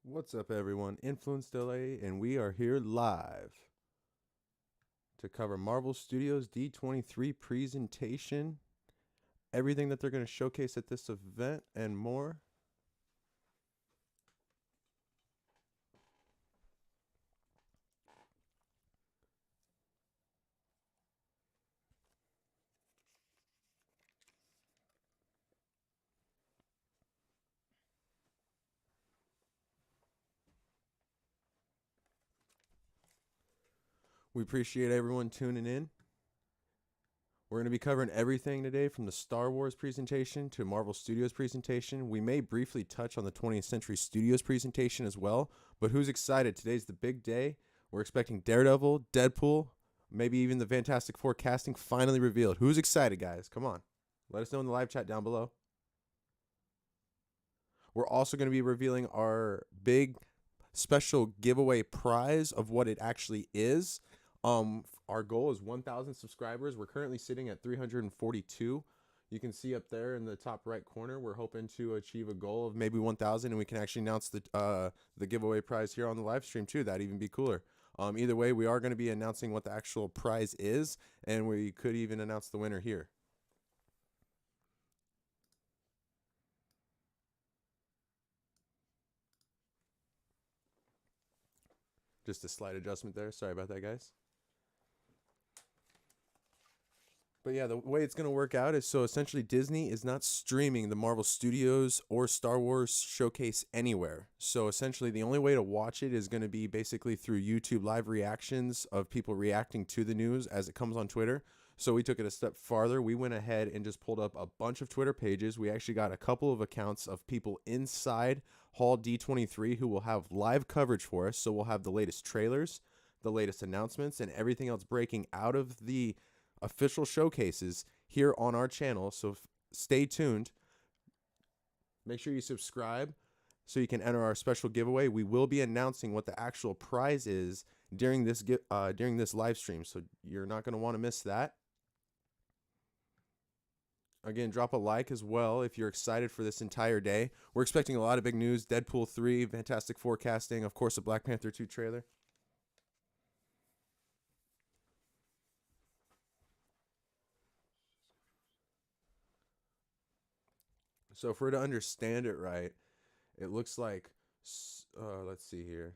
What's up, everyone? Influence Delay, and we are here live to cover Marvel Studios D23 presentation, everything that they're going to showcase at this event, and more. We appreciate everyone tuning in. We're going to be covering everything today from the Star Wars presentation to Marvel Studios presentation. We may briefly touch on the 20th Century Studios presentation as well, but who's excited? Today's the big day. We're expecting Daredevil, Deadpool, maybe even the Fantastic Four casting finally revealed. Who's excited, guys? Come on. Let us know in the live chat down below. We're also going to be revealing our big special giveaway prize of what it actually is. Our goal is 1,000 subscribers. We're currently sitting at 342. You can see up there in the top right corner, we're hoping to achieve a goal of maybe 1,000, and we can actually announce the giveaway prize here on the live stream too. That'd even be cooler. Either way, we are going to be announcing what the actual prize is, and we could even announce the winner here. Just a slight adjustment there. Sorry about that, guys. But yeah, the way it's going to work out is so essentially Disney is not streaming the Marvel Studios or Star Wars Showcase anywhere. So essentially the only way to watch it is going to be basically through YouTube live reactions of people reacting to the news as it comes on Twitter. So we took it a step farther. We went ahead and just pulled up a bunch of Twitter pages. We actually got a couple of accounts of people inside Hall D23 who will have live coverage for us. So we'll have the latest trailers, the latest announcements, and everything else breaking out of the official showcases here on our channel. So stay tuned. Make sure you subscribe so you can enter our special giveaway. We will be announcing what the actual prize is during this live stream, so you're not going to want to miss that. Again, drop a like as well if you're excited for this entire day. We're expecting a lot of big news: Deadpool 3, Fantastic Four casting, of course, a Black Panther 2 trailer. So for to understand it right, it looks like, let's see here.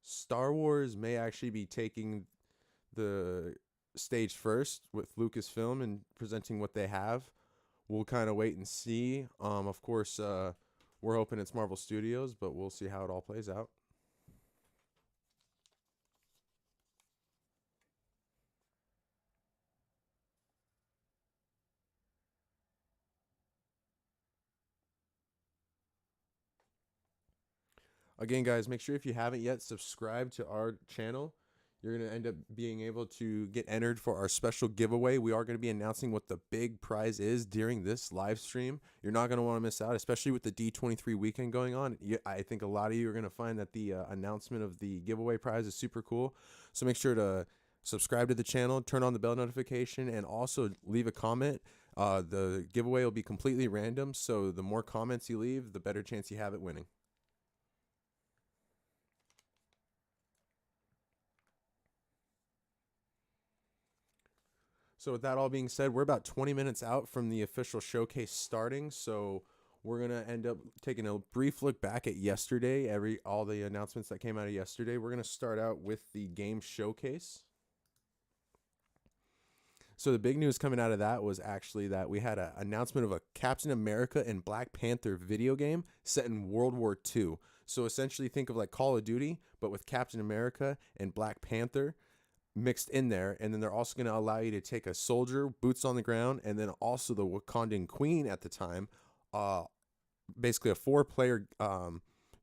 Star Wars may actually be taking the stage first with Lucasfilm and presenting what they have. We'll kind of wait and see. Of course, we're hoping it's Marvel Studios, but we'll see how it all plays out. Again, guys, make sure if you haven't yet, subscribe to our channel. You're going to end up being able to get entered for our special giveaway. We are going to be announcing what the big prize is during this live stream. You're not going to want to miss out, especially with the D23 weekend going on. I think a lot of you are going to find that the announcement of the giveaway prize is super cool. So make sure to subscribe to the channel, turn on the bell notification, and also leave a comment. The giveaway will be completely random, so the more comments you leave, the better chance you have at winning. So with that all being said, we're about 20 minutes out from the official showcase starting. So we're going to end up taking a brief look back at yesterday, all the announcements that came out of yesterday. We're going to start out with the game showcase. So the big news coming out of that was actually that we had an announcement of a Captain America and Black Panther video game set in World War II. So essentially think of like Call of Duty, but with Captain America and Black Panther mixed in there. And then they're also going to allow you to take a soldier, boots on the ground, and then also the Wakandan queen at the time. Basically a 4-player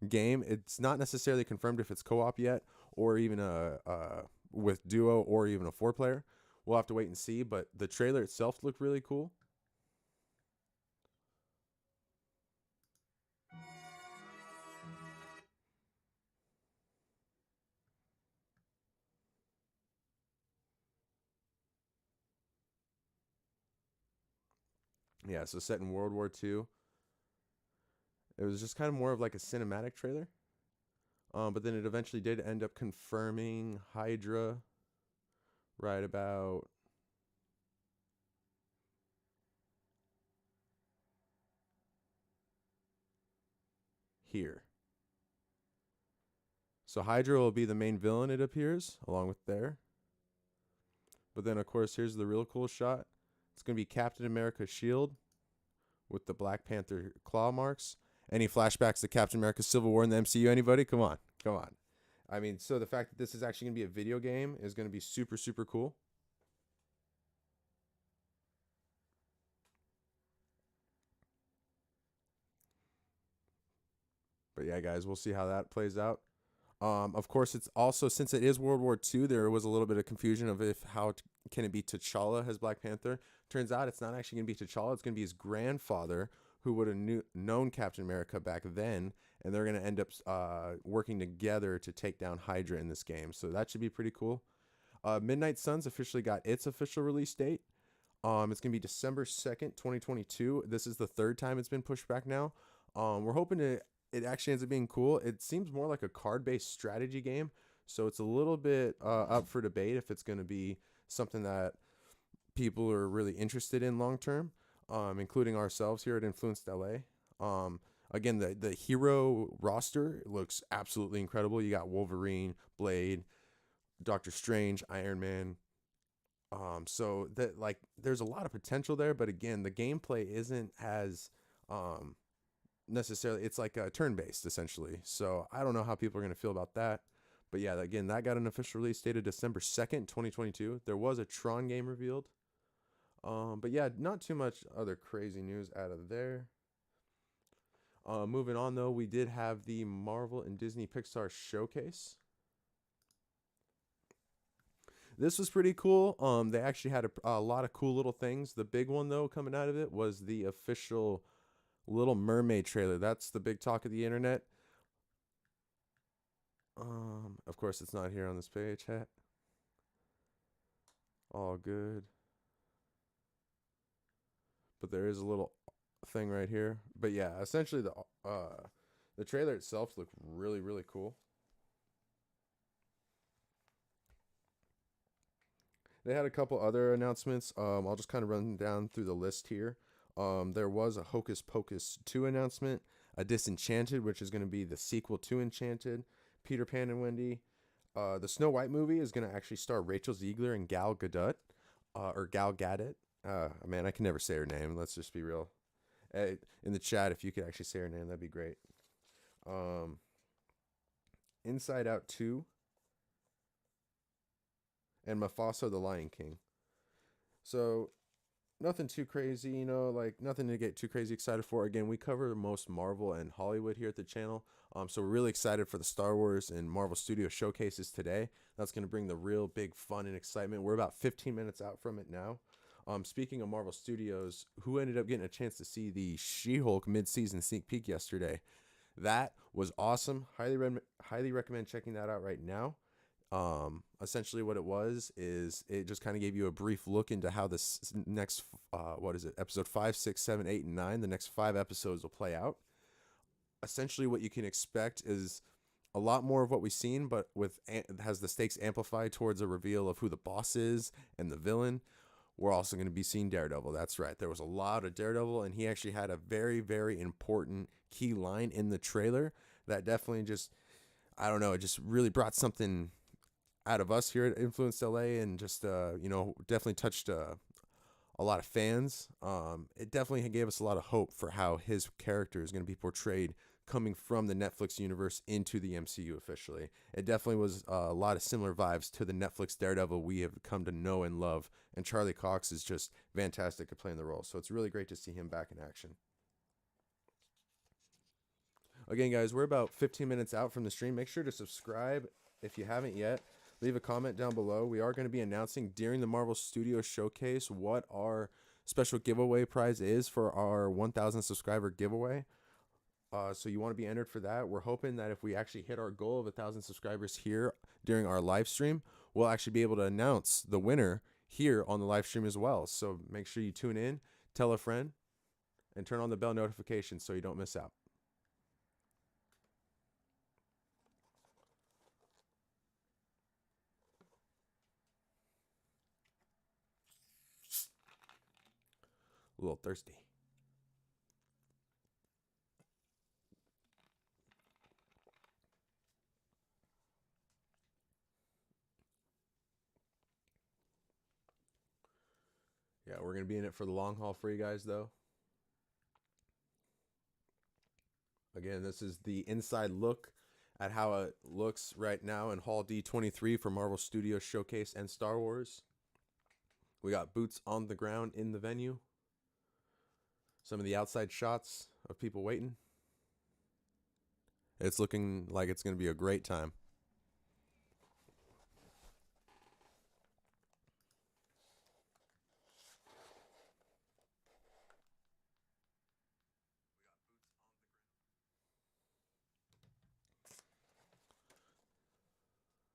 game. It's not necessarily confirmed if it's co-op yet, or even with duo, or even a 4-player. We'll have to wait and see, but the trailer itself looked really cool. Yeah, so set in World War II. It was just kind of more of like a cinematic trailer. But then it eventually did end up confirming Hydra right about here. So Hydra will be the main villain, it appears, along with there. But then, of course, here's the real cool shot. It's going to be Captain America's shield with the Black Panther claw marks. Any flashbacks to Captain America's Civil War in the MCU? Anybody? Come on. Come on. I mean, so the fact that this is actually going to be a video game is going to be super, super cool. But yeah, guys, we'll see how that plays out. Of course, it's also, since it is World War II, there was a little bit of confusion of can it be T'Challa as Black Panther. Turns out it's not actually going to be T'Challa. It's going to be his grandfather, who would have known Captain America back then, and they're going to end up working together to take down Hydra in this game. So that should be pretty cool. Midnight Suns officially got its official release date. It's going to be December 2nd, 2022. This is the third time it's been pushed back now. We're hoping it actually ends up being cool. It seems more like a card-based strategy game, so it's a little bit up for debate if it's going to be something that people are really interested in long term, including ourselves here at Influenced LA. Again, the hero roster looks absolutely incredible. You got Wolverine, Blade, Doctor Strange, Iron Man. So that, like, there's a lot of potential there, but again, the gameplay isn't as necessarily, it's like a turn-based essentially. So I don't know how people are going to feel about that. But yeah, again, that got an official release date of December 2nd, 2022. There was a Tron game revealed. But yeah, not too much other crazy news out of there. Moving on though, we did have the Marvel and Disney Pixar Showcase. This was pretty cool. They actually had a lot of cool little things. The big one though coming out of it was the official Little Mermaid trailer. That's the big talk of the internet. Of course, it's not here on this page. All good. But there is a little thing right here. But yeah, essentially the trailer itself looked really, really cool. They had a couple other announcements. I'll just kind of run down through the list here. There was a Hocus Pocus 2 announcement, a Disenchanted, which is going to be the sequel to Enchanted, Peter Pan and Wendy. The Snow White movie is going to actually star Rachel Ziegler and Gal Gadot, or Gal Gadot. Man, I can never say her name. Let's just be real. In the chat, if you could actually say her name, that'd be great. Inside Out 2, and Mufasa the Lion King. So nothing too crazy, like nothing to get too crazy excited for. Again, we cover most Marvel and Hollywood here at the channel. So we're really excited for the Star Wars and Marvel Studios showcases today. That's going to bring the real big fun and excitement. We're about 15 minutes out from it now. Speaking of Marvel Studios, who ended up getting a chance to see the She-Hulk mid-season sneak peek yesterday? That was awesome. Highly recommend checking that out right now. Essentially what it was is it just kind of gave you a brief look into how this next episode 5, 6, 7, 8, and 9, the next 5 episodes will play out. Essentially what you can expect is a lot more of what we've seen, but has the stakes amplified towards a reveal of who the boss is and the villain. We're also going to be seeing Daredevil. That's right, there was a lot of Daredevil, and he actually had a very, very important key line in the trailer that definitely just, I don't know, it just really brought something out of us here at Influenced LA, and just definitely touched a lot of fans. It definitely gave us a lot of hope for how his character is going to be portrayed coming from the Netflix universe into the MCU officially. It definitely was a lot of similar vibes to the Netflix Daredevil we have come to know and love, and Charlie Cox is just fantastic at playing the role, so it's really great to see him back in action. Again, guys, we're about 15 minutes out from the stream. Make sure to subscribe if you haven't yet. Leave a comment down below. We are going to be announcing during the Marvel Studios Showcase what our special giveaway prize is for our 1,000 subscriber giveaway. So you want to be entered for that. We're hoping that if we actually hit our goal of 1,000 subscribers here during our live stream, we'll actually be able to announce the winner here on the live stream as well. So make sure you tune in, tell a friend, and turn on the bell notification so you don't miss out. A little thirsty. Yeah, we're going to be in it for the long haul for you guys, though. Again, this is the inside look at how it looks right now in Hall D23 for Marvel Studios Showcase and Star Wars. We got boots on the ground in the venue. Some of the outside shots of people waiting. It's looking like it's going to be a great time.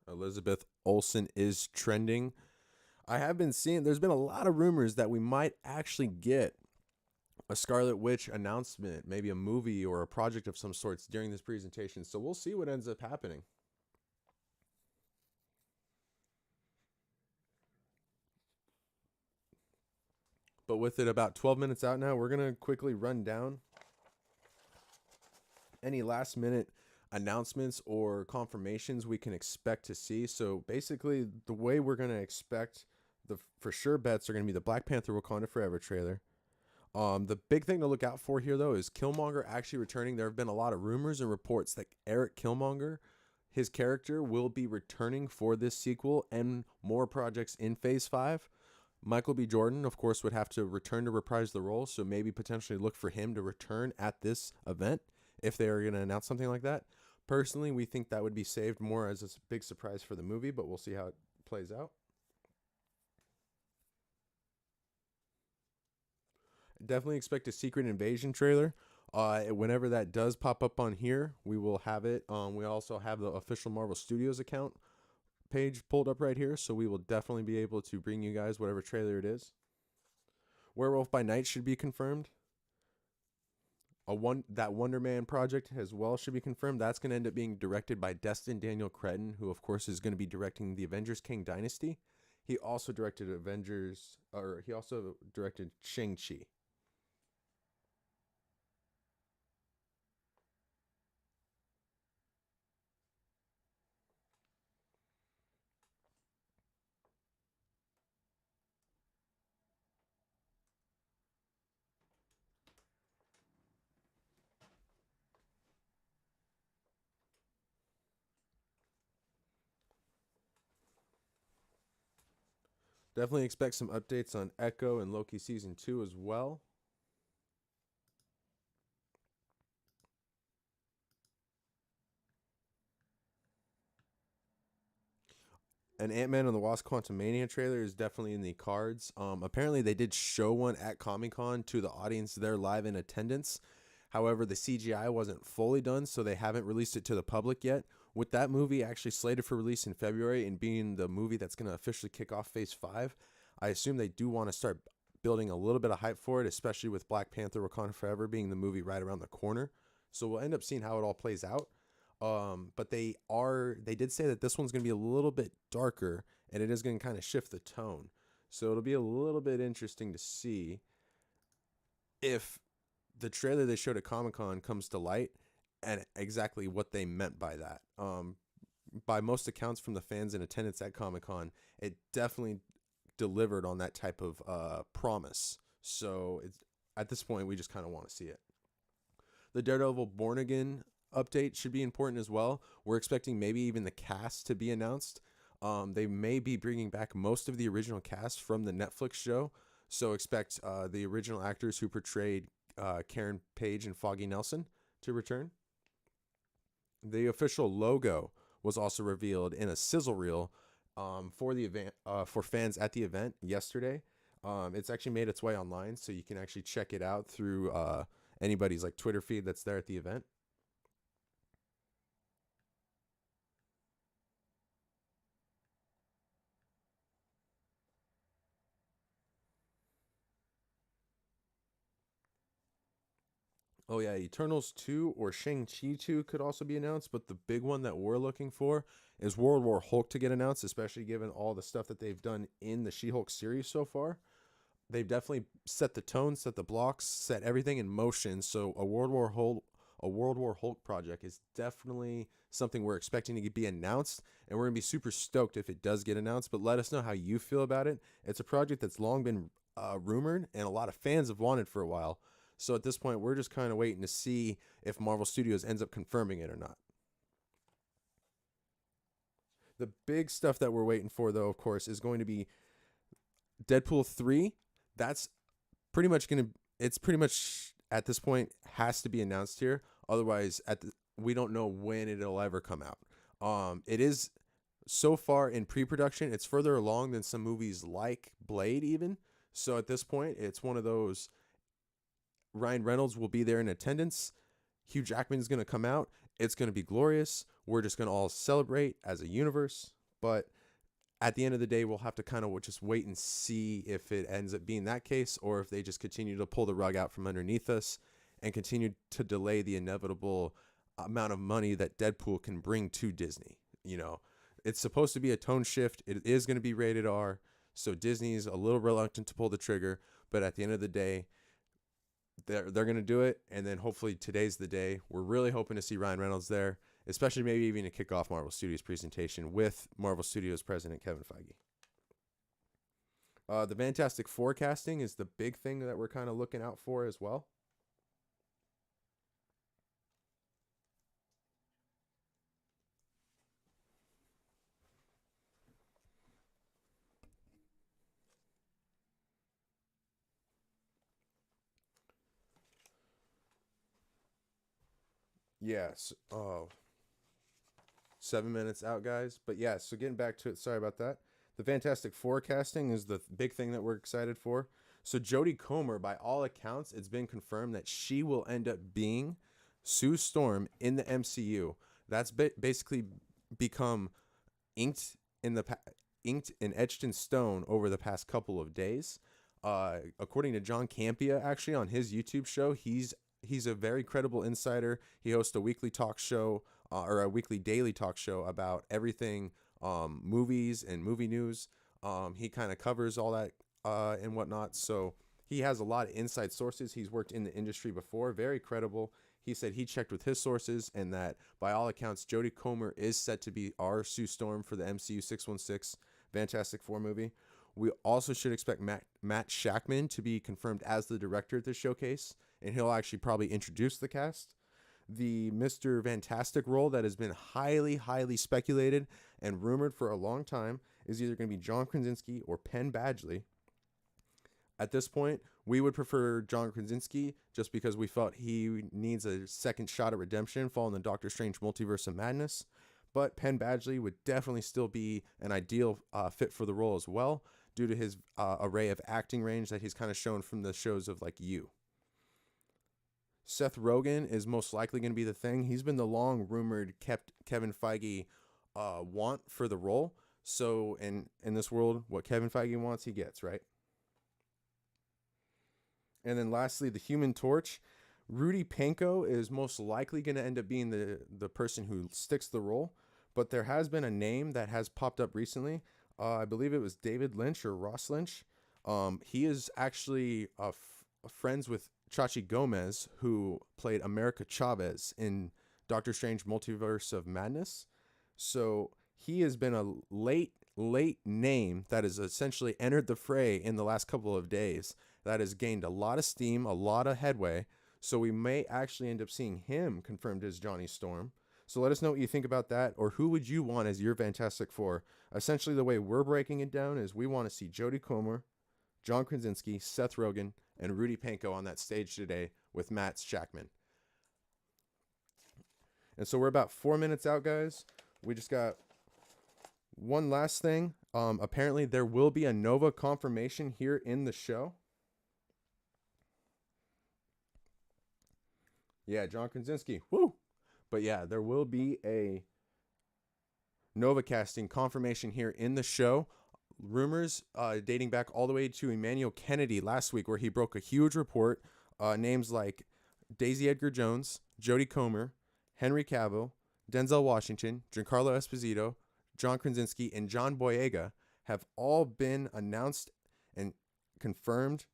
Elizabeth Olsen is trending. I have been seeing, there's been a lot of rumors that we might actually get a Scarlet Witch announcement, maybe a movie or a project of some sorts during this presentation. So we'll see what ends up happening. But with it about 12 minutes out now, we're going to quickly run down any last minute announcements or confirmations we can expect to see. So basically, the way we're going to expect the for sure bets are going to be the Black Panther Wakanda Forever trailer. The big thing to look out for here, though, is Killmonger actually returning. There have been a lot of rumors and reports that Eric Killmonger, his character, will be returning for this sequel and more projects in Phase 5. Michael B. Jordan, of course, would have to return to reprise the role, so maybe potentially look for him to return at this event if they are going to announce something like that. Personally, we think that would be saved more as a big surprise for the movie, but we'll see how it plays out. Definitely expect a Secret Invasion trailer. Whenever that does pop up on here, we will have it. We also have the official Marvel Studios account page pulled up right here, so we will definitely be able to bring you guys whatever trailer it is. Werewolf by Night should be confirmed. That Wonder Man project as well should be confirmed. That's going to end up being directed by Destin Daniel Cretton, who of course is going to be directing the Avengers King Dynasty. He also directed Shang-Chi. Definitely expect some updates on Echo and Loki Season 2 as well. An Ant-Man and the Wasp Quantumania trailer is definitely in the cards. Apparently, they did show one at Comic-Con to the audience there live in attendance. However, the CGI wasn't fully done, so they haven't released it to the public yet. With that movie actually slated for release in February and being the movie that's going to officially kick off Phase 5, I assume they do want to start building a little bit of hype for it, especially with Black Panther Wakanda Forever being the movie right around the corner. So we'll end up seeing how it all plays out. But they did say that this one's going to be a little bit darker and it is going to kind of shift the tone. So it'll be a little bit interesting to see if the trailer they showed at Comic-Con comes to light and exactly what they meant by that. By most accounts from the fans in attendance at Comic-Con, it definitely delivered on that type of promise. So at this point, we just kind of want to see it. The Daredevil Born Again update should be important as well. We're expecting maybe even the cast to be announced. They may be bringing back most of the original cast from the Netflix show. So expect the original actors who portrayed Karen Page and Foggy Nelson to return. The official logo was also revealed in a sizzle reel for the event for fans at the event yesterday. It's actually made its way online, so you can actually check it out through anybody's like Twitter feed that's there at the event. Oh yeah, Eternals 2 or Shang-Chi 2 could also be announced, but the big one that we're looking for is World War Hulk to get announced, especially given all the stuff that they've done in the She-Hulk series so far. they've definitely set the tone, set the blocks, set everything in motion. So a World War Hulk project is definitely something we're expecting to be announced, and we're gonna be super stoked if it does get announced. But let us know how you feel about it. It's a project that's long been rumored, and a lot of fans have wanted for a while. So at this point, we're just kind of waiting to see if Marvel Studios ends up confirming it or not. The big stuff that we're waiting for, though, of course, is going to be Deadpool 3. That's pretty much going to, it's pretty much at this point has to be announced here. Otherwise, we don't know when it'll ever come out. It is so far in pre-production. It's further along than some movies like Blade even. So at this point, it's one of those, Ryan Reynolds will be there in attendance. Hugh Jackman is going to come out. It's going to be glorious. We're just going to all celebrate as a universe. But at the end of the day, we'll have to kind of just wait and see if it ends up being that case, or if they just continue to pull the rug out from underneath us and continue to delay the inevitable amount of money that Deadpool can bring to Disney. You know, it's supposed to be a tone shift. It is going to be rated R. So Disney's a little reluctant to pull the trigger. But at the end of the day, they're going to do it. And then hopefully today's the day. We're really hoping to see Ryan Reynolds there, especially maybe even to kick off Marvel Studios presentation with Marvel Studios president Kevin Feige. The Fantastic Four casting is the big thing that we're kind of looking out for as well. Yes. Oh, 7 minutes out, guys. But yeah, so getting back to it, sorry about that. The Fantastic Four casting is the big thing that we're excited for. So Jodie Comer, by all accounts, it's been confirmed that she will end up being Sue Storm in the MCU. That's basically become inked inked and etched in stone over the past couple of days. According to John Campea, actually on his YouTube show, he's a very credible insider. He hosts a weekly talk show or a weekly daily talk show about everything movies and movie news. He kind of covers all that and whatnot. So he has a lot of inside sources. He's worked in the industry before, very credible. He said he checked with his sources and that by all accounts, Jodie Comer is set to be our Sue Storm for the MCU 616 Fantastic Four movie. We also should expect Matt Shackman to be confirmed as the director at this showcase, and he'll actually probably introduce the cast. The Mr. Fantastic role that has been highly, highly speculated and rumored for a long time is either going to be John Krasinski or Penn Badgley. At this point, we would prefer John Krasinski just because we felt he needs a second shot at redemption following the Doctor Strange Multiverse of Madness. But Penn Badgley would definitely still be an ideal fit for the role as well, due to his array of acting range that he's kind of shown from the shows of like You. Seth Rogen is most likely going to be the thing. He's been the long rumored Kevin Feige want for the role. So in this world, what Kevin Feige wants, he gets, right? And then lastly, the Human Torch. Rudy Panko is most likely going to end up being the person who sticks the role. But there has been a name that has popped up recently. I believe it was David Lynch or Ross Lynch. He is actually friends with Chachi Gomez, who played America Chavez in Doctor Strange Multiverse of Madness. So he has been a late name that has essentially entered the fray in the last couple of days. That has gained a lot of steam, a lot of headway. So we may actually end up seeing him confirmed as Johnny Storm. So let us know what you think about that, or who would you want as your Fantastic Four? Essentially, the way we're breaking it down is we want to see Jodie Comer, John Krasinski, Seth Rogen, and Rudy Panko on that stage today with Matt Shackman. And so we're about 4 minutes out, guys. We just got one last thing. Apparently, there will be a Nova confirmation here in the show. Yeah, John Krasinski. Woo! But yeah, there will be a Nova casting confirmation here in the show. Rumors dating back all the way to Emmanuel Kennedy last week, where he broke a huge report. Names like Daisy Edgar Jones, Jodie Comer, Henry Cavill, Denzel Washington, Giancarlo Esposito, John Krasinski, and John Boyega have all been announced and confirmed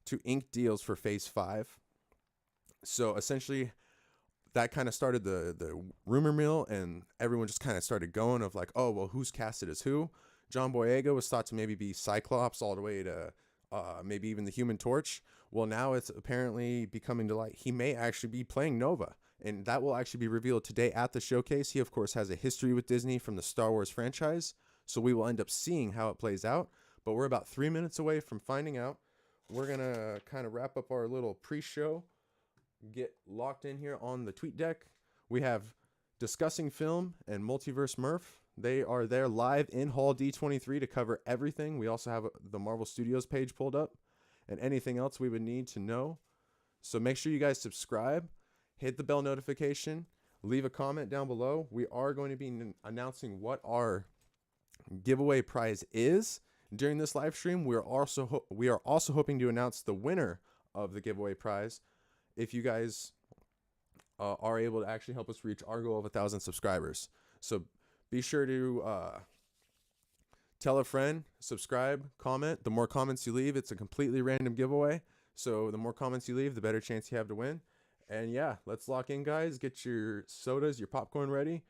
to ink deals for Phase 5. So essentially, that kind of started the rumor mill, and everyone just kind of started going of like, oh, well, who's casted as who? John Boyega was thought to maybe be Cyclops all the way to maybe even the Human Torch. Well, now it's apparently becoming to light. He may actually be playing Nova, and that will actually be revealed today at the showcase. He, of course, has a history with Disney from the Star Wars franchise, so we will end up seeing how it plays out. But we're about 3 minutes away from finding out. We're going to kind of wrap up our little pre-show, get locked in here on the tweet deck. We have Discussing Film and Multiverse Murph. They are there live in Hall D23 to cover everything. We also have the Marvel Studios page pulled up and anything else we would need to know. So make sure you guys subscribe, hit the bell notification, leave a comment down below. We are going to be announcing what our giveaway prize is during this live stream. We are also hoping to announce the winner of the giveaway prize if you guys are able to actually help us reach our goal of 1,000 subscribers. So be sure to tell a friend, subscribe, comment. The more comments you leave, it's a completely random giveaway. So the more comments you leave, the better chance you have to win. And yeah, let's lock in, guys. Get your sodas, your popcorn ready.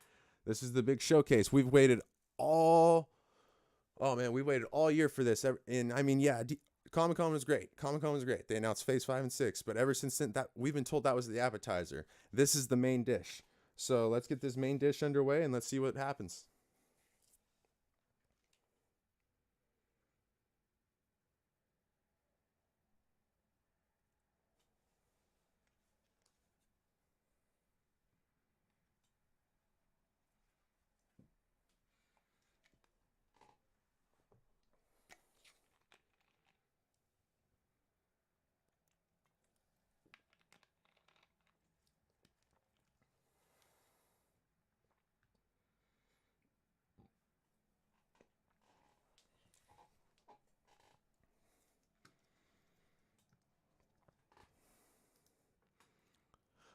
This is the big showcase. We waited all year for this. And I mean, yeah, Comic-Con was great. Comic-Con was great. They announced Phase 5 and 6, but ever since then, we've been told that was the appetizer. This is the main dish. So let's get this main dish underway and let's see what happens.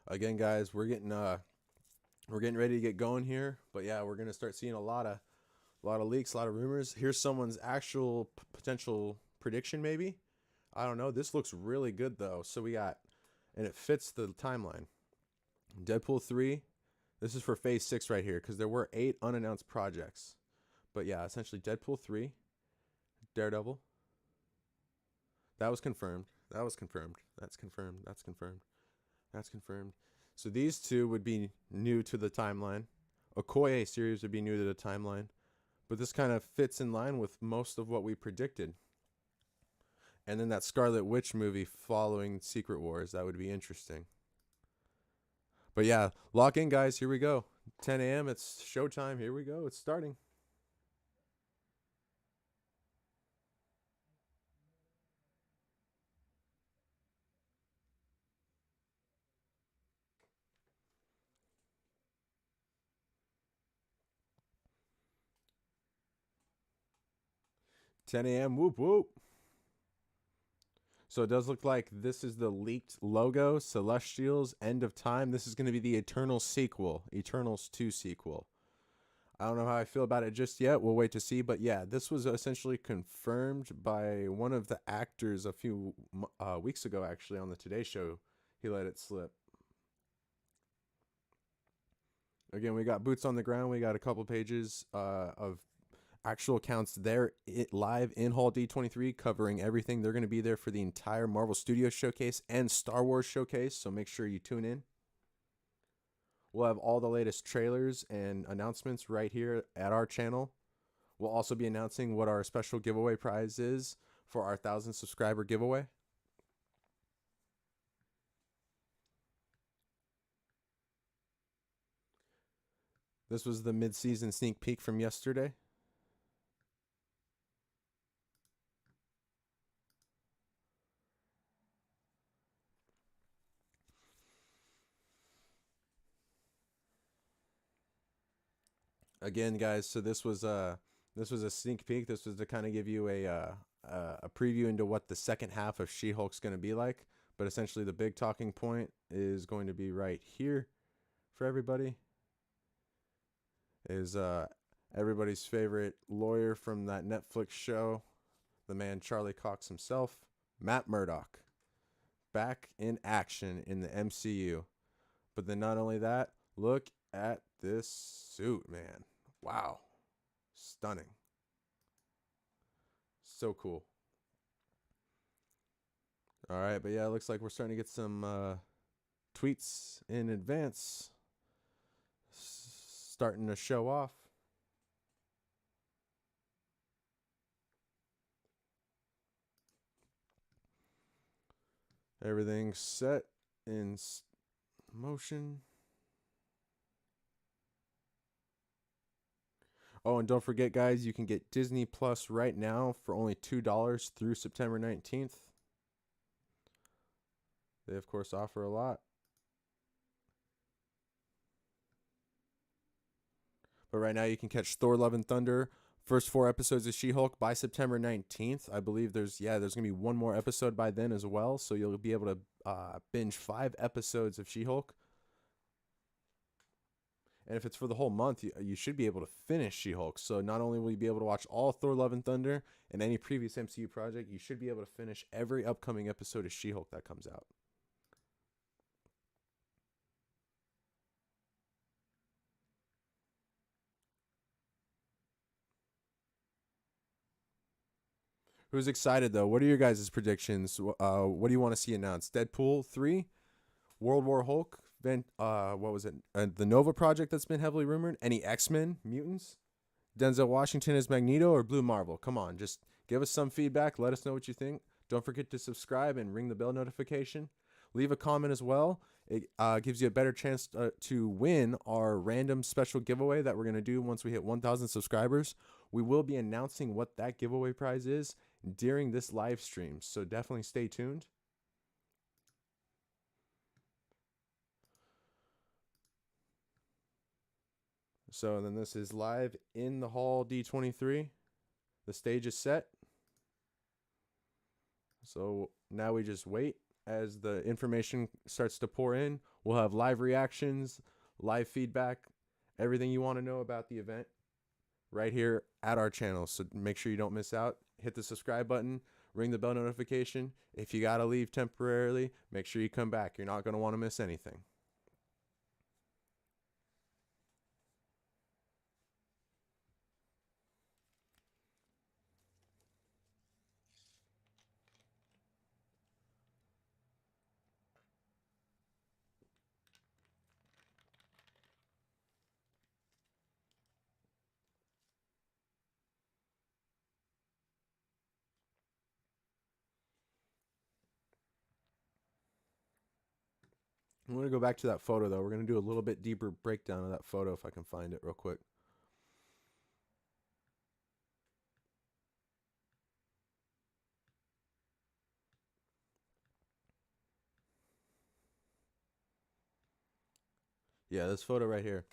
Again, guys, we're getting ready to get going here. But yeah, we're gonna start seeing a lot of leaks, a lot of rumors. Here's someone's actual potential prediction, maybe. I don't know. This looks really good though. So we got, and it fits the timeline. Deadpool 3. This is for Phase 6 right here because there were 8 unannounced projects. But yeah, essentially Deadpool 3, Daredevil. That was confirmed. That was confirmed. That's confirmed. That's confirmed. That's confirmed. So these two would be new to the timeline. Okoye series would be new to the timeline. But this kind of fits in line with most of what we predicted. And then that Scarlet Witch movie following Secret Wars. That would be interesting. But yeah, lock in, guys. Here we go. 10 a.m. It's showtime. Here we go. It's starting. $10 a.m. Whoop, whoop. So it does look like this is the leaked logo, Celestials, End of Time. This is going to be the Eternals sequel, Eternals 2 sequel. I don't know how I feel about it just yet. We'll wait to see. But yeah, this was essentially confirmed by one of the actors a few weeks ago, actually, on the Today Show. He let it slip. Again, we got boots on the ground. We got a couple pages of actual accounts there live in Hall D23 covering everything. They're going to be there for the entire Marvel Studios Showcase and Star Wars Showcase, so make sure you tune in. We'll have all the latest trailers and announcements right here at our channel. We'll also be announcing what our special giveaway prize is for our 1,000 subscriber giveaway. This was the mid-season sneak peek from yesterday. Again, guys, so this was a sneak peek. This was to kind of give you a preview into what the second half of She-Hulk's going to be like. But essentially, the big talking point is going to be right here for everybody. Is everybody's favorite lawyer from that Netflix show, the man Charlie Cox himself. Matt Murdock back in action in the MCU. But then not only that, look at this suit, man. Wow. Stunning. So cool. All right, but yeah, it looks like we're starting to get some tweets in advance starting to show off. Everything's set in motion. Oh, and don't forget, guys, you can get Disney Plus right now for only $2 through September 19th. They, of course, offer a lot. But right now you can catch Thor Love and Thunder, first 4 episodes of She-Hulk by September 19th. I believe there's going to be one more episode by then as well. So you'll be able to binge 5 episodes of She-Hulk. And if it's for the whole month, you should be able to finish She-Hulk. So not only will you be able to watch all Thor Love and Thunder and any previous MCU project, you should be able to finish every upcoming episode of She-Hulk that comes out. Who's excited, though? What are your guys' predictions? What do you want to see announced? Deadpool 3? World War Hulk? What was it? The Nova Project that's been heavily rumored? Any X-Men? Mutants? Denzel Washington as Magneto or Blue Marvel? Come on, just give us some feedback. Let us know what you think. Don't forget to subscribe and ring the bell notification. Leave a comment as well. It gives you a better chance to win our random special giveaway that we're going to do once we hit 1,000 subscribers. We will be announcing what that giveaway prize is during this live stream, so definitely stay tuned. So then this is live in the hall D23. The stage is set. So now we just wait as the information starts to pour in. We'll have live reactions, live feedback, everything you want to know about the event right here at our channel. So make sure you don't miss out. Hit the subscribe button, ring the bell notification. If you got to leave temporarily, make sure you come back. You're not going to want to miss anything. I'm going to go back to that photo, though. We're going to do a little bit deeper breakdown of that photo if I can find it real quick. Yeah, this photo right here.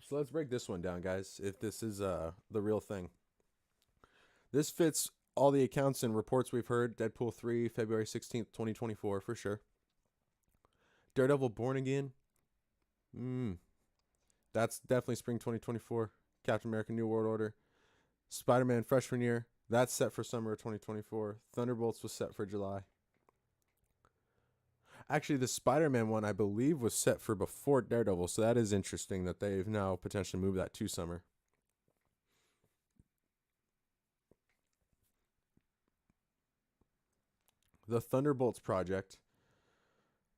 So let's break this one down, guys, if this is the real thing. This fits all the accounts and reports we've heard. Deadpool 3, February 16th, 2024, for sure. Daredevil Born Again. That's definitely spring 2024. Captain America New World Order. Spider-Man freshman year. That's set for summer of 2024. Thunderbolts was set for July. Actually, the Spider-Man one, I believe, was set for before Daredevil, so that is interesting that they've now potentially moved that to summer. The Thunderbolts project.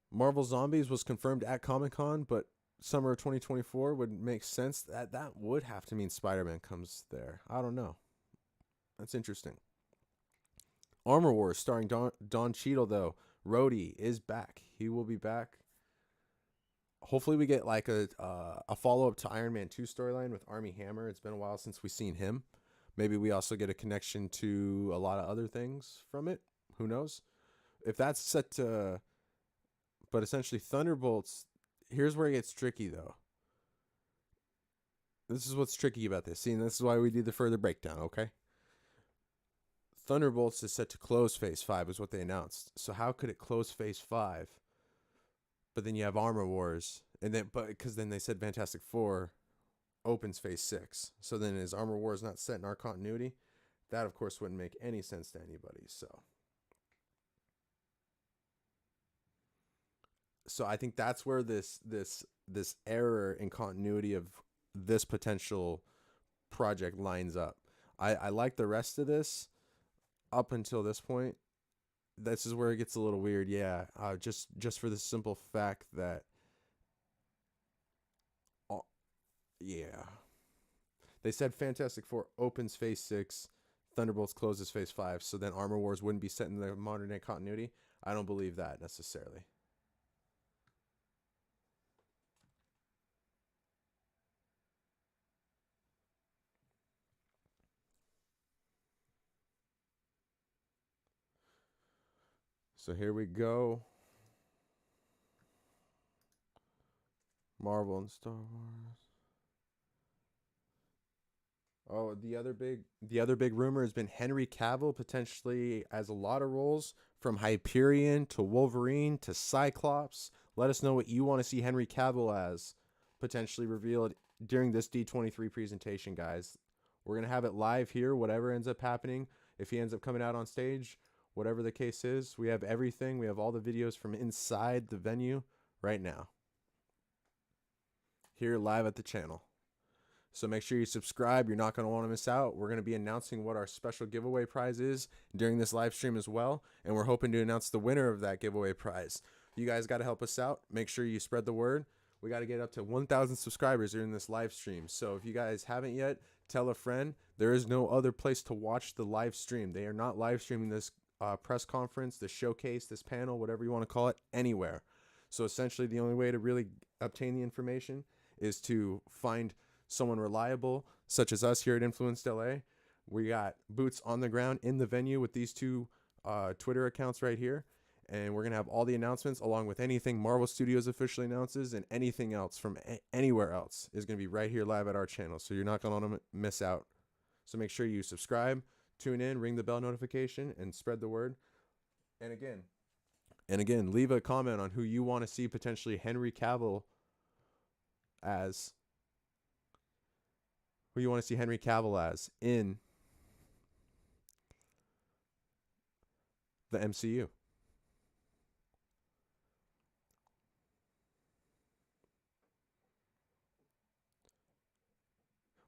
Marvel Zombies was confirmed at Comic-Con, but summer of 2024 would make sense. That would have to mean Spider-Man comes there. I don't know. That's interesting. Armor Wars starring Don Cheadle, though. Rhodey is back. He will be back. Hopefully we get like a follow-up to Iron Man 2 storyline with Armie Hammer. It's been a while since we've seen him. Maybe we also get a connection to a lot of other things from it. Who knows? If that's set to... But essentially Thunderbolts, here's where it gets tricky, though. This is what's tricky about this. See, and this is why we do the further breakdown, okay? Thunderbolts is set to close Phase 5 is what they announced. So how could it close Phase 5? But then you have Armor Wars. And then, because then they said Fantastic Four opens Phase 6. So then is Armor Wars not set in our continuity? That, of course, wouldn't make any sense to anybody. So So I think that's where this error in continuity of this potential project lines up. I like the rest of this up until this point. This is where it gets a little weird. Yeah, just for the simple fact that, uh, yeah, they said Fantastic Four opens Phase 6, Thunderbolts closes Phase 5, so then Armor Wars wouldn't be set in the modern day continuity. I don't believe that necessarily. So here we go. Marvel and Star Wars. Oh, the other big rumor has been Henry Cavill potentially as a lot of roles, from Hyperion to Wolverine to Cyclops. Let us know what you want to see Henry Cavill as potentially revealed during this D23 presentation, guys. We're going to have it live here, whatever ends up happening. If he ends up coming out on stage, whatever the case is, we have everything. We have all the videos from inside the venue right now, here live at the channel. So make sure you subscribe. You're not going to want to miss out. We're going to be announcing what our special giveaway prize is during this live stream as well. And we're hoping to announce the winner of that giveaway prize. You guys got to help us out. Make sure you spread the word. We got to get up to 1,000 subscribers during this live stream. So if you guys haven't yet, tell a friend. There is no other place to watch the live stream. They are not live streaming this press conference, this showcase, this panel, whatever you want to call it, anywhere. So essentially the only way to really obtain the information is to find someone reliable, such as us here at Influenced LA. We got boots on the ground in the venue with these two Twitter accounts right here. And we're going to have all the announcements along with anything Marvel Studios officially announces, and anything else from anywhere else is going to be right here live at our channel. So you're not going to miss out. So make sure you subscribe, tune in, ring the bell notification, and spread the word. And again, leave a comment on who you want to see potentially Henry Cavill as. Who you want to see Henry Cavill as in the MCU.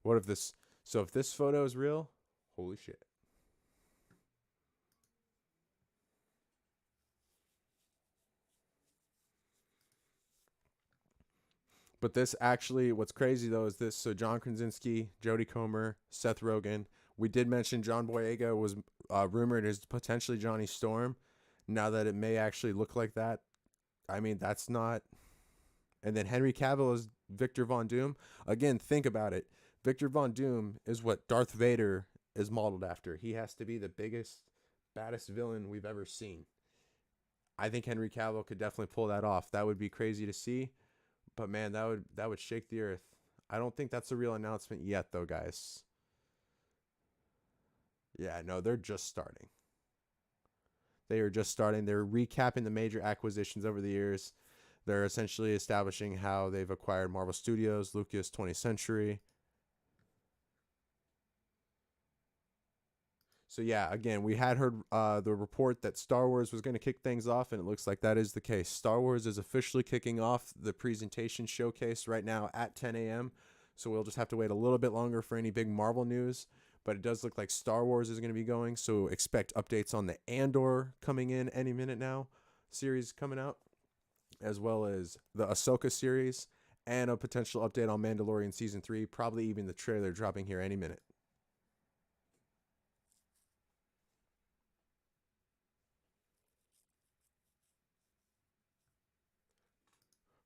What if this? So if this photo is real, holy shit. But this actually, what's crazy though is this. So John Krasinski, Jodie Comer, Seth Rogen. We did mention John Boyega was rumored as potentially Johnny Storm. Now that it may actually look like that, I mean, that's not. And then Henry Cavill is Victor Von Doom. Again, think about it. Victor Von Doom is what Darth Vader is modeled after. He has to be the biggest, baddest villain we've ever seen. I think Henry Cavill could definitely pull that off. That would be crazy to see. But man, that would shake the earth. I don't think that's a real announcement yet, though, guys. Yeah, no, they're just starting. They are just starting. They're recapping the major acquisitions over the years. They're essentially establishing how they've acquired Marvel Studios, Lucas, 20th Century. So yeah, again, we had heard the report that Star Wars was going to kick things off, and it looks like that is the case. Star Wars is officially kicking off the presentation showcase right now at 10 a.m. So we'll just have to wait a little bit longer for any big Marvel news. But it does look like Star Wars is going to be going, so expect updates on the Andor coming in any minute now, series coming out, as well as the Ahsoka series, and a potential update on Mandalorian Season 3, probably even the trailer dropping here any minute.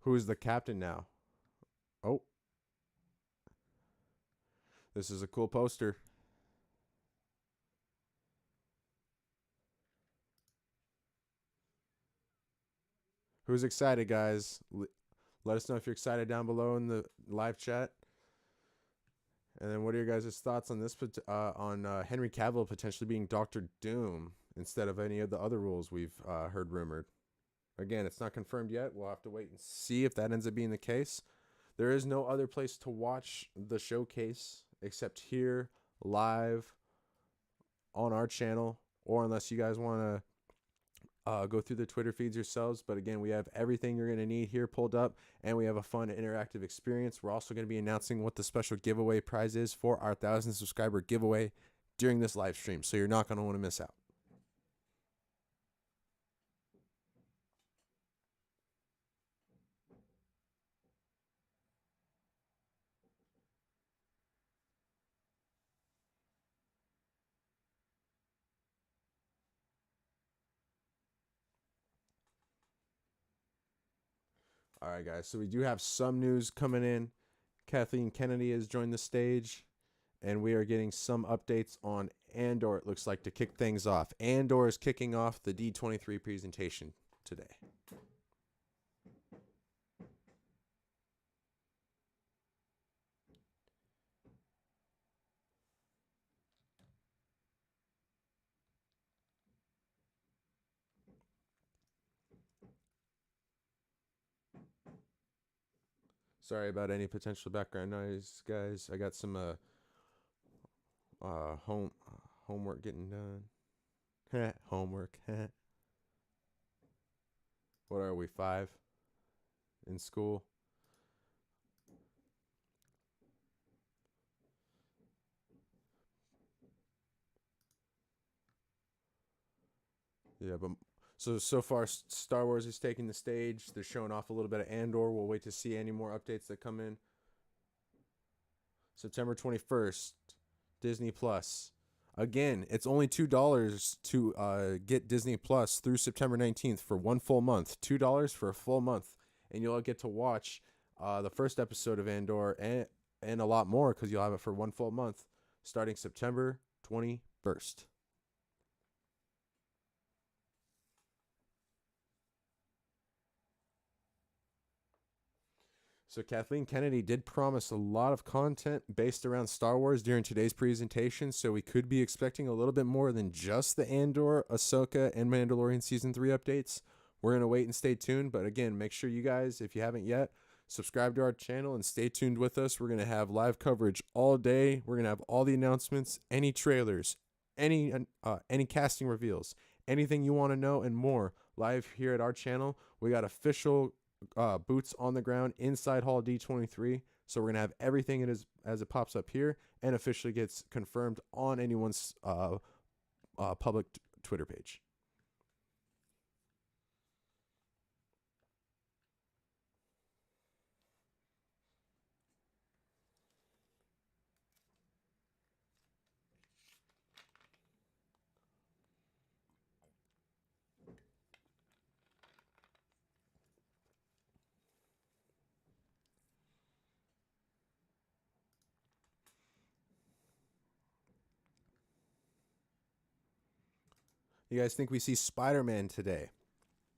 Who's the captain now? Oh, this is a cool poster. Who's excited, guys? Let us know if you're excited down below in the live chat. And then, what are your guys' thoughts on this? On Henry Cavill potentially being Doctor Doom instead of any of the other roles we've heard rumored. Again, it's not confirmed yet. We'll have to wait and see if that ends up being the case. There is no other place to watch the showcase except here live on our channel, or unless you guys want to Go through the Twitter feeds yourselves. But again, we have everything you're going to need here pulled up, and we have a fun interactive experience. We're also going to be announcing what the special giveaway prize is for our 1,000 subscriber giveaway during this live stream. So you're not going to want to miss out. All right, guys. So we do have some news coming in. Kathleen Kennedy has joined the stage, and we are getting some updates on Andor, it looks like, to kick things off. Andor is kicking off the D23 presentation today. Sorry about any potential background noise, guys. I got some homework getting done. Homework. What are we, 5 in school? Yeah, but so far Star Wars is taking the stage. They're showing off a little bit of Andor. We'll wait to see any more updates that come in. September 21st, Disney Plus. Again, it's only $2 to get Disney Plus through September 19th for one full month. $2 for a full month, and you'll get to watch the first episode of Andor and a lot more because you'll have it for one full month starting September 21st. So Kathleen Kennedy did promise a lot of content based around Star Wars during today's presentation, so we could be expecting a little bit more than just the Andor, Ahsoka, and Mandalorian Season 3 updates. We're going to wait and stay tuned, but again, make sure you guys, if you haven't yet, subscribe to our channel and stay tuned with us. We're going to have live coverage all day. We're going to have all the announcements, any trailers, any casting reveals, anything you want to know and more live here at our channel. We got official boots on the ground inside Hall D23. So we're going to have everything as it pops up here and officially gets confirmed on anyone's public Twitter page. You guys think we see Spider-Man today?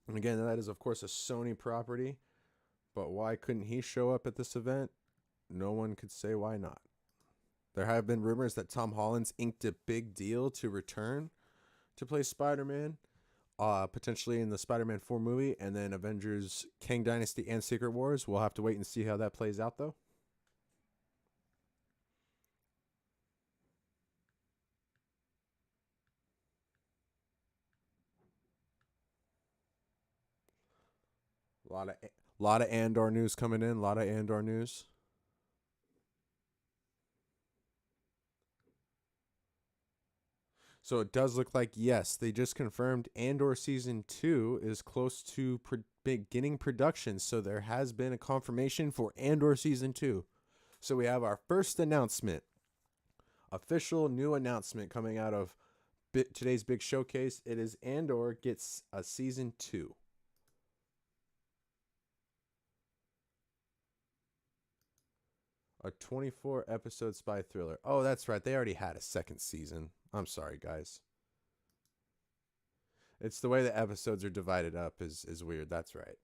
And again, that is, of course, a Sony property. But why couldn't he show up at this event? No one could say why not. There have been rumors that Tom Holland's inked a big deal to return to play Spider-Man, potentially in the Spider-Man 4 movie, and then Avengers, Kang Dynasty, and Secret Wars. We'll have to wait and see how that plays out, though. A lot of Andor news coming in. A lot of Andor news. So it does look like, yes, they just confirmed Andor Season 2 is close to beginning production. So there has been a confirmation for Andor Season 2. So we have our first announcement, official new announcement coming out of today's big showcase. It is Andor gets a Season 2. A 24-episode spy thriller. Oh, that's right. They already had a second season. I'm sorry, guys. It's the way the episodes are divided up is weird. That's right.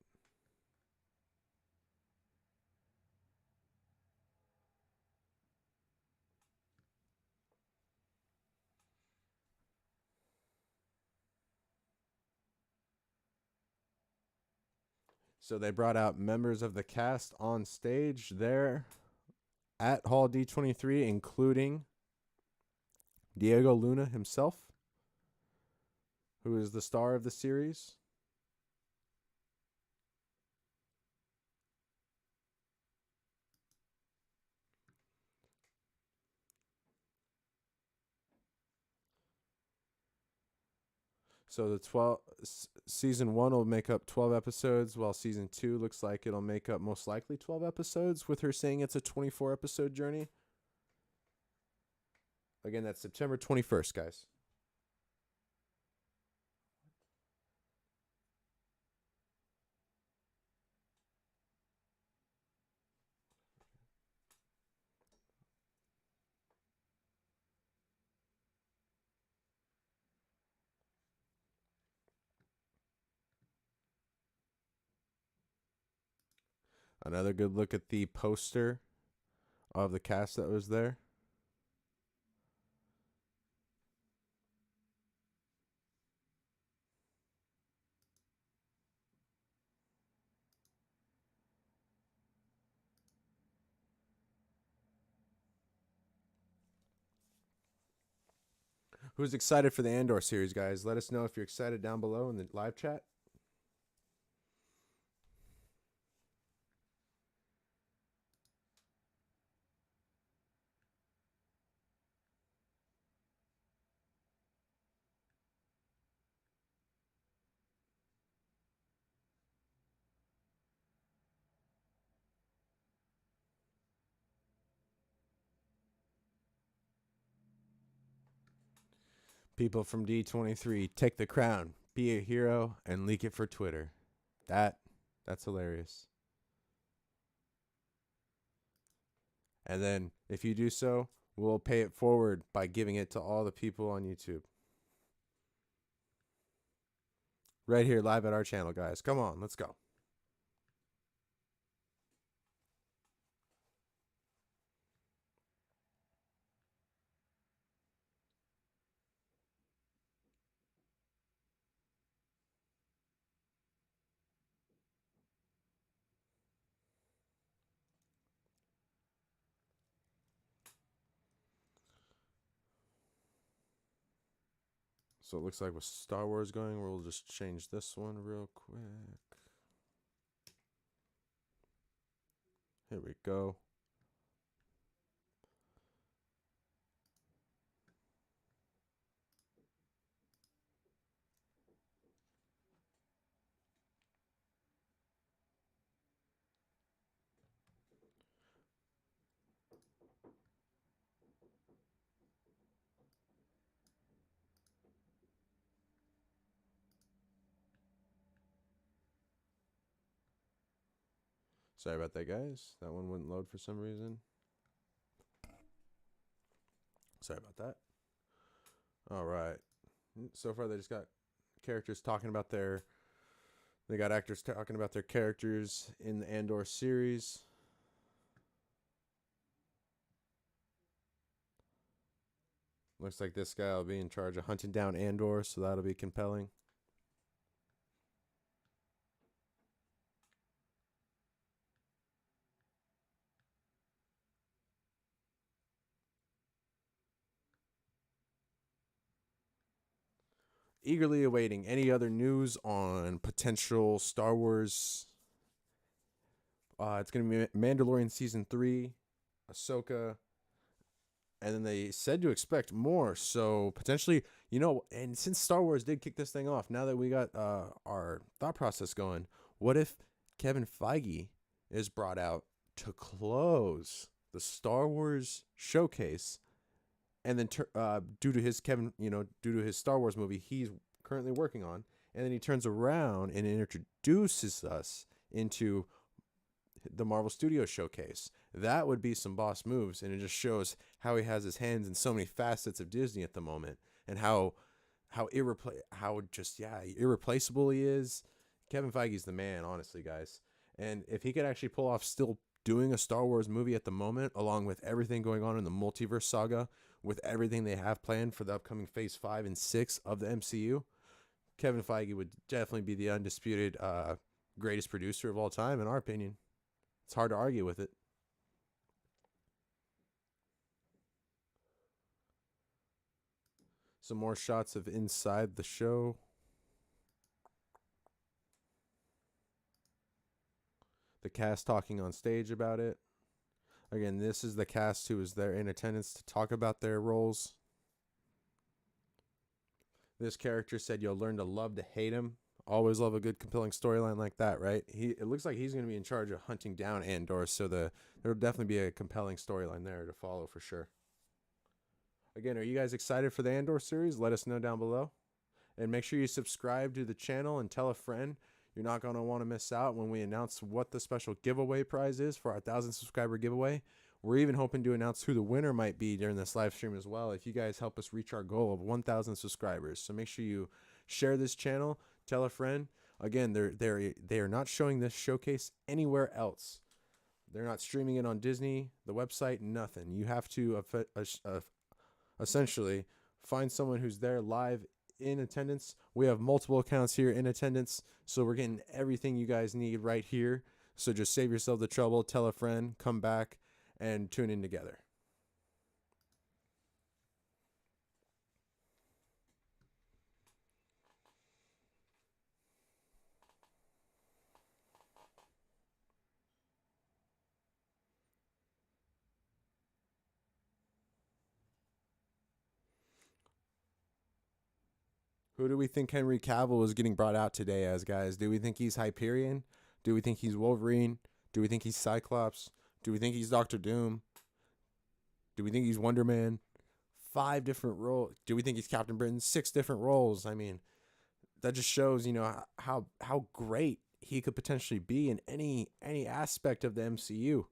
So they brought out members of the cast on stage there at Hall D23, including Diego Luna himself. who is the star of the series. So the season 1 will make up 12 episodes, while season 2 looks like it'll make up most likely 12 episodes, with her saying it's a 24 episode journey. Again, that's September 21st, guys. Another good look at the poster of the cast that was there. Who's excited for the Andor series, guys? Let us know if you're excited down below in the live chat. People from D23, take the crown, be a hero, and leak it for Twitter. That's hilarious. And then if you do so, we'll pay it forward by giving it to all the people on YouTube. Right here, live at our channel, guys. Come on, let's go. So it looks like with Star Wars going, we'll just change this one real quick. Here we go. Sorry about that, guys. That one wouldn't load for some reason. Sorry about that. All right. So far, they just got characters talking about their... They got actors talking about their characters in the Andor series. Looks like this guy will be in charge of hunting down Andor, so that'll be compelling. Eagerly awaiting any other news on potential Star Wars. It's going to be Mandalorian Season 3, Ahsoka, and then they said to expect more. So potentially, and since Star Wars did kick this thing off, now that we got our thought process going, what if Kevin Feige is brought out to close the Star Wars showcase, and then due to his Star Wars movie he's currently working on, and then he turns around and introduces us into the Marvel Studios Showcase. That would be some boss moves, and it just shows how he has his hands in so many facets of Disney at the moment, and how irreplaceable he is. Kevin Feige's the man, honestly, guys. And if he could actually pull off still doing a Star Wars movie at the moment, along with everything going on in the multiverse saga, with everything they have planned for the upcoming Phase 5 and 6 of the MCU, Kevin Feige would definitely be the undisputed greatest producer of all time, in our opinion. It's hard to argue with it. Some more shots of inside the show. The cast talking on stage about it. Again, this is the cast who was there in attendance to talk about their roles. This character said you'll learn to love to hate him. Always love a good compelling storyline like that, right? It looks like he's going to be in charge of hunting down Andor, so there'll definitely be a compelling storyline there to follow for sure. Again, are you guys excited for the Andor series? Let us know down below. And make sure you subscribe to the channel and tell a friend. You're not going to want to miss out when we announce what the special giveaway prize is for our 1,000 subscriber giveaway. We're even hoping to announce who the winner might be during this live stream as well, if you guys help us reach our goal of 1,000 subscribers. So make sure you share this channel, tell a friend. Again, they are not showing this showcase anywhere else. They're not streaming it on Disney, the website, nothing. You have to essentially find someone who's there live in attendance. We have multiple accounts here in attendance, so we're getting everything you guys need right here. So just save yourself the trouble, tell a friend, come back, and tune in together. Who do we think Henry Cavill is getting brought out today as, guys? Do we think he's Hyperion? Do we think he's Wolverine? Do we think he's Cyclops? Do we think he's Doctor Doom? Do we think he's Wonder Man? 5 different roles. Do we think he's Captain Britain? 6 different roles. I mean, that just shows, how great he could potentially be in any aspect of the MCU.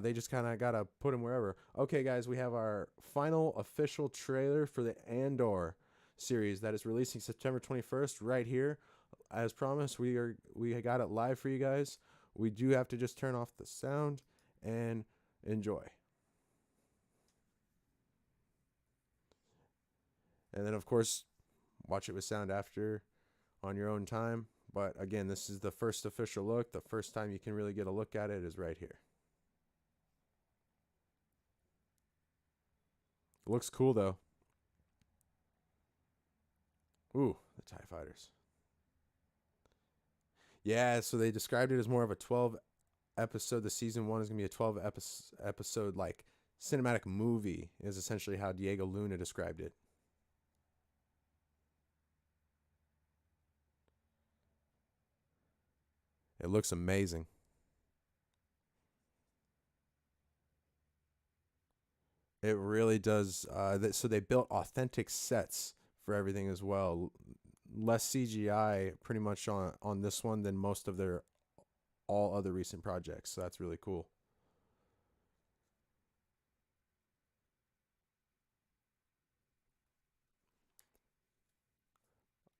They just kind of got to put him wherever. Okay, guys, we have our final official trailer for the Andor series that is releasing September 21st right here. As promised, we got it live for you guys. We do have to just turn off the sound and enjoy. And then, of course, watch it with sound after on your own time. But again, this is the first official look. The first time you can really get a look at it is right here. It looks cool, though. Ooh, the TIE Fighters. Yeah, so they described it as more of a 12 episode. The season 1 is going to be a 12 episode like cinematic movie, is essentially how Diego Luna described it. It looks amazing. It really does. So they built authentic sets for everything as well. Less CGI pretty much on this one than most of their all other recent projects. So that's really cool.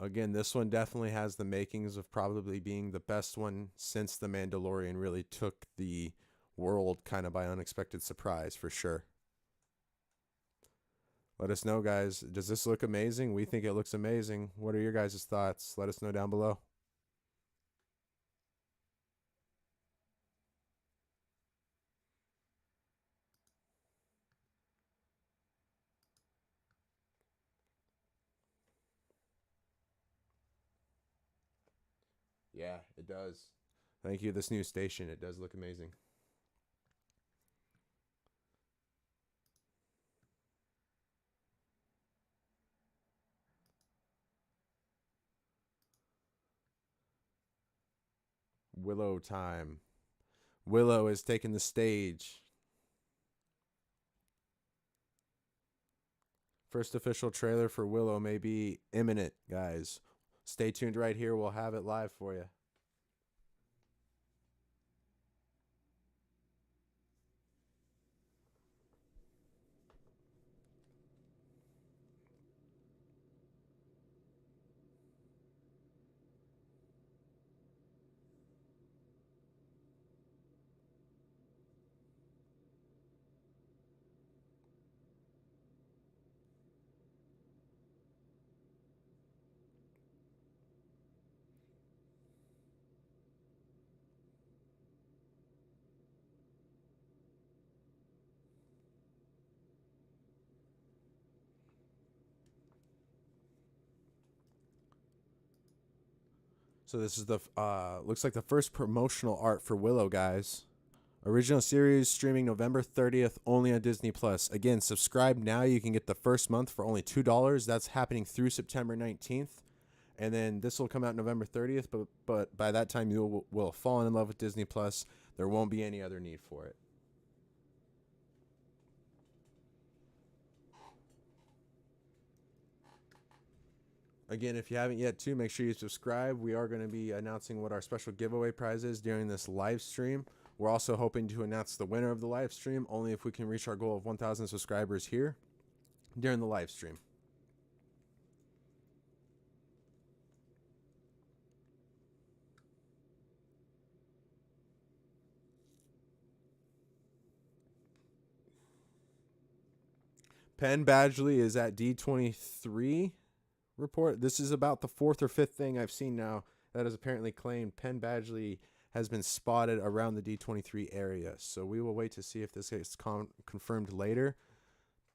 Again, this one definitely has the makings of probably being the best one since The Mandalorian really took the world kind of by unexpected surprise, for sure. Let us know, guys. Does this look amazing? We think it looks amazing. What are your guys' thoughts? Let us know down below. Yeah, it does. Thank you. This new station, it does look amazing. Willow time. Willow is taking the stage. First official trailer for Willow may be imminent, guys. Stay tuned right here. We'll have it live for you. So this is the looks like the first promotional art for Willow, guys. Original series streaming November 30th only on Disney Plus. Again, subscribe now. You can get the first month for only $2. That's happening through September 19th. And then this will come out November 30th, but by that time you will have fallen in love with Disney Plus. There won't be any other need for it. Again, if you haven't yet too, make sure you subscribe. We are going to be announcing what our special giveaway prize is during this live stream. We're also hoping to announce the winner of the live stream only if we can reach our goal of 1,000 subscribers here during the live stream. Penn Badgley is at D23 report. This is about the fourth or fifth thing I've seen now that has apparently claimed Penn Badgley has been spotted around the D23 area. So we will wait to see if this gets confirmed later.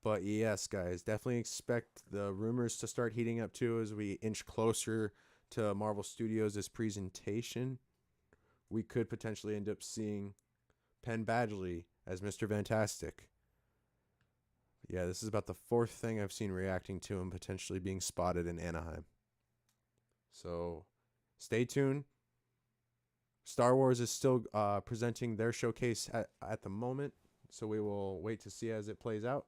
But yes, guys, definitely expect the rumors to start heating up too as we inch closer to Marvel Studios' presentation. We could potentially end up seeing Penn Badgley as Mr. Fantastic. Yeah, this is about the fourth thing I've seen reacting to him potentially being spotted in Anaheim. So stay tuned. Star Wars is still presenting their showcase at the moment, so we will wait to see as it plays out.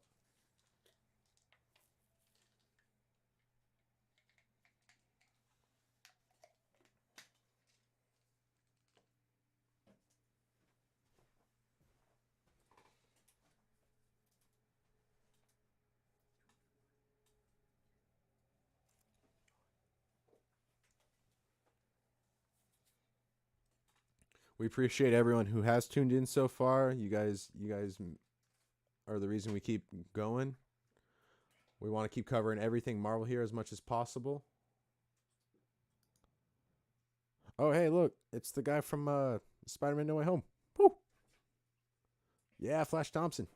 We appreciate everyone who has tuned in so far. You guys are the reason we keep going. We want to keep covering everything Marvel here as much as possible. Oh, hey, look. It's the guy from Spider-Man No Way Home. Woo! Yeah, Flash Thompson.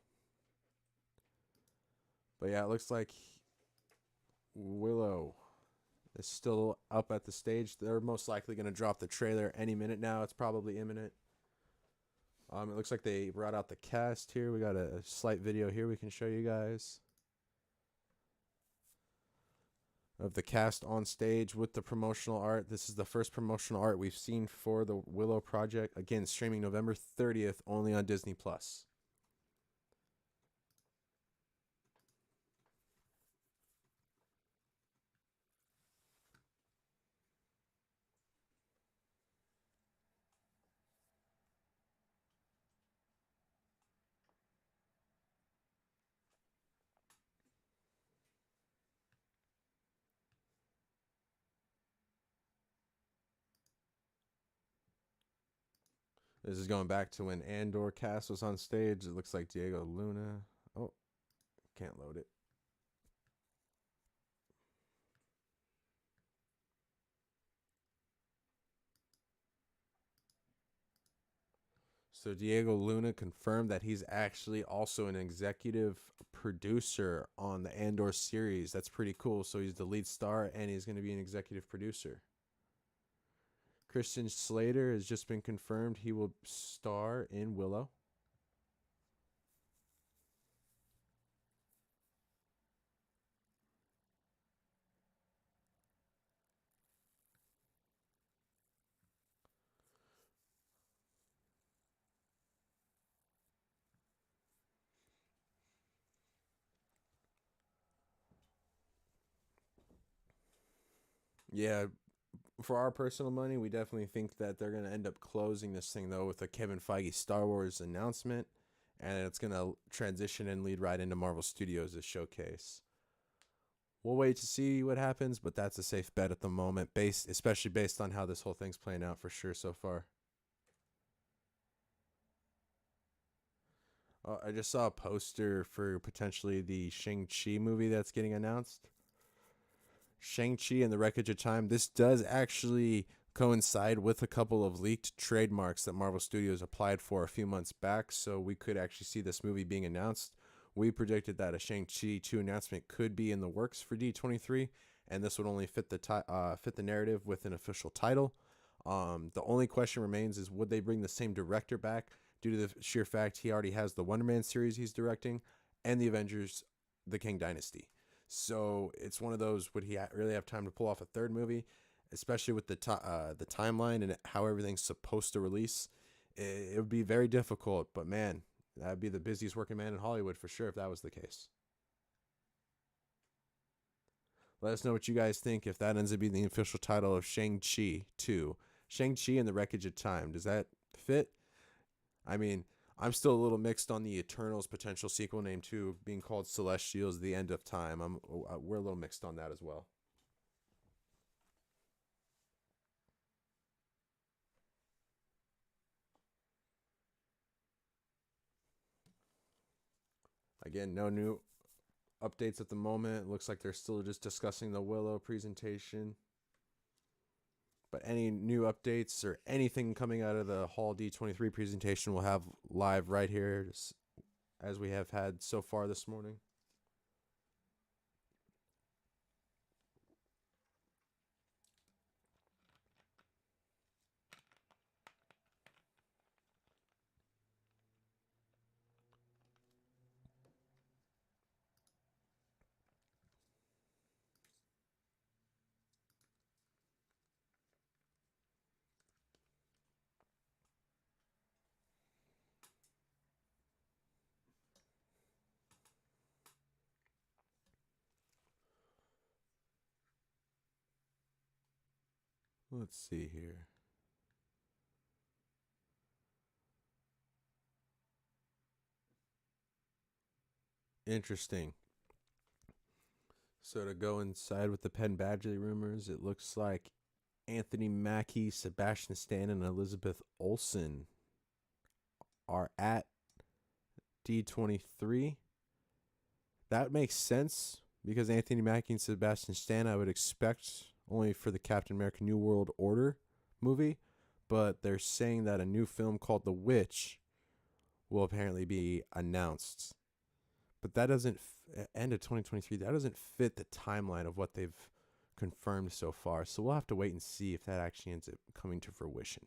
But yeah, it looks like Willow is still up at the stage. They're most likely going to drop the trailer any minute now. It's probably imminent. It looks like they brought out the cast here. We got a slight video here we can show you guys of the cast on stage with the promotional art. This is the first promotional art we've seen for the Willow project. Again, streaming November 30th only on Disney Plus. This is going back to when Andor cast was on stage. It looks like Diego Luna. Oh, can't load it. So Diego Luna confirmed that he's actually also an executive producer on the Andor series. That's pretty cool. So he's the lead star and he's going to be an executive producer. Christian Slater has just been confirmed he will star in Willow. Yeah, for our personal money, we definitely think that they're going to end up closing this thing, though, with a Kevin Feige Star Wars announcement, and it's going to transition and lead right into Marvel Studios' showcase. We'll wait to see what happens, but that's a safe bet at the moment, especially based on how this whole thing's playing out for sure so far. I just saw a poster for potentially the Shang-Chi movie that's getting announced. Shang-Chi and the Wreckage of Time. This does actually coincide with a couple of leaked trademarks that Marvel Studios applied for a few months back, so we could actually see this movie being announced. We predicted that a Shang-Chi 2 announcement could be in the works for D23, and this would only fit the narrative with an official title. The only question remains is would they bring the same director back due to the sheer fact he already has the Wonder Man series he's directing and the Avengers, the King Dynasty. So it's one of those, would he really have time to pull off a third movie, especially with the timeline and how everything's supposed to release? It would be very difficult, but man, that'd be the busiest working man in Hollywood for sure if that was the case. Let us know what you guys think if that ends up being the official title of Shang-Chi 2. Shang-Chi and the Wreckage of Time. Does that fit? I mean, I'm still a little mixed on the Eternals potential sequel named 2 being called Celestials: The End of Time. We're a little mixed on that as well. Again, no new updates at the moment. Looks like they're still just discussing the Willow presentation. But any new updates or anything coming out of the Hall D23 presentation we'll have live right here, as we have had so far this morning. Let's see here. Interesting. So to go inside with the Penn Badgley rumors, it looks like Anthony Mackie, Sebastian Stan, and Elizabeth Olsen are at D23. That makes sense because Anthony Mackie and Sebastian Stan, I would expect only for the Captain America New World Order movie, but they're saying that a new film called The Witch will apparently be announced. But that doesn't end of 2023. That doesn't fit the timeline of what they've confirmed so far. So we'll have to wait and see if that actually ends up coming to fruition.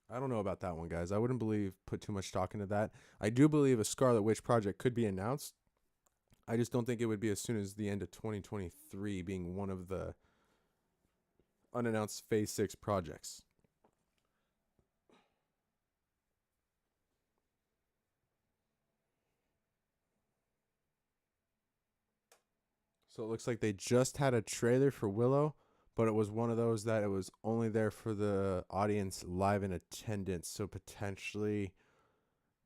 I don't know about that one, guys. I wouldn't put too much stock into that. I do believe a Scarlet Witch project could be announced. I just don't think it would be as soon as the end of 2023 being one of the unannounced Phase 6 projects. So it looks like they just had a trailer for Willow, but it was one of those that it was only there for the audience live in attendance. So potentially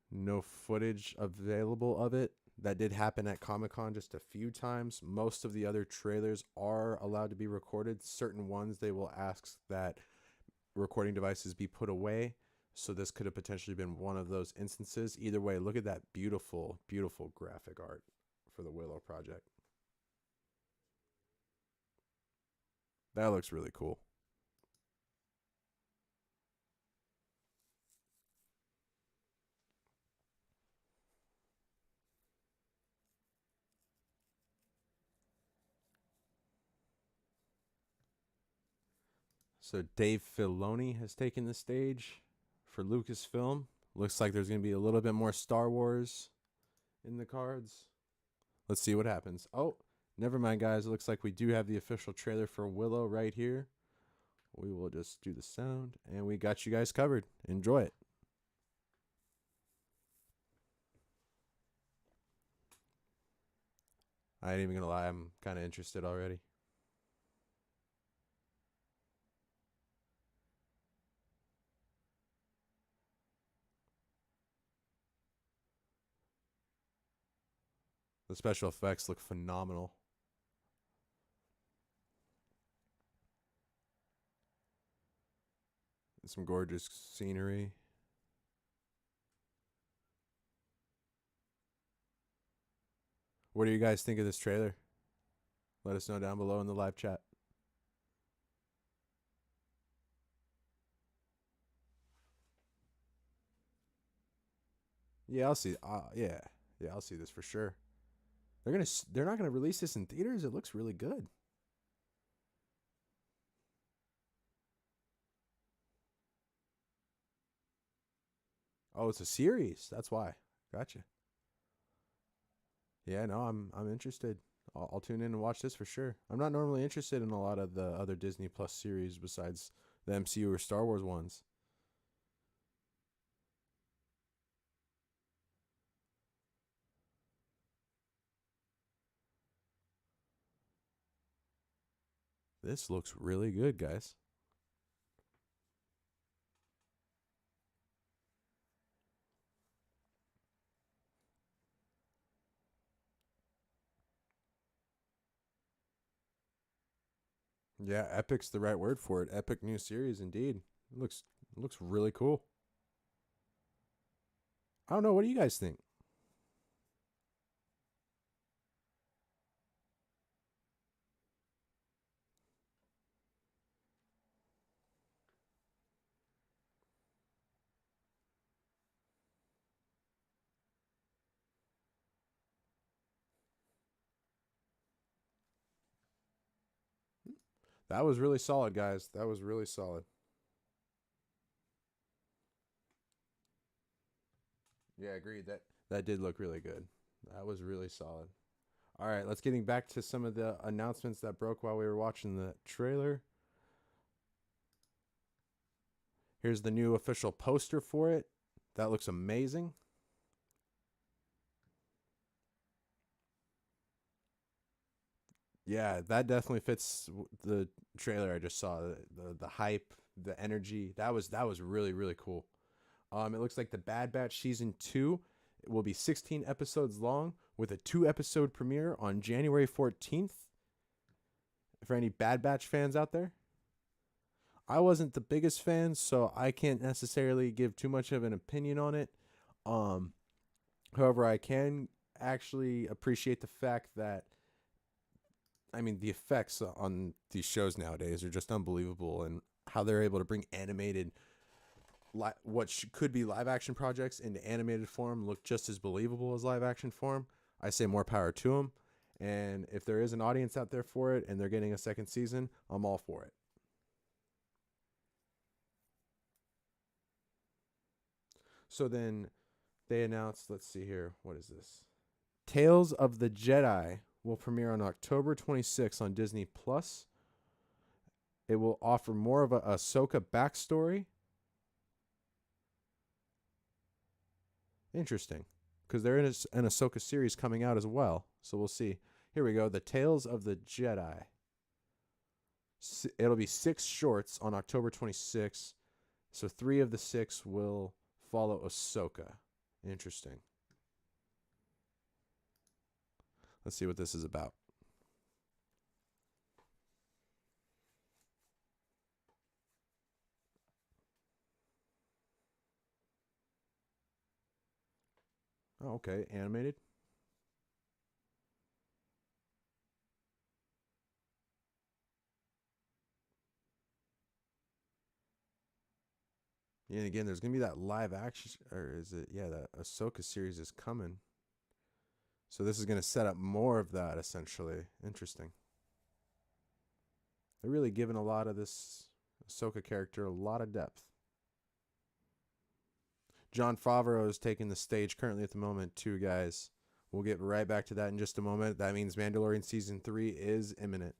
no footage available of it. That did happen at Comic-Con just a few times. Most of the other trailers are allowed to be recorded. Certain ones they will ask that recording devices be put away. So this could have potentially been one of those instances. Either way, look at that beautiful, beautiful graphic art for the Willow project. That looks really cool. So Dave Filoni has taken the stage for Lucasfilm. Looks like there's going to be a little bit more Star Wars in the cards. Let's see what happens. Oh, never mind, guys. It looks like we do have the official trailer for Willow right here. We will just do the sound, and we got you guys covered. Enjoy it. I ain't even going to lie. I'm kind of interested already. The special effects look phenomenal. Some gorgeous scenery. What do you guys think of this trailer? Let us know down below in the live chat. Yeah, I'll see. Yeah, I'll see this for sure. They're not gonna release this in theaters. It looks really good. Oh, it's a series. That's why. Gotcha. Yeah, no, I'm interested. I'll tune in and watch this for sure. I'm not normally interested in a lot of the other Disney Plus series besides the MCU or Star Wars ones. This looks really good, guys. Yeah, epic's the right word for it. Epic new series indeed. It looks really cool. I don't know, what do you guys think? That was really solid, guys. That was really solid. Yeah, agreed. That did look really good. That was really solid. All right, let's getting back to some of the announcements that broke while we were watching the trailer. Here's the new official poster for it. That looks amazing. Yeah, that definitely fits the trailer I just saw. The hype, the energy. That was really cool. It looks like the Bad Batch season 2 will be 16 episodes long with a 2 episode premiere on January 14th. For any Bad Batch fans out there, I wasn't the biggest fan, so I can't necessarily give too much of an opinion on it. Um, However, I can actually appreciate the fact that I mean the effects on these shows nowadays are just unbelievable, and how they're able to bring animated what could be live action projects into animated form look just as believable as live action form. I say more power to them. And if there is an audience out there for it and they're getting a second season, I'm all for it. So then they announced, let's see here, what is this? Tales of the Jedi will premiere on October 26th on Disney Plus. It will offer more of a Ahsoka backstory. Interesting, because there is an Ahsoka series coming out as well. So we'll see. Here we go. The Tales of the Jedi. It'll be 6 shorts on October 26th. So 3 of the 6 will follow Ahsoka. Interesting. Let's see what this is about. Oh, okay. Animated. Yeah, and again, there's gonna be that live action, or is it? Yeah, that Ahsoka series is coming. So this is gonna set up more of that essentially. Interesting. They're really giving a lot of this Ahsoka character a lot of depth. Jon Favreau is taking the stage currently at the moment, too, guys. We'll get right back to that in just a moment. That means Mandalorian Season 3 is imminent.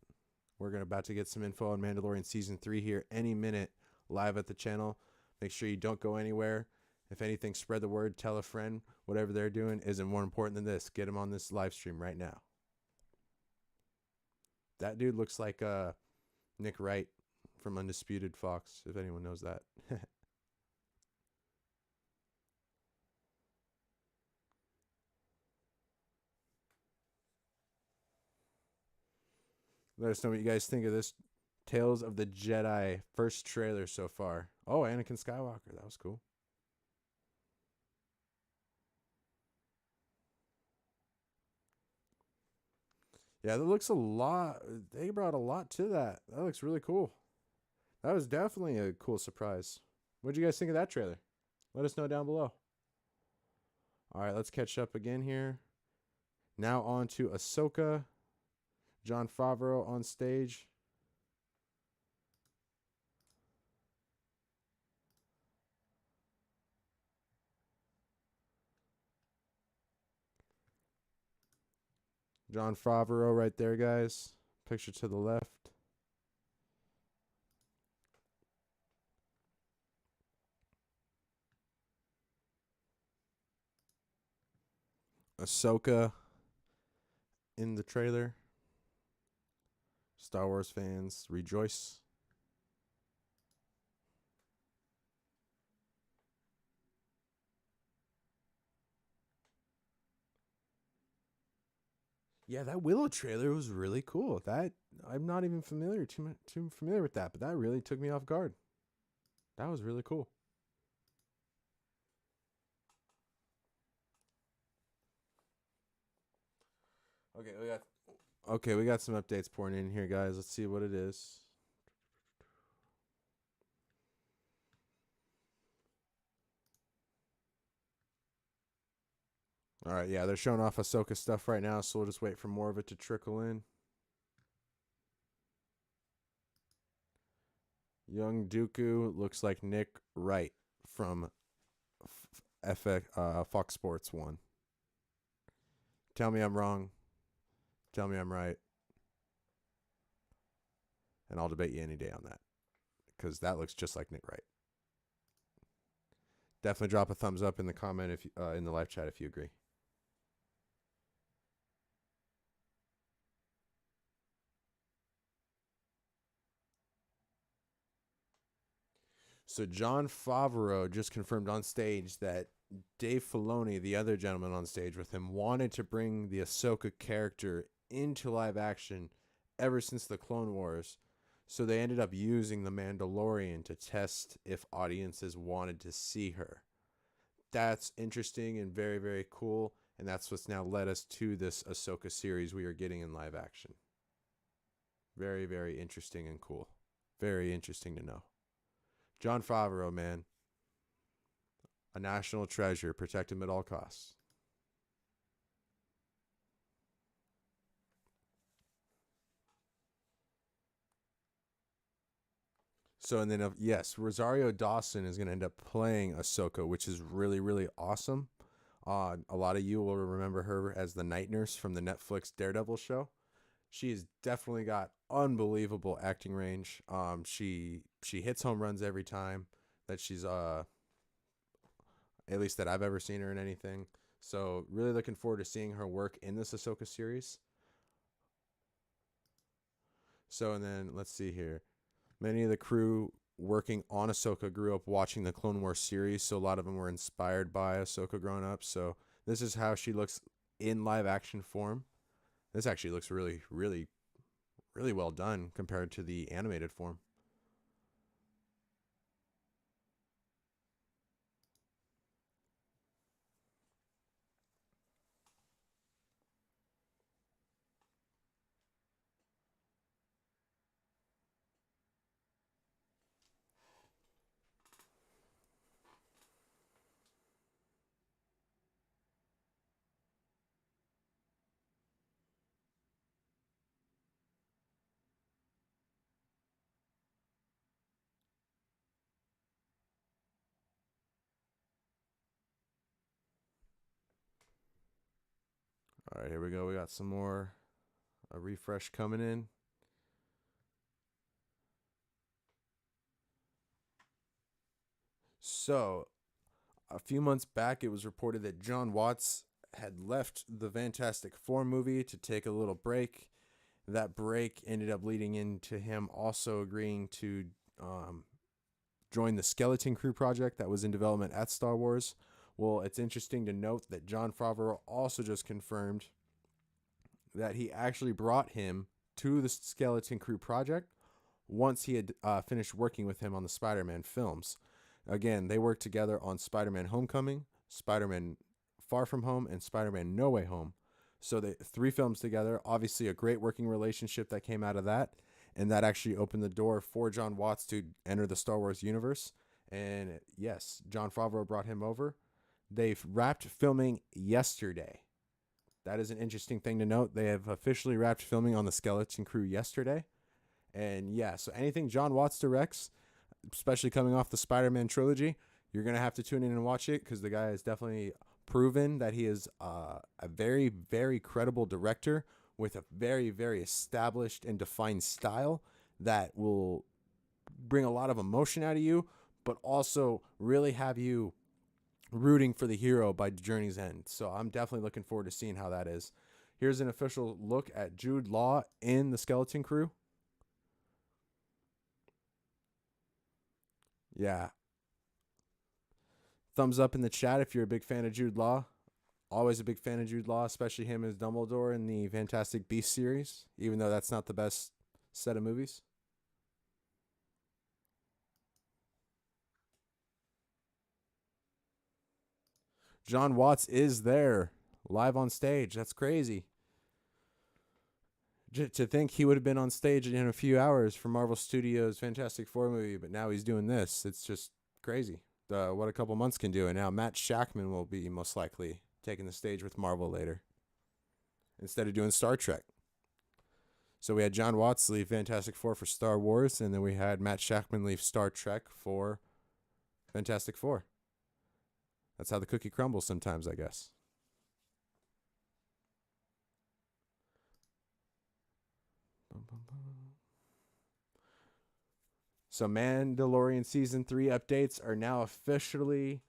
We're about to get some info on Mandalorian Season 3 here any minute live at the channel. Make sure you don't go anywhere. If anything, spread the word, tell a friend. Whatever they're doing isn't more important than this. Get them on this live stream right now. That dude looks like Nick Wright from Undisputed Fox, if anyone knows that. Let us know what you guys think of this Tales of the Jedi first trailer so far. Oh, Anakin Skywalker. That was cool. Yeah, that looks a lot. They brought a lot to that. That looks really cool. That was definitely a cool surprise. What'd you guys think of that trailer? Let us know down below. All right, let's catch up again here. Now on to Ahsoka. Jon Favreau on stage. Jon Favreau right there, guys. Picture to the left. Ahsoka in the trailer. Star Wars fans, rejoice. Yeah, that Willow trailer was really cool. That I'm not even too familiar with that, but that really took me off guard. That was really cool. We got some updates pouring in here, guys. Let's see what it is. All right, yeah, they're showing off Ahsoka stuff right now, so we'll just wait for more of it to trickle in. Young Dooku looks like Nick Wright from Fox Sports 1. Tell me I'm wrong. Tell me I'm right. And I'll debate you any day on that. Because that looks just like Nick Wright. Definitely drop a thumbs up in the comment if in the live chat if you agree. So Jon Favreau just confirmed on stage that Dave Filoni, the other gentleman on stage with him, wanted to bring the Ahsoka character into live action ever since the Clone Wars. So they ended up using The Mandalorian to test if audiences wanted to see her. That's interesting and very, very cool. And that's what's now led us to this Ahsoka series we are getting in live action. Very, very interesting and cool. Very interesting to know. Jon Favreau, man. A national treasure. Protect him at all costs. So, and then, yes, Rosario Dawson is going to end up playing Ahsoka, which is really, really awesome. A lot of you will remember her as the night nurse from the Netflix Daredevil show. She's definitely got unbelievable acting range. She hits home runs every time that she's at least that I've ever seen her in anything. So really looking forward to seeing her work in this Ahsoka series. So and then let's see here. Many of the crew working on Ahsoka grew up watching the Clone Wars series, so a lot of them were inspired by Ahsoka growing up. So this is how she looks in live action form. This actually looks really, really, really well done compared to the animated form. All right, here we go. We got some more a refresh coming in. So, a few months back, it was reported that Jon Watts had left the Fantastic Four movie to take a little break. That break ended up leading into him also agreeing to join the Skeleton Crew project that was in development at Star Wars. Well, it's interesting to note that Jon Favreau also just confirmed that he actually brought him to the Skeleton Crew project once he had finished working with him on the Spider-Man films. Again, they worked together on Spider-Man Homecoming, Spider-Man Far From Home, and Spider-Man No Way Home. So they 3 films together. Obviously, a great working relationship that came out of that, and that actually opened the door for Jon Watts to enter the Star Wars universe. And yes, Jon Favreau brought him over. They've wrapped filming yesterday. That is an interesting thing to note. They have officially wrapped filming on the Skeleton Crew yesterday. And yeah, so anything Jon Watts directs, especially coming off the Spider-Man trilogy, you're going to have to tune in and watch it because the guy has definitely proven that he is a very, very credible director with a very, very established and defined style that will bring a lot of emotion out of you, but also really have you rooting for the hero by Journey's End. So I'm definitely looking forward to seeing how that is. Here's an official look at Jude Law in the Skeleton Crew. Yeah. Thumbs up in the chat if you're a big fan of Jude Law. Always a big fan of Jude Law, especially him as Dumbledore in the Fantastic Beasts series, even though that's not the best set of movies. John Watts is there, live on stage. That's crazy. To think he would have been on stage in a few hours for Marvel Studios' Fantastic Four movie, but now he's doing this. It's just crazy what a couple months can do. And now Matt Shackman will be most likely taking the stage with Marvel later instead of doing Star Trek. So we had John Watts leave Fantastic Four for Star Wars, and then we had Matt Shackman leave Star Trek for Fantastic Four. That's how the cookie crumbles sometimes, I guess. So Mandalorian Season 3 updates are now officially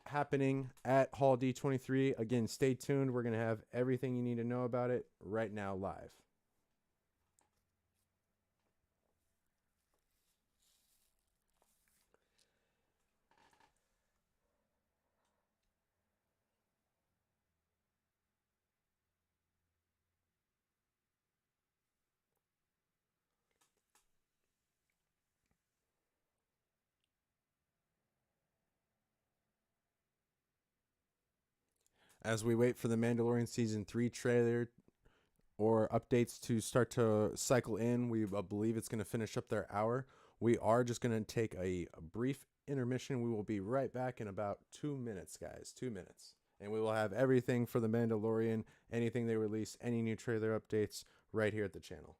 happening at Hall D23. Again, stay tuned. We're going to have everything you need to know about it right now live. As we wait for the Mandalorian Season 3 trailer or updates to start to cycle in, we believe it's going to finish up their hour. We are just going to take a brief intermission. We will be right back in about 2 minutes, guys. 2 minutes. And we will have everything for the Mandalorian, anything they release, any new trailer updates right here at the channel.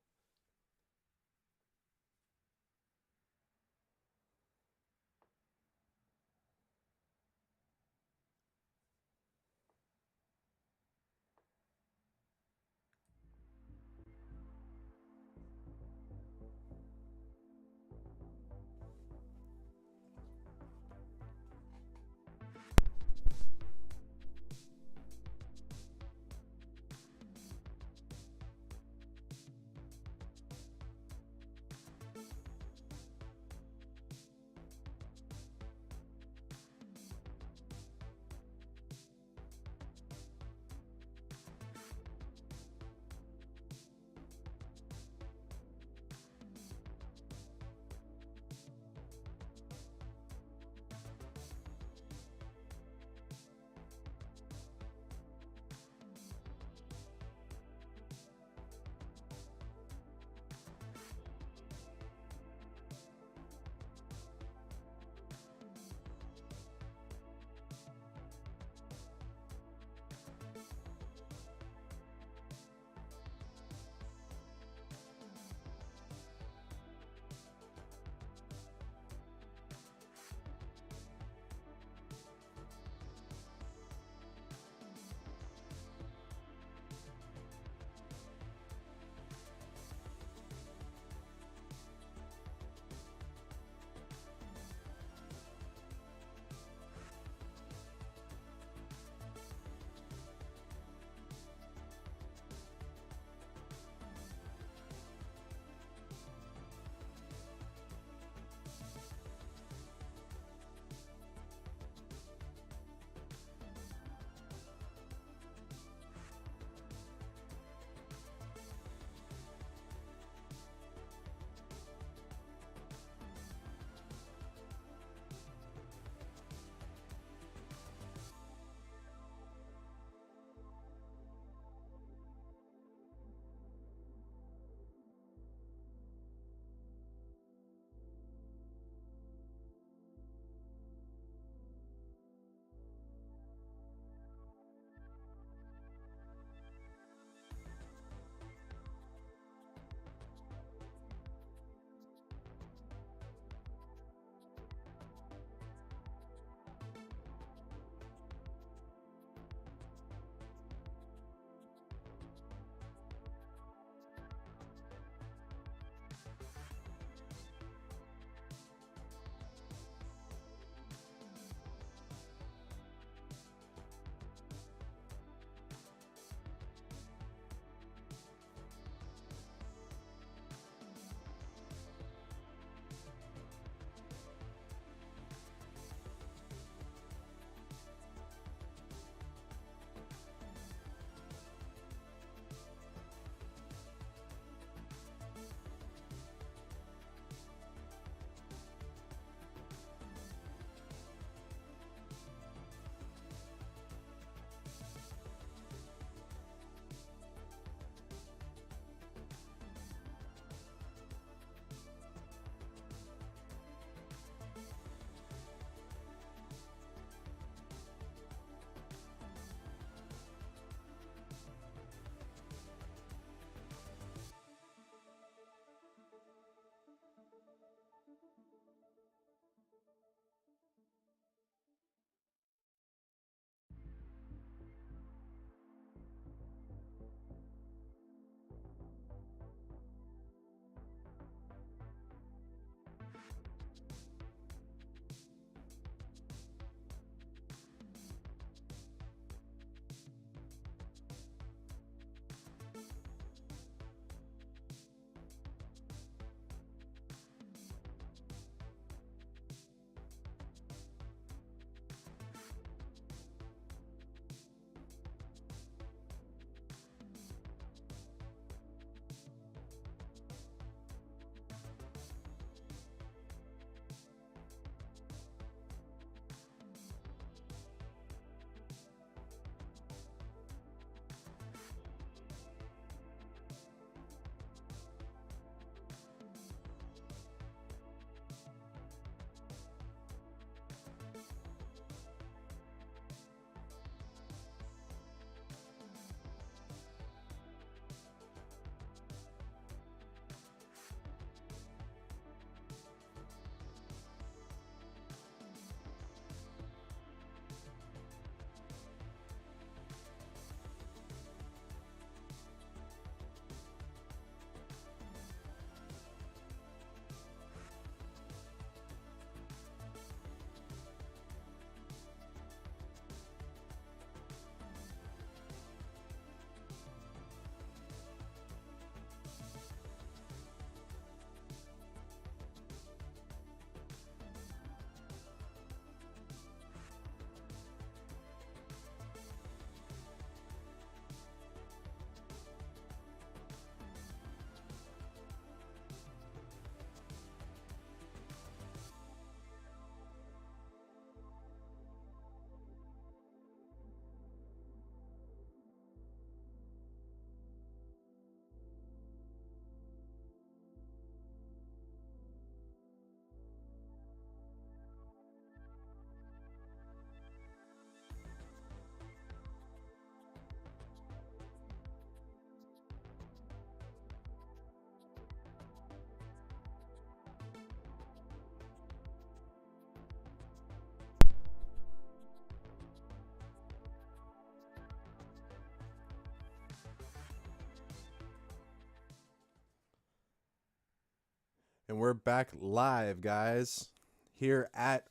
And we're back live, guys, here at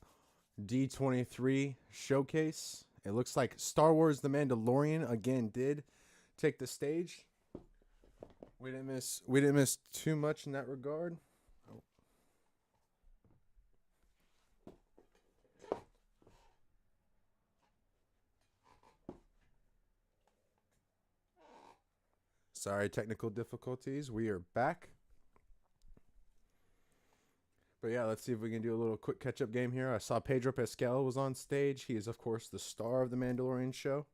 D23 Showcase. It looks like Star Wars The Mandalorian again did take the stage. We didn't miss too much in that regard. Sorry, technical difficulties. We are back. But yeah, let's see if we can do a little quick catch-up game here. I saw Pedro Pascal was on stage. He is, of course, the star of the Mandalorian show.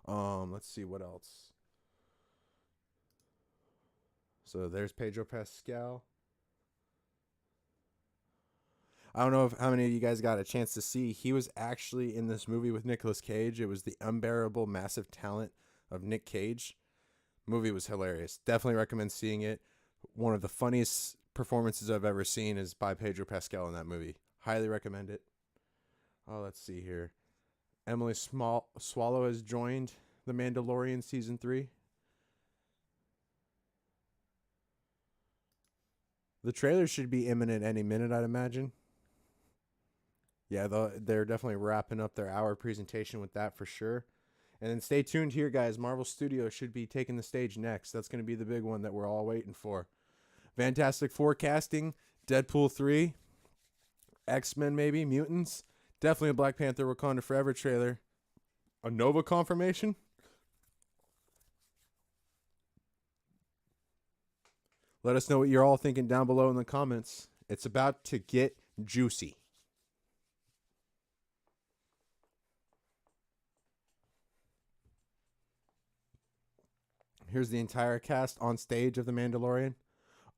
Let's see what else. So there's Pedro Pascal. I don't know how many of you guys got a chance to see. He was actually in this movie with Nicolas Cage. It was The Unbearable Massive Talent of Nick Cage. Movie was hilarious. Definitely recommend seeing it. One of the funniest performances I've ever seen is by Pedro Pascal in that movie. Highly recommend it. Oh, let's see here. Emily Swallow has joined The Mandalorian Season 3. The trailer should be imminent any minute, I'd imagine. Yeah, they're definitely wrapping up their hour presentation with that for sure. And then stay tuned here, guys. Marvel Studios should be taking the stage next. That's going to be the big one that we're all waiting for. Fantastic Four casting, Deadpool 3, X-Men maybe, Mutants. Definitely a Black Panther Wakanda Forever trailer. A Nova confirmation? Let us know what you're all thinking down below in the comments. It's about to get juicy. Here's the entire cast on stage of The Mandalorian.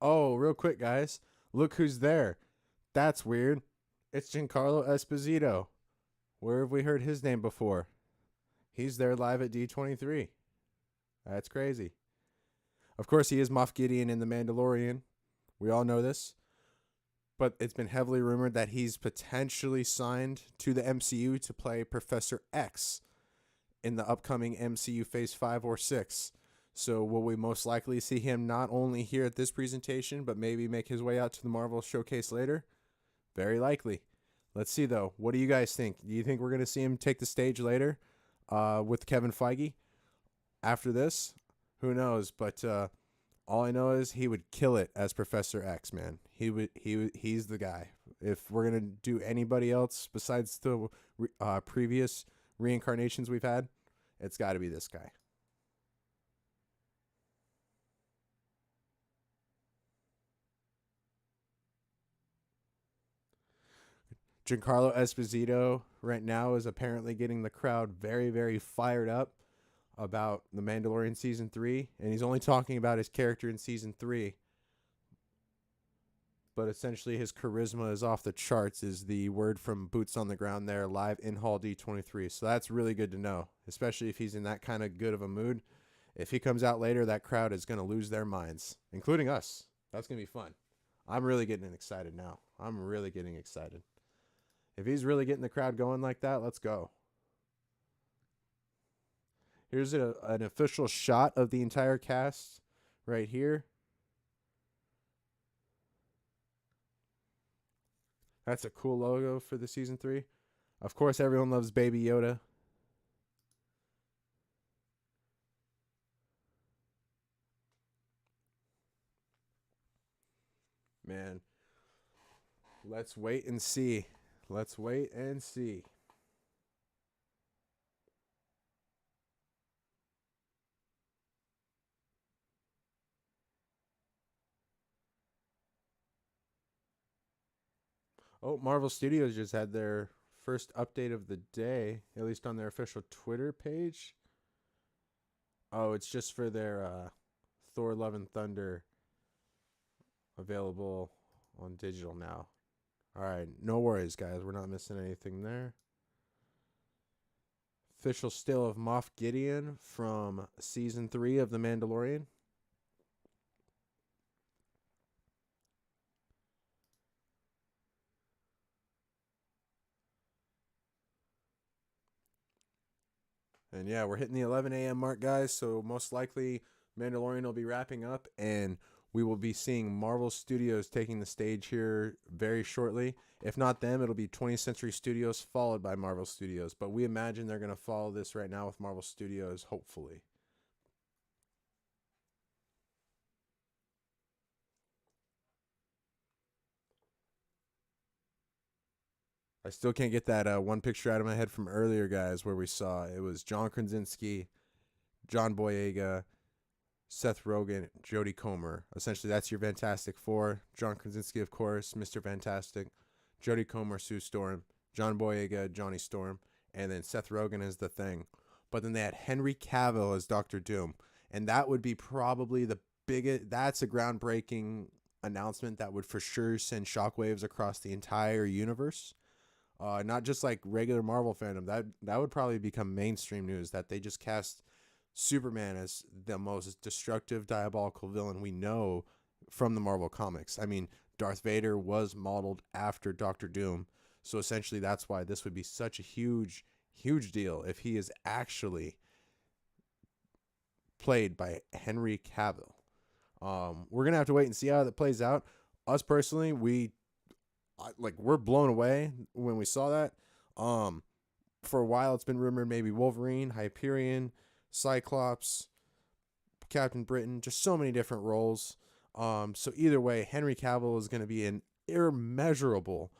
Oh, real quick, guys. Look who's there. That's weird. It's Giancarlo Esposito. Where have we heard his name before? He's there live at D23. That's crazy. Of course, he is Moff Gideon in The Mandalorian. We all know this. But it's been heavily rumored that he's potentially signed to the MCU to play Professor X in the upcoming MCU Phase 5 or 6. So will we most likely see him not only here at this presentation, but maybe make his way out to the Marvel Showcase later? Very likely. Let's see, though. What do you guys think? Do you think we're going to see him take the stage later with Kevin Feige after this? Who knows? But all I know is he would kill it as Professor X, man. He's the guy. If we're going to do anybody else besides the previous reincarnations we've had, it's got to be this guy. Giancarlo Esposito right now is apparently getting the crowd very, very fired up about The Mandalorian Season 3. And he's only talking about his character in Season 3. But essentially his charisma is off the charts is the word from Boots on the Ground there live in Hall D23. So that's really good to know, especially if he's in that kind of good of a mood. If he comes out later, that crowd is going to lose their minds, including us. That's going to be fun. I'm really getting excited now. I'm really getting excited. If he's really getting the crowd going like that, let's go. Here's an official shot of the entire cast right here. That's a cool logo for the Season 3. Of course, everyone loves Baby Yoda. Man, let's wait and see. Let's wait and see. Oh, Marvel Studios just had their first update of the day, at least on their official Twitter page. Oh, it's just for their Thor Love and Thunder available on digital now. All right, no worries, guys. We're not missing anything there. Official still of Moff Gideon from Season 3 of The Mandalorian. And yeah, we're hitting the 11 a.m. mark, guys. So most likely Mandalorian will be wrapping up and We will be seeing Marvel Studios taking the stage here very shortly. If not them, it'll be 20th Century Studios followed by Marvel Studios. But we imagine they're going to follow this right now with Marvel Studios, hopefully. I still can't get that one picture out of my head from earlier, guys, where we saw it was John Krasinski, John Boyega, Seth Rogen, Jodie Comer. Essentially, that's your Fantastic Four. John Krasinski, of course, Mr. Fantastic. Jodie Comer, Sue Storm. John Boyega, Johnny Storm. And then Seth Rogen as the Thing. But then they had Henry Cavill as Doctor Doom. And that would be probably the biggest. That's a groundbreaking announcement that would for sure send shockwaves across the entire universe. Not just like regular Marvel fandom. That would probably become mainstream news that they just cast Superman as the most destructive, diabolical villain we know from the Marvel comics. I mean, Darth Vader was modeled after Doctor Doom, so essentially that's why this would be such a huge, huge deal if he is actually played by Henry Cavill. We're gonna have to wait and see how that plays out. Us personally, we're blown away when we saw that. For a while, it's been rumored maybe Wolverine, Hyperion, Cyclops, Captain Britain, just so many different roles. So either way, Henry Cavill is going to be an immeasurable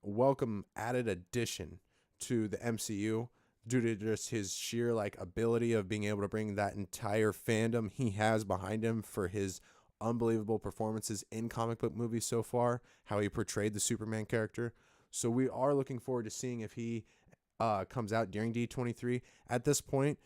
welcome added addition to the MCU due to just his sheer ability of being able to bring that entire fandom he has behind him for his unbelievable performances in comic book movies so far, how he portrayed the Superman character. So we are looking forward to seeing if he comes out during D23. At this point,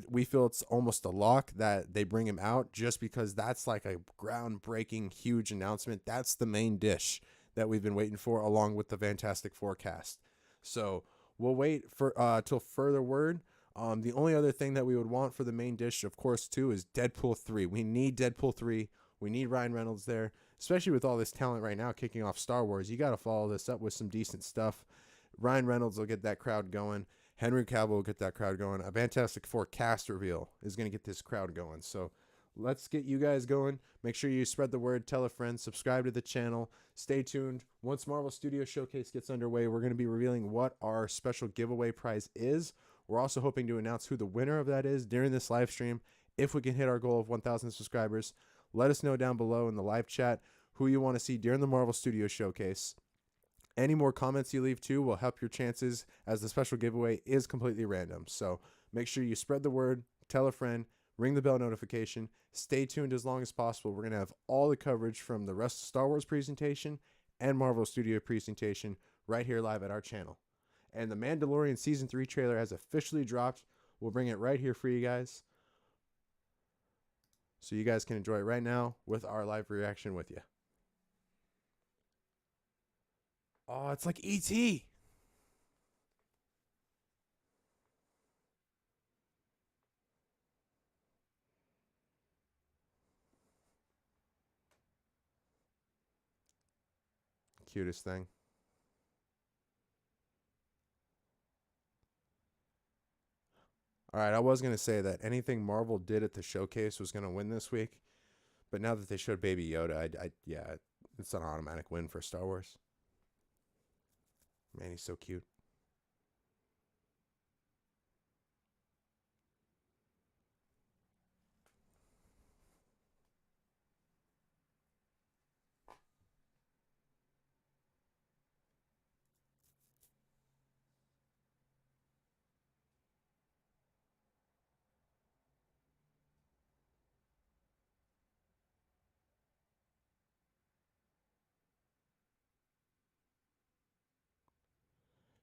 we feel it's almost a lock that they bring him out just because that's like a groundbreaking, huge announcement. That's the main dish that we've been waiting for, along with the Fantastic Four cast. So we'll wait for till further word. The only other thing that we would want for the main dish, of course, too, is Deadpool 3. We need Deadpool 3. We need Ryan Reynolds there, especially with all this talent right now kicking off Star Wars. You got to follow this up with some decent stuff. Ryan Reynolds will get that crowd going. Henry Cavill will get that crowd going. A Fantastic Four cast reveal is going to get this crowd going. So let's get you guys going. Make sure you spread the word, tell a friend, subscribe to the channel. Stay tuned. Once Marvel Studios Showcase gets underway, we're going to be revealing what our special giveaway prize is. We're also hoping to announce who the winner of that is during this live stream. If we can hit our goal of 1,000 subscribers, let us know down below in the live chat who you want to see during the Marvel Studios Showcase. Any more comments you leave too will help your chances, as the special giveaway is completely random. So make sure you spread the word, tell a friend, ring the bell notification, stay tuned as long as possible. We're going to have all the coverage from the rest of Star Wars presentation and Marvel Studio presentation right here live at our channel. And the Mandalorian Season 3 trailer has officially dropped. We'll bring it right here for you guys, so you guys can enjoy it right now with our live reaction with you. Oh, it's like E.T. Cutest thing. All right, I was going to say that anything Marvel did at the showcase was going to win this week. But now that they showed Baby Yoda, yeah, it's an automatic win for Star Wars. Man, he's so cute.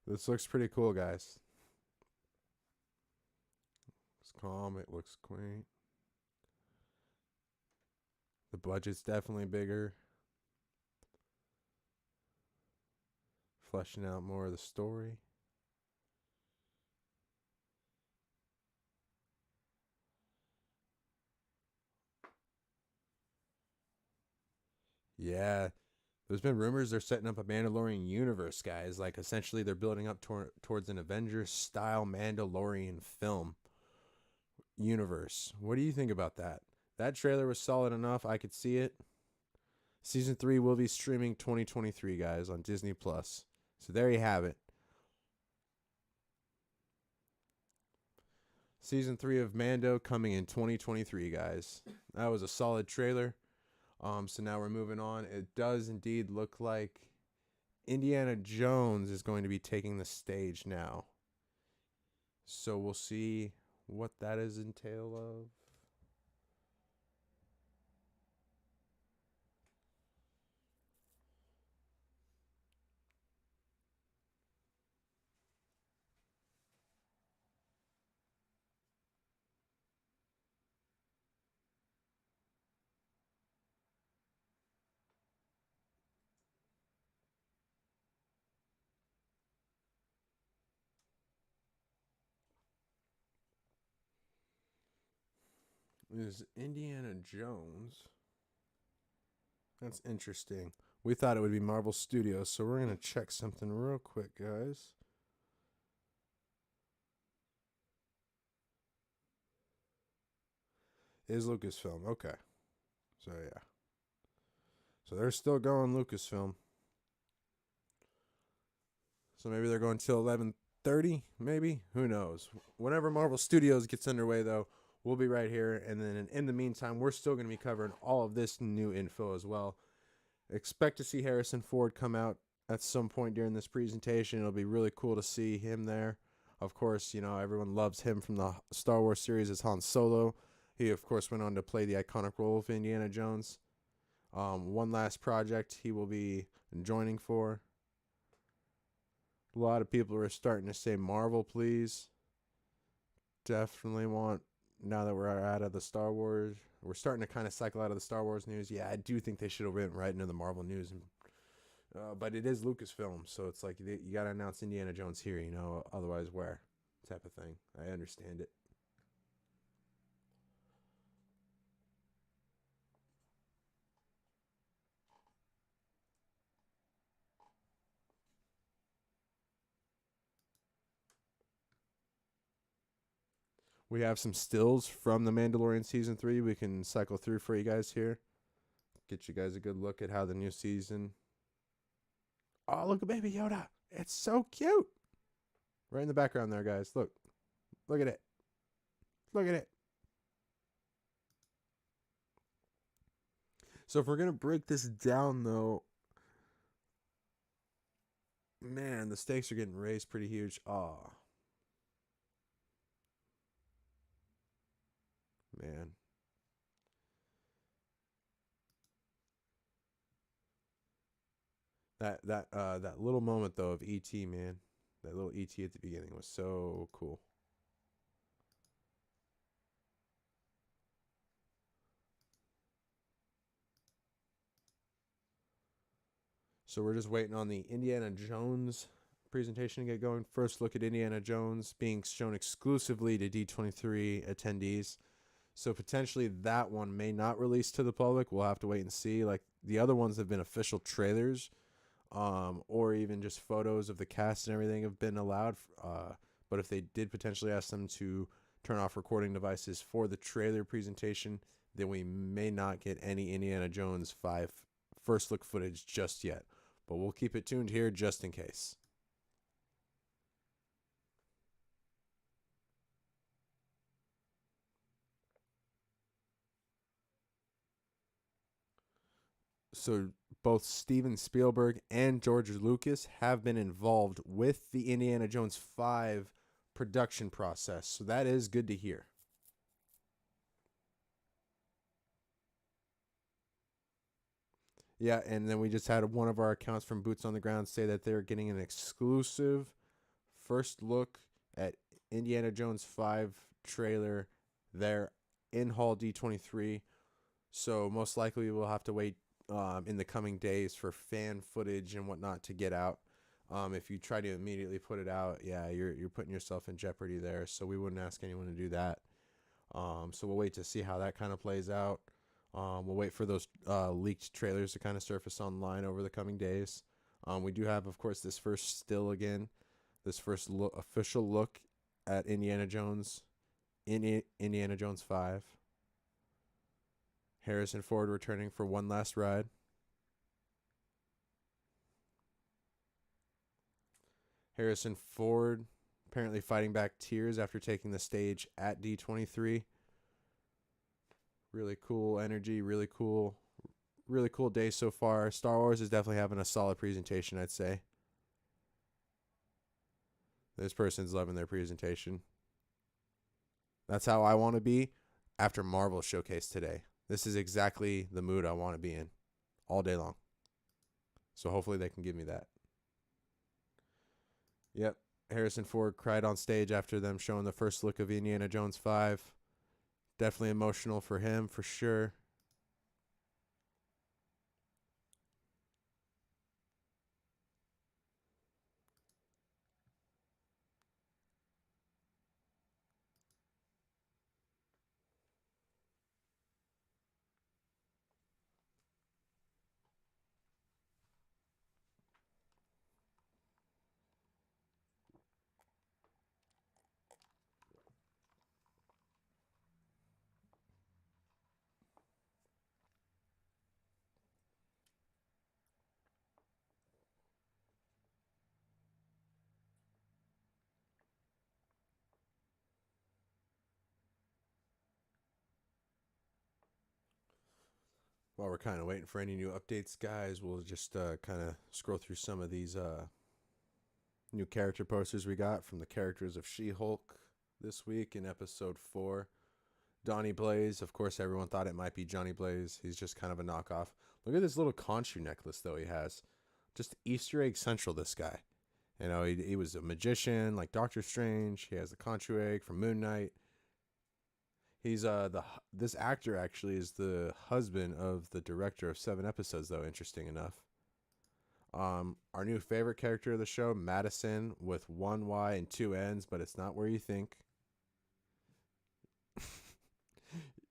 This looks pretty cool, guys. It's calm. It looks quaint. The budget's definitely bigger. Fleshing out more of the story. Yeah. There's been rumors they're setting up a Mandalorian universe, guys. Like, essentially, they're building up towards an Avengers-style Mandalorian film universe. What do you think about that? That trailer was solid enough. I could see it. Season 3 will be streaming 2023, guys, on Disney Plus. So there you have it. Season 3 of Mando coming in 2023, guys. That was a solid trailer. So now we're moving on. It does indeed look like Indiana Jones is going to be taking the stage now. So we'll see what that is entail of. Is Indiana Jones? That's interesting. We thought it would be Marvel Studios, so we're going to check something real quick, guys. Is Lucasfilm. Okay. So, yeah. So they're still going Lucasfilm. So maybe they're going till 11:30, maybe? Who knows? Whenever Marvel Studios gets underway, though, we'll be right here. And then in the meantime, we're still going to be covering all of this new info as well. Expect to see Harrison Ford come out at some point during this presentation. It'll be really cool to see him there. Of course, you know, everyone loves him from the Star Wars series as Han Solo. He, of course, went on to play the iconic role of Indiana Jones. One last project he will be joining for. A lot of people are starting to say Marvel, please. Definitely want, now that we're out of the Star Wars, we're starting to kind of cycle out of the Star Wars news. Yeah, I do think they should have went right into the Marvel news. But it is Lucasfilm, so it's like you got to announce Indiana Jones here, you know, otherwise where? Type of thing. I understand it. We have some stills from The Mandalorian Season 3 we can cycle through for you guys here. Get you guys a good look at how the new season... Oh, look at Baby Yoda. It's so cute. Right in the background there, guys. Look. Look at it. Look at it. So if we're going to break this down, though, man, the stakes are getting raised pretty huge. Oh, man. That little moment though of ET, man. That little ET at the beginning was so cool. So we're just waiting on the Indiana Jones presentation to get going. First look at Indiana Jones being shown exclusively to D23 attendees. So potentially that one may not release to the public. We'll have to wait and see. Like the other ones have been official trailers, or even just photos of the cast and everything have been allowed. But if they did potentially ask them to turn off recording devices for the trailer presentation, then we may not get any Indiana Jones 5 first look footage just yet. But we'll keep it tuned here just in case. So both Steven Spielberg and George Lucas have been involved with the Indiana Jones 5 production process. So that is good to hear. Yeah, and then we just had one of our accounts from Boots on the Ground say that they're getting an exclusive first look at Indiana Jones 5 trailer there in Hall D23. So most likely we'll have to wait in the coming days for fan footage and whatnot to get out. If you try to immediately put it out, yeah, you're putting yourself in jeopardy there. So we wouldn't ask anyone to do that. So we'll wait to see how that kind of plays out. We'll wait for those leaked trailers to kind of surface online over the coming days. We do have, of course, this first still again, this first official look at Indiana Jones in Indiana Jones 5. Harrison Ford returning for one last ride. Harrison Ford apparently fighting back tears after taking the stage at D23. Really cool energy, really cool day so far. Star Wars is definitely having a solid presentation, I'd say. This person's loving their presentation. That's how I want to be after Marvel Showcase today. This is exactly the mood I want to be in all day long. So hopefully they can give me that. Yep. Harrison Ford cried on stage after them showing the first look of Indiana Jones 5. Definitely emotional for him, for sure. While we're kind of waiting for any new updates, guys, we'll just kind of scroll through some of these new character posters we got from the characters of She-Hulk this week in episode 4. Donnie Blaze, of course, everyone thought it might be Johnny Blaze. He's just kind of a knockoff. Look at this little Khonshu necklace, though, he has. Just Easter egg central, this guy. You know, he was a magician, like Doctor Strange. He has the Khonshu egg from Moon Knight. He's this actor actually is the husband of the director of 7 episodes, though, interesting enough. Our new favorite character of the show, Madison, with 1 Y and 2 N's, but it's not where you think.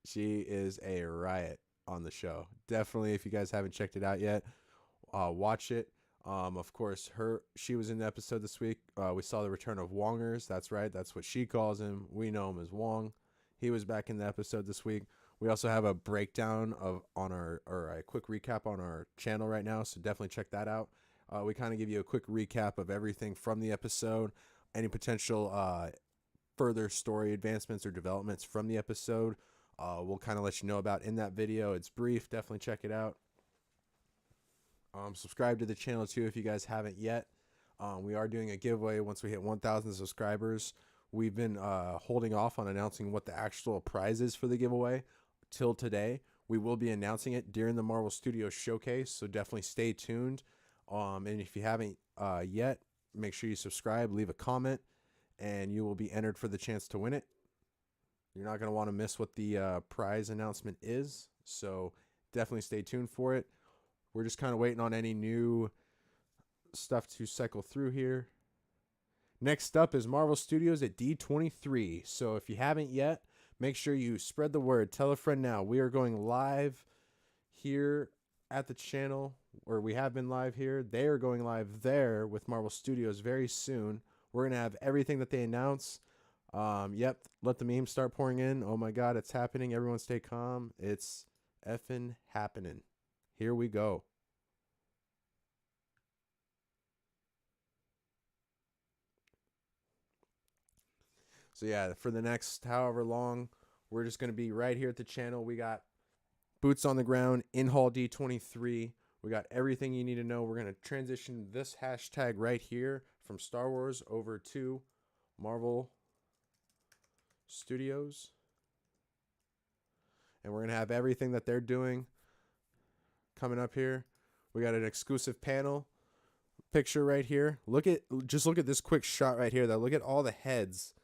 She is a riot on the show. Definitely, if you guys haven't checked it out yet, watch it. Of course, she was in the episode this week. We saw the return of Wongers. That's right. That's what she calls him. We know him as Wong. He was back in the episode this week. We also have a breakdown or a quick recap on our channel right now, so definitely check that out. We kind of give you a quick recap of everything from the episode, any potential further story advancements or developments from the episode. We'll kind of let you know about in that video. It's brief. Definitely check it out. Subscribe to the channel too if you guys haven't yet. We are doing a giveaway once we hit 1,000 subscribers. We've been holding off on announcing what the actual prize is for the giveaway till today. We will be announcing it during the Marvel Studios Showcase, so definitely stay tuned. And if you haven't yet, make sure you subscribe, leave a comment, and you will be entered for the chance to win it. You're not going to want to miss what the prize announcement is, so definitely stay tuned for it. We're just kind of waiting on any new stuff to cycle through here. Next up is Marvel Studios at D23. So if you haven't yet, make sure you spread the word. Tell a friend now. We are going live here at the channel, or we have been live here. They are going live there with Marvel Studios very soon. We're going to have everything that they announce. Yep, let the memes start pouring in. Oh my God, it's happening. Everyone stay calm. It's effing happening. Here we go. So yeah, for the next however long, we're just going to be right here at the channel. We got boots on the ground in Hall D23. We got everything you need to know. We're going to transition this hashtag right here from Star Wars over to Marvel Studios. And we're going to have everything that they're doing coming up here. We got an exclusive panel picture right here. Just look at this quick shot right here. Look at all the heads.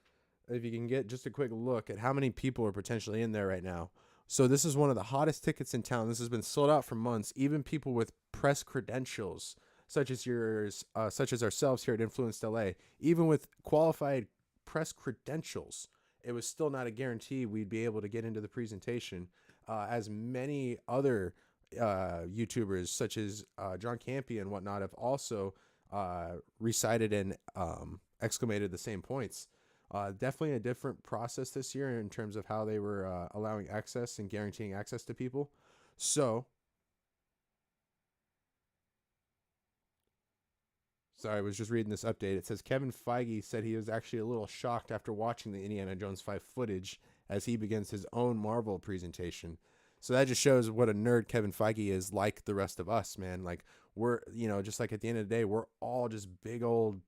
If you can get just a quick look at how many people are potentially in there right now. So this is one of the hottest tickets in town. This has been sold out for months. Even people with press credentials, such as yours, such as ourselves here at Influenced LA, even with qualified press credentials, it was still not a guarantee we'd be able to get into the presentation. As many other YouTubers, such as John Campy and whatnot, have also recited and exclamated the same points. Definitely a different process this year in terms of how they were allowing access and guaranteeing access to people. So, sorry, I was just reading this update. It says Kevin Feige said he was actually a little shocked after watching the Indiana Jones 5 footage as he begins his own Marvel presentation. So that just shows what a nerd Kevin Feige is, like the rest of us, man. Like, we're, just like at the end of the day, we're all just big old,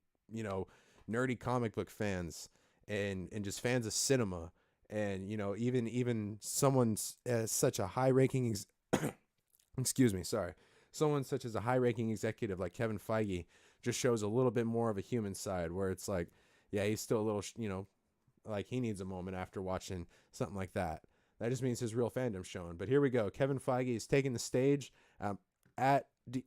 nerdy comic book fans and just fans of cinema. And, even someone's such a high ranking, excuse me, sorry. Someone such as a high ranking executive like Kevin Feige just shows a little bit more of a human side where it's like, yeah, he's still a little, like he needs a moment after watching something like that. That just means his real fandom's showing. But here we go. Kevin Feige is taking the stage at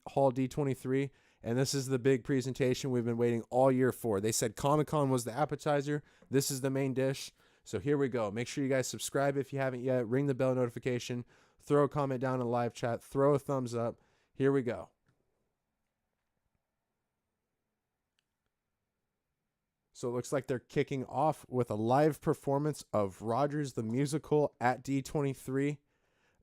Hall D23, and this is the big presentation we've been waiting all year for. They said Comic-Con was the appetizer. This is the main dish. So here we go. Make sure you guys subscribe if you haven't yet. Ring the bell notification. Throw a comment down in the live chat. Throw a thumbs up. Here we go. So it looks like they're kicking off with a live performance of Rogers the Musical at D23.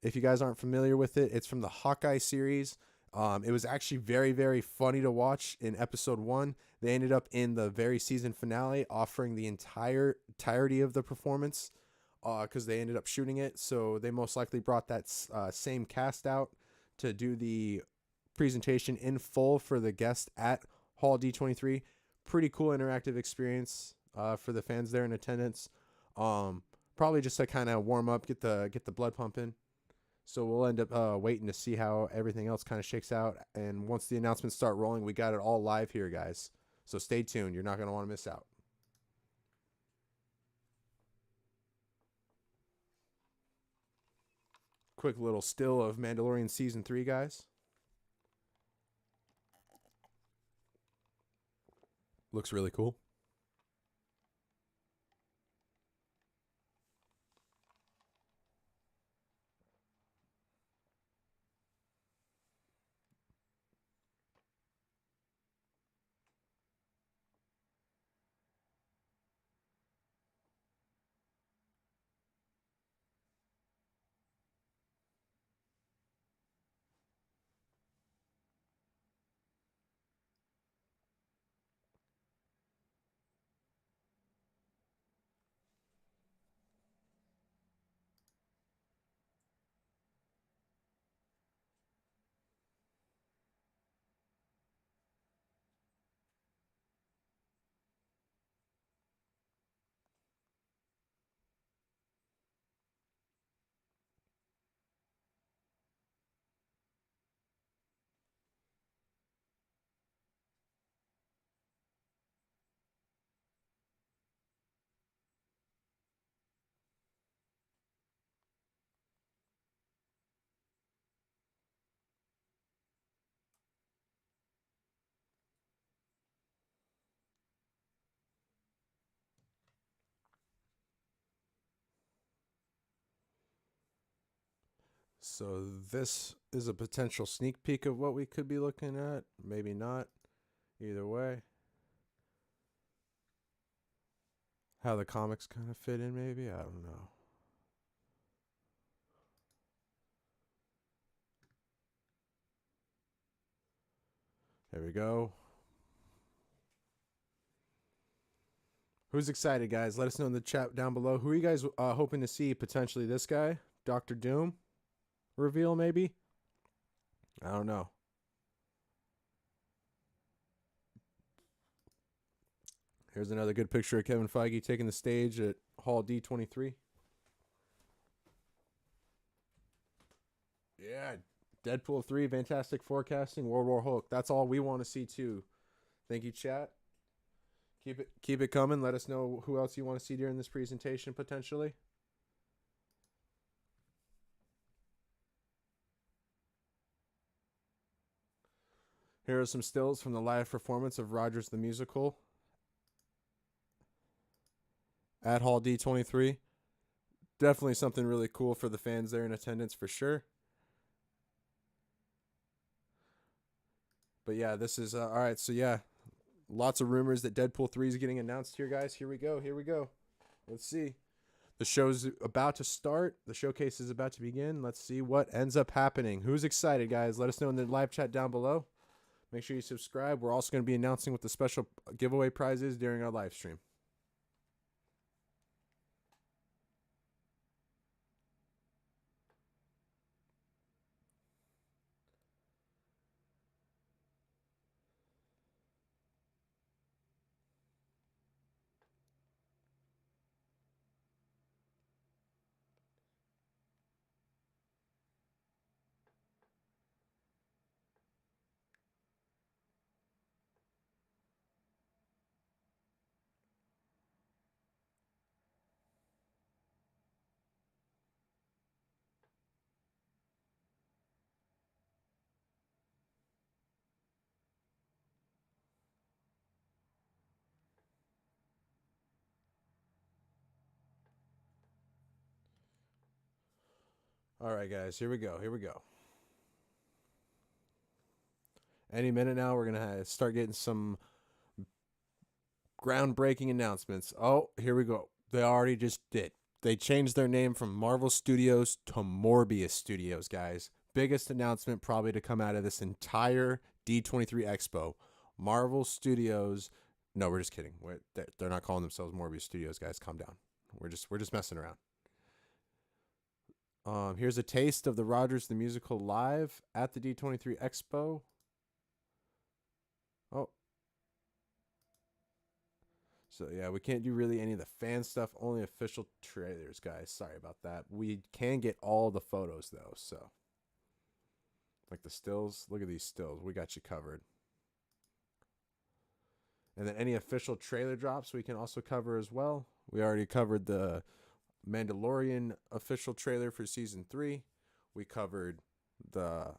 If you guys aren't familiar with it, it's from the Hawkeye series. It was actually very, very funny to watch in episode 1. They ended up in the very season finale offering the entirety of the performance because they ended up shooting it. So they most likely brought that same cast out to do the presentation in full for the guest at Hall D23. Pretty cool interactive experience for the fans there in attendance. Probably just to kind of warm up, get the blood pumping. So we'll end up waiting to see how everything else kind of shakes out. And once the announcements start rolling, we got it all live here, guys. So stay tuned. You're not going to want to miss out. Quick little still of Mandalorian Season 3, guys. Looks really cool. So this is a potential sneak peek of what we could be looking at. Maybe not. Either way. How the comics kind of fit in, maybe? I don't know. There we go. Who's excited, guys? Let us know in the chat down below. Who are you guys hoping to see potentially? This guy? Dr. Doom? Reveal, maybe? I don't know. Here's another good picture of Kevin Feige taking the stage at Hall D23. Yeah, Deadpool 3, fantastic forecasting, World War Hulk. That's all we want to see too. Thank you, chat. Keep it coming. Let us know who else you want to see during this presentation potentially. Here are some stills from the live performance of Rogers the Musical at Hall D23. Definitely something really cool for the fans there in attendance for sure. But yeah, this is all right. So yeah, Lots of rumors that Deadpool 3 is getting announced here, guys. Here we go. Here we go. Let's see. The show's about to start. The showcase is about to begin. Let's see what ends up happening. Who's excited, guys? Let us know in the live chat down below. Make sure you subscribe. We're also going to be announcing what the special giveaway prize is during our live stream. All right, guys. Here we go. Here we go. Any minute now, we're going to start getting some groundbreaking announcements. Oh, here we go. They already just did. They changed their name from Marvel Studios to Morbius Studios, guys. Biggest announcement probably to come out of this entire D23 Expo. Marvel Studios. No, we're just kidding. They're not calling themselves Morbius Studios, guys. Calm down. We're just messing around. Here's a taste of the Rogers the Musical live at the D23 Expo. Oh. So, yeah, we can't do really any of the fan stuff. Only official trailers, guys. Sorry about that. We can get all the photos, though. So, like the stills. Look at these stills. We got you covered. And then any official trailer drops we can also cover as well. We already covered the Mandalorian official trailer for Season 3. We covered the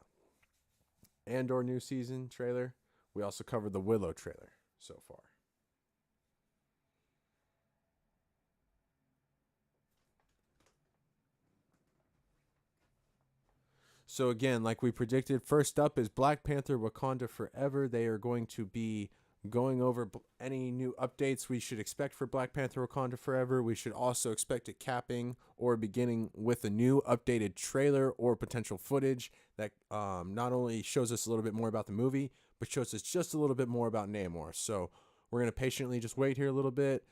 Andor new season trailer. We also covered the Willow trailer so far. So again, like we predicted, first up is Black Panther Wakanda Forever. They are going to be going over any new updates we should expect for Black Panther Wakanda Forever. We should also expect it capping or beginning with a new updated trailer or potential footage that not only shows us a little bit more about the movie, but shows us just a little bit more about Namor. So we're going to patiently just wait here a little bit.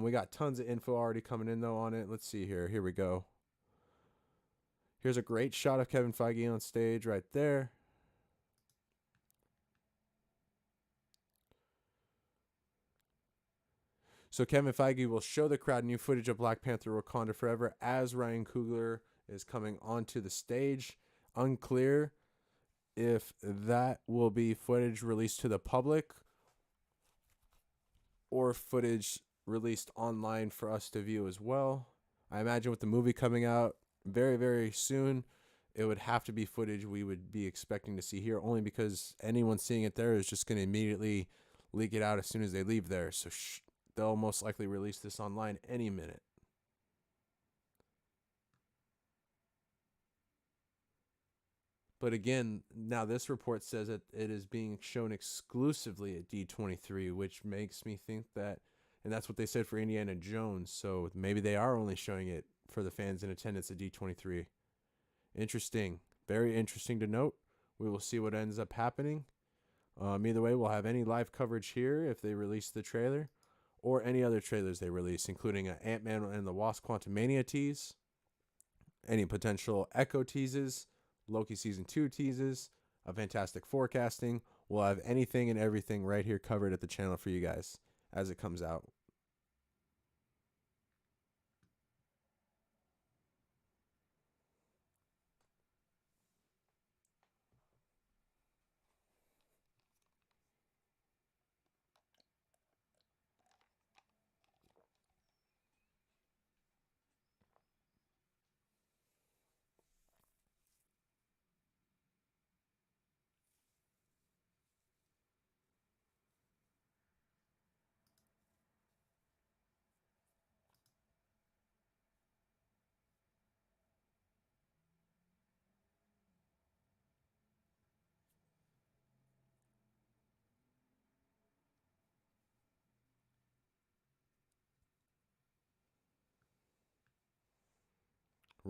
We got tons of info already coming in, though, on it. Let's see here. Here we go. Here's a great shot of Kevin Feige on stage right there. So Kevin Feige will show the crowd new footage of Black Panther Wakanda Forever as Ryan Coogler is coming onto the stage. Unclear if that will be footage released to the public or footage released online for us to view as well. I imagine with the movie coming out very, very soon, it would have to be footage we would be expecting to see here, only because anyone seeing it there is just going to immediately leak it out as soon as they leave there. So they'll most likely release this online any minute. But again, now this report says that it is being shown exclusively at D23, which makes me think that, and that's what they said for Indiana Jones, so maybe they are only showing it for the fans in attendance at D23. Interesting. Very interesting to note. We will see what ends up happening. Either way, we'll have any live coverage here if they release the trailer or any other trailers they release, including an Ant-Man and the Wasp Quantumania tease, any potential Echo teases, Loki Season 2 teases, a Fantastic Forecasting. We'll have anything and everything right here covered at the channel for you guys as it comes out.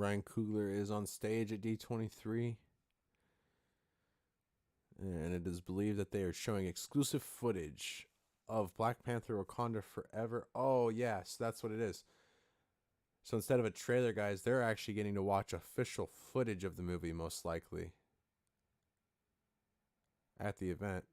Ryan Coogler is on stage at D23. And it is believed that they are showing exclusive footage of Black Panther Wakanda Forever. Oh, yes, that's what it is. So instead of a trailer, guys, they're actually getting to watch official footage of the movie, most likely, at the event.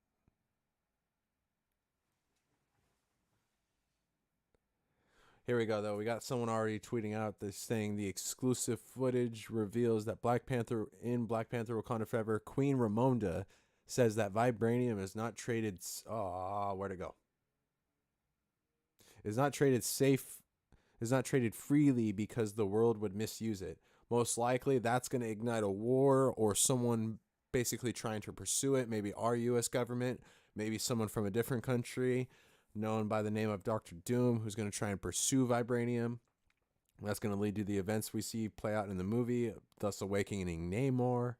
Here we go, though. We got someone already tweeting out this saying the exclusive footage reveals that Black Panther Wakanda Forever, Queen Ramonda says that vibranium is not traded. Where'd it go? Is not traded freely because the world would misuse it. Most likely, that's going to ignite a war or someone basically trying to pursue it. Maybe our U.S. government, maybe someone from a different country known by the name of Dr. Doom, who's going to try and pursue vibranium. That's going to lead to the events we see play out in the movie, thus awakening Namor.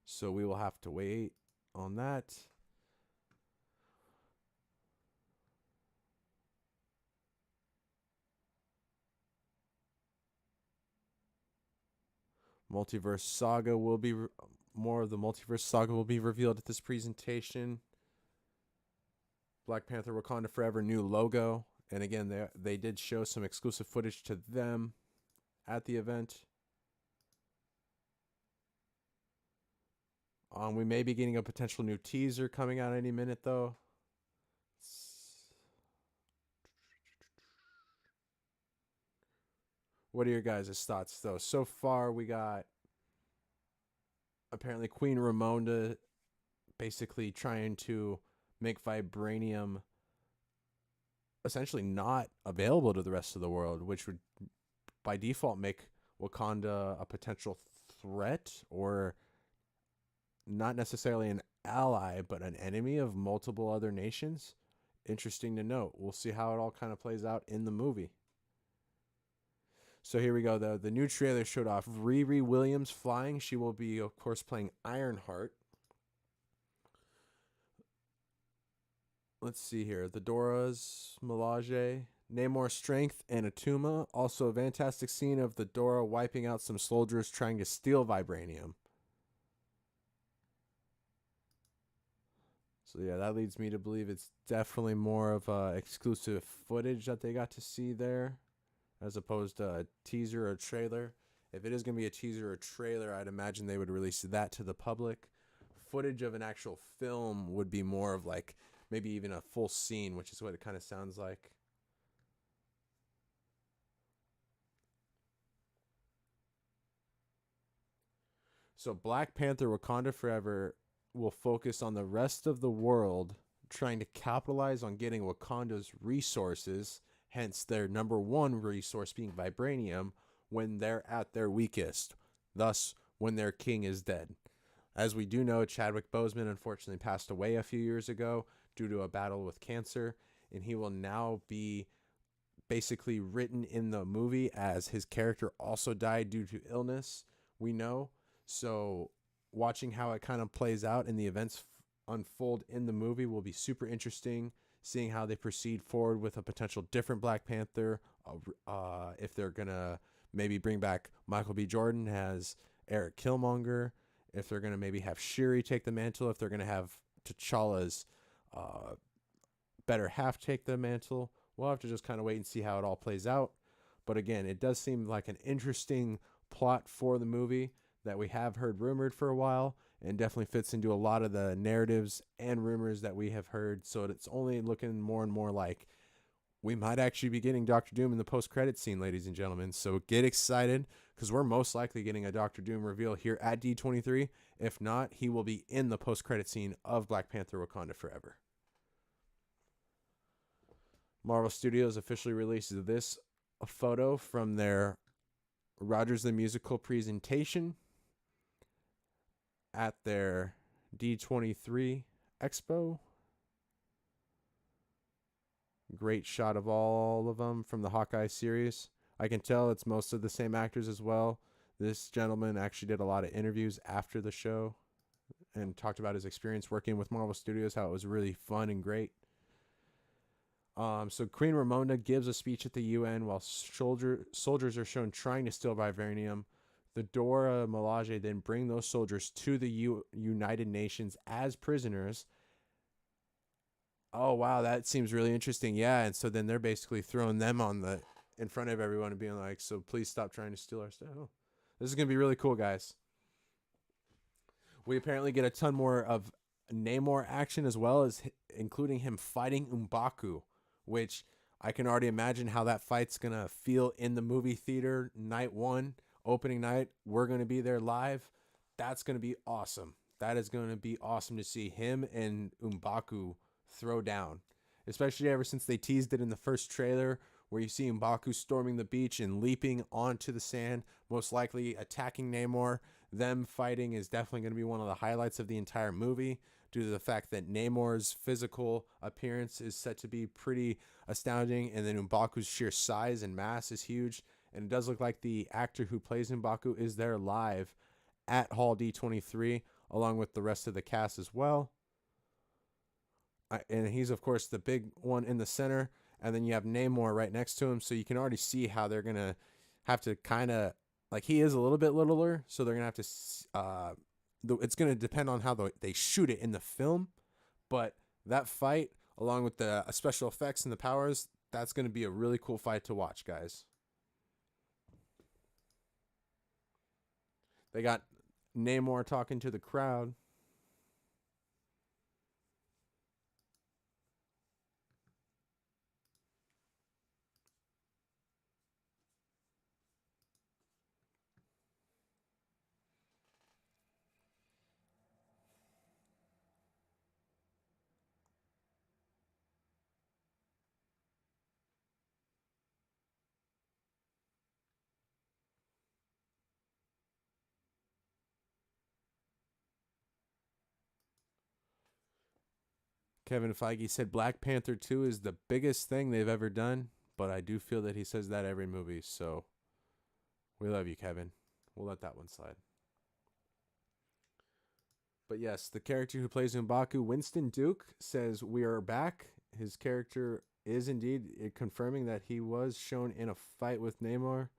So we will have to wait on that. Multiverse Saga will be more of the Multiverse Saga will be revealed at this presentation. Black Panther Wakanda Forever new logo, and again they did show some exclusive footage to them at the event. We may be getting a potential new teaser coming out any minute, though. What are your guys' thoughts, though? So far, we got apparently Queen Ramonda basically trying to make vibranium essentially not available to the rest of the world, which would by default make Wakanda a potential threat, or not necessarily an ally, but an enemy of multiple other nations. Interesting to note. We'll see how it all kind of plays out in the movie. So here we go, though. The new trailer showed off Riri Williams flying. She will be, of course, playing Ironheart. Let's see here. The Dora's Milaje, Namor's strength, and Atuma. Also a fantastic scene of the Dora wiping out some soldiers trying to steal vibranium. So yeah, that leads me to believe it's definitely more of exclusive footage that they got to see there, as opposed to a teaser or trailer. If it is going to be a teaser or trailer, I'd imagine they would release that to the public. Footage of an actual film would be more of like maybe even a full scene, which is what it kind of sounds like. So Black Panther Wakanda Forever will focus on the rest of the world trying to capitalize on getting Wakanda's resources, hence their number one resource being vibranium, when they're at their weakest, thus when their king is dead. As we do know, Chadwick Boseman unfortunately passed away a few years ago due to a battle with cancer, and he will now be basically written in the movie as his character also died due to illness, we know. So watching how it kind of plays out and the events unfold in the movie will be super interesting. Seeing how they proceed forward with a potential different Black Panther, if they're gonna maybe bring back Michael B. Jordan as Eric Killmonger, if they're gonna maybe have Shuri take the mantle, if they're gonna have T'Challa's better half take the mantle. We'll have to just kind of wait and see how it all plays out. But again, it does seem like an interesting plot for the movie that we have heard rumored for a while, and definitely fits into a lot of the narratives and rumors that we have heard. So it's only looking more and more like we might actually be getting Dr. Doom in the post-credit scene, ladies and gentlemen. So get excited, because we're most likely getting a Dr. Doom reveal here at D23. If not, he will be in the post-credit scene of Black Panther Wakanda Forever. Marvel Studios officially releases this photo from their Rogers the Musical presentation at their D23 Expo. Great shot of all of them from the Hawkeye series. I can tell it's most of the same actors as well. This gentleman actually did a lot of interviews after the show and talked about his experience working with Marvel Studios, how it was really fun and great. So Queen Ramona gives a speech at the UN while soldiers are shown trying to steal vibranium. The Dora Milaje then bring those soldiers to the United Nations as prisoners. Oh wow, that seems really interesting. Yeah, and so then they're basically throwing them on the in front of everyone and being like, "So please stop trying to steal our stuff." Oh, this is gonna be really cool, guys. We apparently get a ton more of Namor action as well as including him fighting M'Baku, which I can already imagine how that fight's gonna feel in the movie theater night one, opening night. We're gonna be there live. That's gonna be awesome. That is gonna be awesome to see him and M'Baku throw down, especially ever since they teased it in the first trailer where you see M'Baku storming the beach and leaping onto the sand, most likely attacking Namor. Them fighting is definitely going to be one of the highlights of the entire movie due to the fact that Namor's physical appearance is set to be pretty astounding, and then M'Baku's sheer size and mass is huge. And it does look like the actor who plays M'Baku is there live at Hall D23 along with the rest of the cast as well. And he's of course the big one in the center, and then you have Namor right next to him, so you can already see how they're gonna have to kind of like he is a little bit littler, so they're gonna have to. It's gonna depend on how they shoot it in the film, but that fight along with the special effects and the powers, that's gonna be a really cool fight to watch, guys. They got Namor talking to the crowd. Kevin Feige said Black Panther 2 is the biggest thing they've ever done, but I do feel that he says that every movie, so we love you, Kevin. We'll let that one slide. But yes, the character who plays M'Baku, Winston Duke, says we are back. His character is indeed confirming that he was shown in a fight with Namor.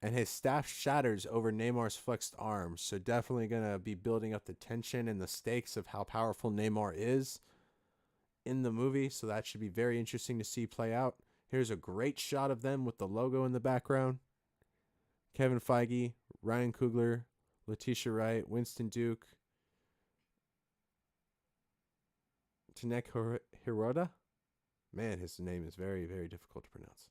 And his staff shatters over Namor's flexed arm. So definitely going to be building up the tension and the stakes of how powerful Namor is in the movie. So that should be very interesting to see play out. Here's a great shot of them with the logo in the background. Kevin Feige, Ryan Coogler, Letitia Wright, Winston Duke, Tanek Hiroda. Man, his name is very, very difficult to pronounce.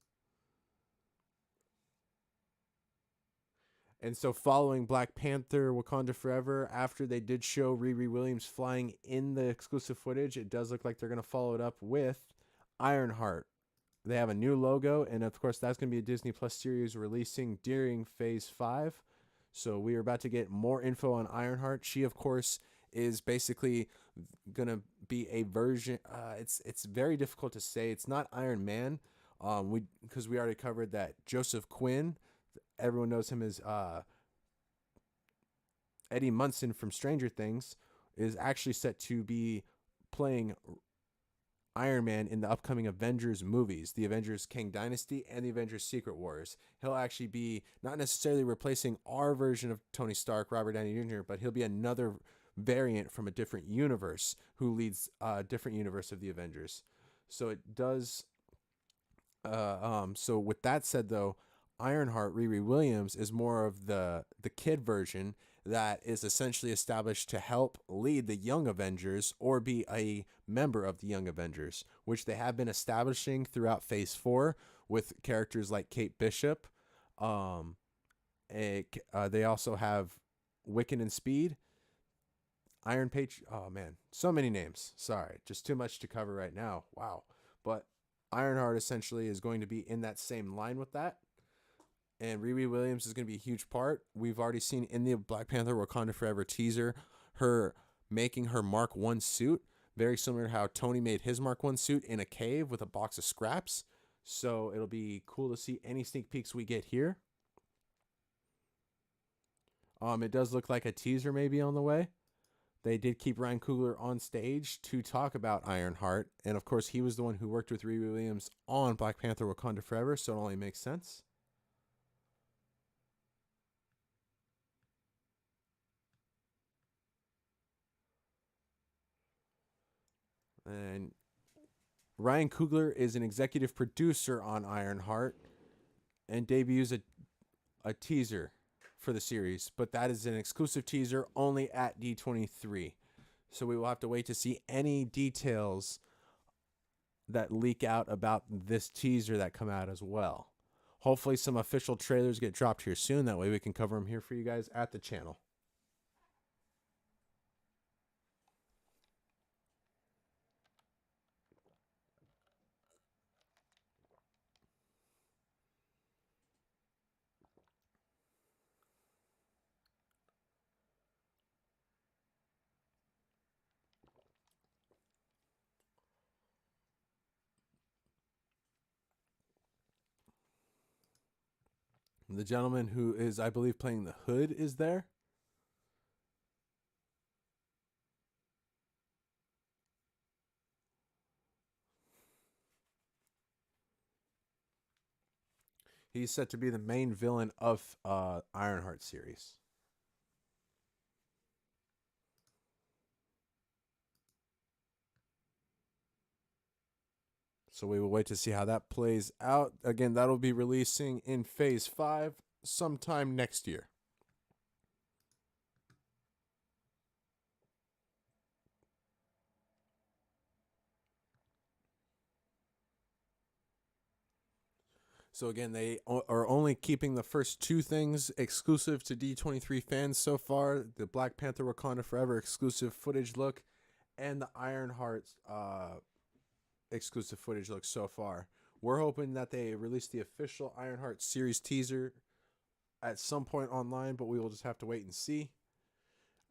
And so following Black Panther, Wakanda Forever, after they did show Riri Williams flying in the exclusive footage, it does look like they're going to follow it up with Ironheart. They have a new logo, and of course that's going to be a Disney Plus series releasing during Phase 5. So we are about to get more info on Ironheart. She, of course, is basically going to be a version. It's very difficult to say. It's not Iron Man, because we already covered that Joseph Quinn, everyone knows him as Eddie Munson from Stranger Things, is actually set to be playing Iron Man in the upcoming Avengers movies, the Avengers Kang Dynasty and the Avengers Secret Wars. He'll actually be not necessarily replacing our version of Tony Stark, Robert Downey Jr., but he'll be another variant from a different universe who leads a different universe of the Avengers. So it does. So with that said, though, Ironheart Riri Williams is more of the kid version that is essentially established to help lead the Young Avengers or be a member of the Young Avengers, which they have been establishing throughout Phase 4 with characters like Kate Bishop. They also have Wiccan and Speed, Iron Patriot. Oh man, so many names. Sorry, just too much to cover right now. Wow. But Ironheart essentially is going to be in that same line with that. And Riri Williams is going to be a huge part. We've already seen in the Black Panther Wakanda Forever teaser her making her Mark 1 suit, very similar to how Tony made his Mark 1 suit in a cave with a box of scraps. So it'll be cool to see any sneak peeks we get here. It does look like a teaser may be on the way. They did keep Ryan Coogler on stage to talk about Ironheart, and of course, he was the one who worked with Riri Williams on Black Panther: Wakanda Forever, so it only makes sense. And Ryan Coogler is an executive producer on Ironheart and debuts a teaser for the series, but that is an exclusive teaser only at D23. So we will have to wait to see any details that leak out about this teaser that come out as well. Hopefully some official trailers get dropped here soon. That way we can cover them here for you guys at the channel. The gentleman who is, I believe, playing the Hood is there. He's set to be the main villain of Ironheart series. So we will wait to see how that plays out. Again, that'll be releasing in Phase 5 sometime next year. So again, they are only keeping the first two things exclusive to D23 fans so far. The Black Panther Wakanda Forever exclusive footage look and the Ironheart exclusive footage look so far. We're hoping that they release the official Ironheart series teaser at some point online, but we will just have to wait and see.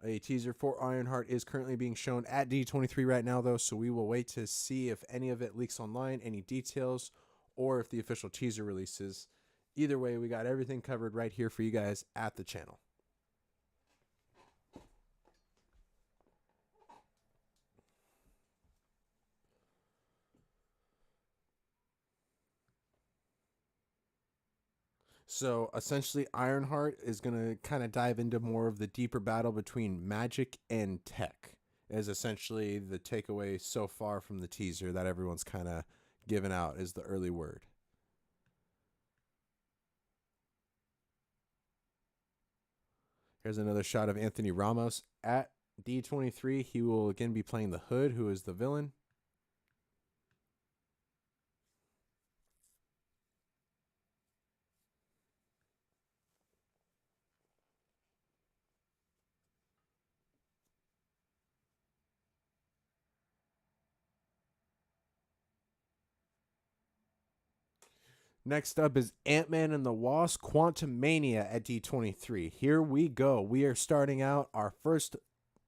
A teaser for Ironheart is currently being shown at D23 right now, though, so we will wait to see if any of it leaks online, any details, or if the official teaser releases. Either way, we got everything covered right here for you guys at the channel. So essentially, Ironheart is going to kind of dive into more of the deeper battle between magic and tech, is essentially the takeaway so far from the teaser that everyone's kind of given out is the early word. Here's another shot of Anthony Ramos at D23. He will again be playing the Hood, who is the villain. Next up is Ant-Man and the Wasp Quantumania at D23. Here we go. We are starting out our first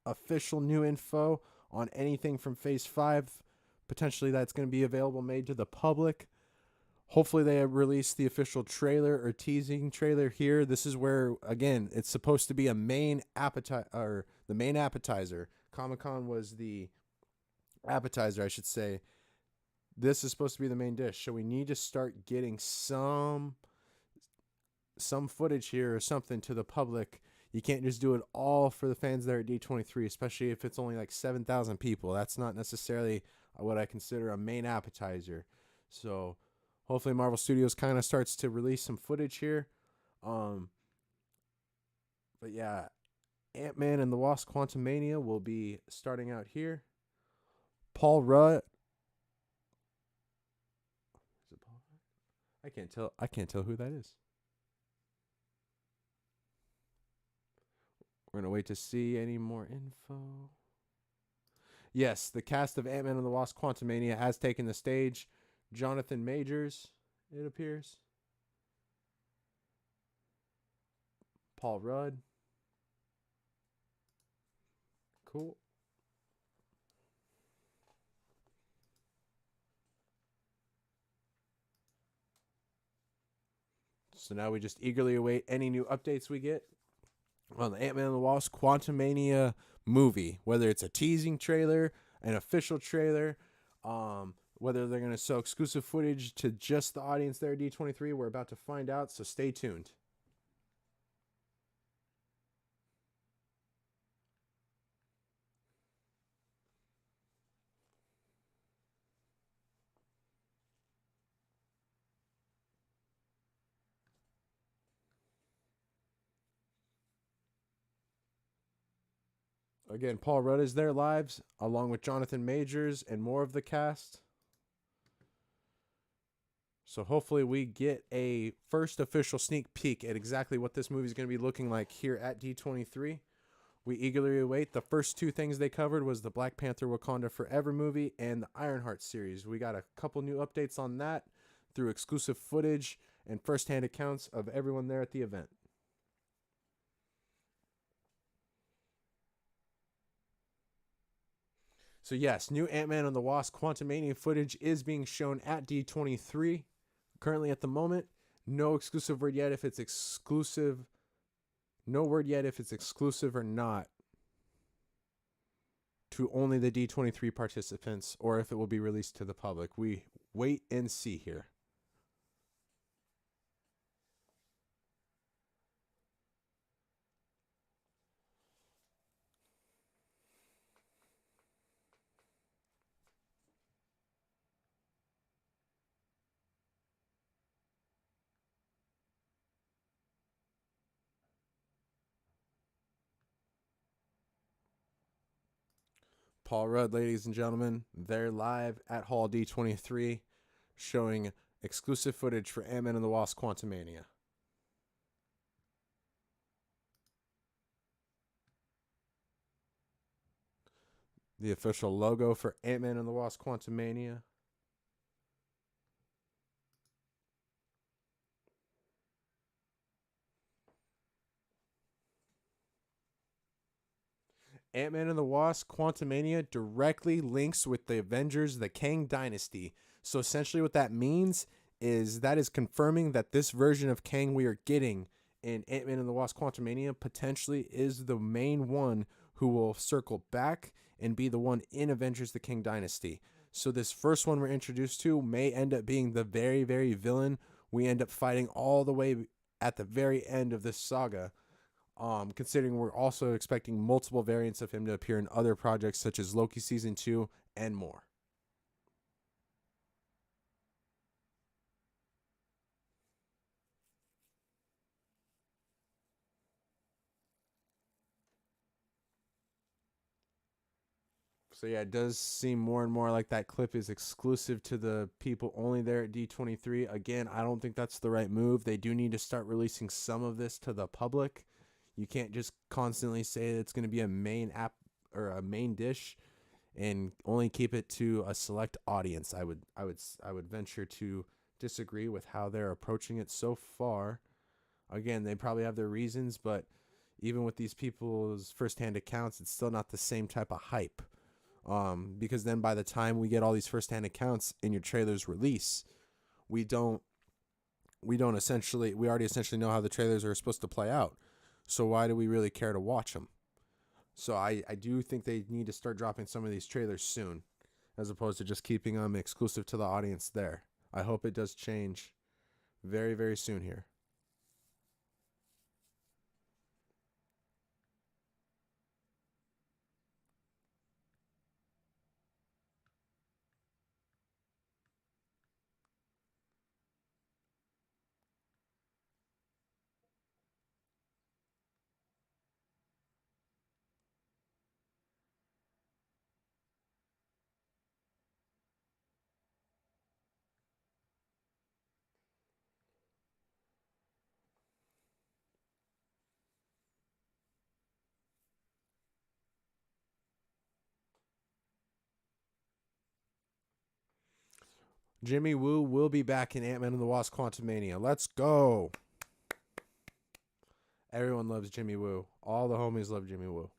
official new info on anything from Phase 5. Potentially that's going to be available made to the public. Hopefully they have released the official trailer or teasing trailer here. This is where, again, it's supposed to be a main appetizer, or the main appetizer. Comic-Con was the appetizer, I should say. This is supposed to be the main dish, so we need to start getting some footage here or something to the public. You can't just do it all for the fans there at D23, especially if it's only like 7,000 people. That's not necessarily what I consider a main appetizer. So hopefully Marvel Studios kind of starts to release some footage here. But yeah, Ant-Man and the Wasp Quantumania will be starting out here. Paul Rudd. Is it Paul Rudd? I can't tell who that is. We're going to wait to see any more info. Yes, the cast of Ant-Man and the Wasp Quantumania has taken the stage. Jonathan Majors, it appears. Paul Rudd. Cool. So now we just eagerly await any new updates we get. on the Ant-Man and the Wasp Quantumania movie, whether it's a teasing trailer, an official trailer, whether they're going to sell exclusive footage to just the audience there at D23, we're about to find out, so stay tuned. Again, Paul Rudd is there live, along with Jonathan Majors and more of the cast. So hopefully we get a first official sneak peek at exactly what this movie is going to be looking like here at D23. We eagerly await. The first two things they covered was the Black Panther Wakanda Forever movie and the Ironheart series. We got a couple new updates on that through exclusive footage and firsthand accounts of everyone there at the event. So yes, new Ant-Man and the Wasp Quantumania footage is being shown at D23. Currently at the moment, no exclusive word yet if it's exclusive. No word yet if it's exclusive or not to only the D23 participants, or if it will be released to the public. We wait and see here. Paul Rudd, ladies and gentlemen, they're live at Hall D23 showing exclusive footage for Ant-Man and the Wasp Quantumania. The official logo for Ant-Man and the Wasp Quantumania. Ant-Man and the Wasp Quantumania directly links with the Avengers, the Kang Dynasty. So essentially what that means is that is confirming that this version of Kang we are getting in Ant-Man and the Wasp Quantumania potentially is the main one who will circle back and be the one in Avengers, the Kang Dynasty. So this first one we're introduced to may end up being the very, very villain we end up fighting all the way at the very end of this saga. Considering we're also expecting multiple variants of him to appear in other projects such as Loki Season 2 and more. So yeah, it does seem more and more like that clip is exclusive to the people only there at D23. Again, I don't think that's the right move. They do need to start releasing some of this to the public. You can't just constantly say it's going to be a main app or a main dish and only keep it to a select audience. I would venture to disagree with how they're approaching it so far. Again, they probably have their reasons, but even with these people's firsthand accounts, it's still not the same type of hype. Because then by the time we get all these firsthand accounts in your trailer's release, we already essentially know how the trailers are supposed to play out. So why do we really care to watch them? So I do think they need to start dropping some of these trailers soon, as opposed to just keeping them exclusive to the audience there. I hope it does change very, very soon here. Jimmy Woo will be back in Ant-Man and the Wasp Quantumania. Let's go. Everyone loves Jimmy Woo. All the homies love Jimmy Woo.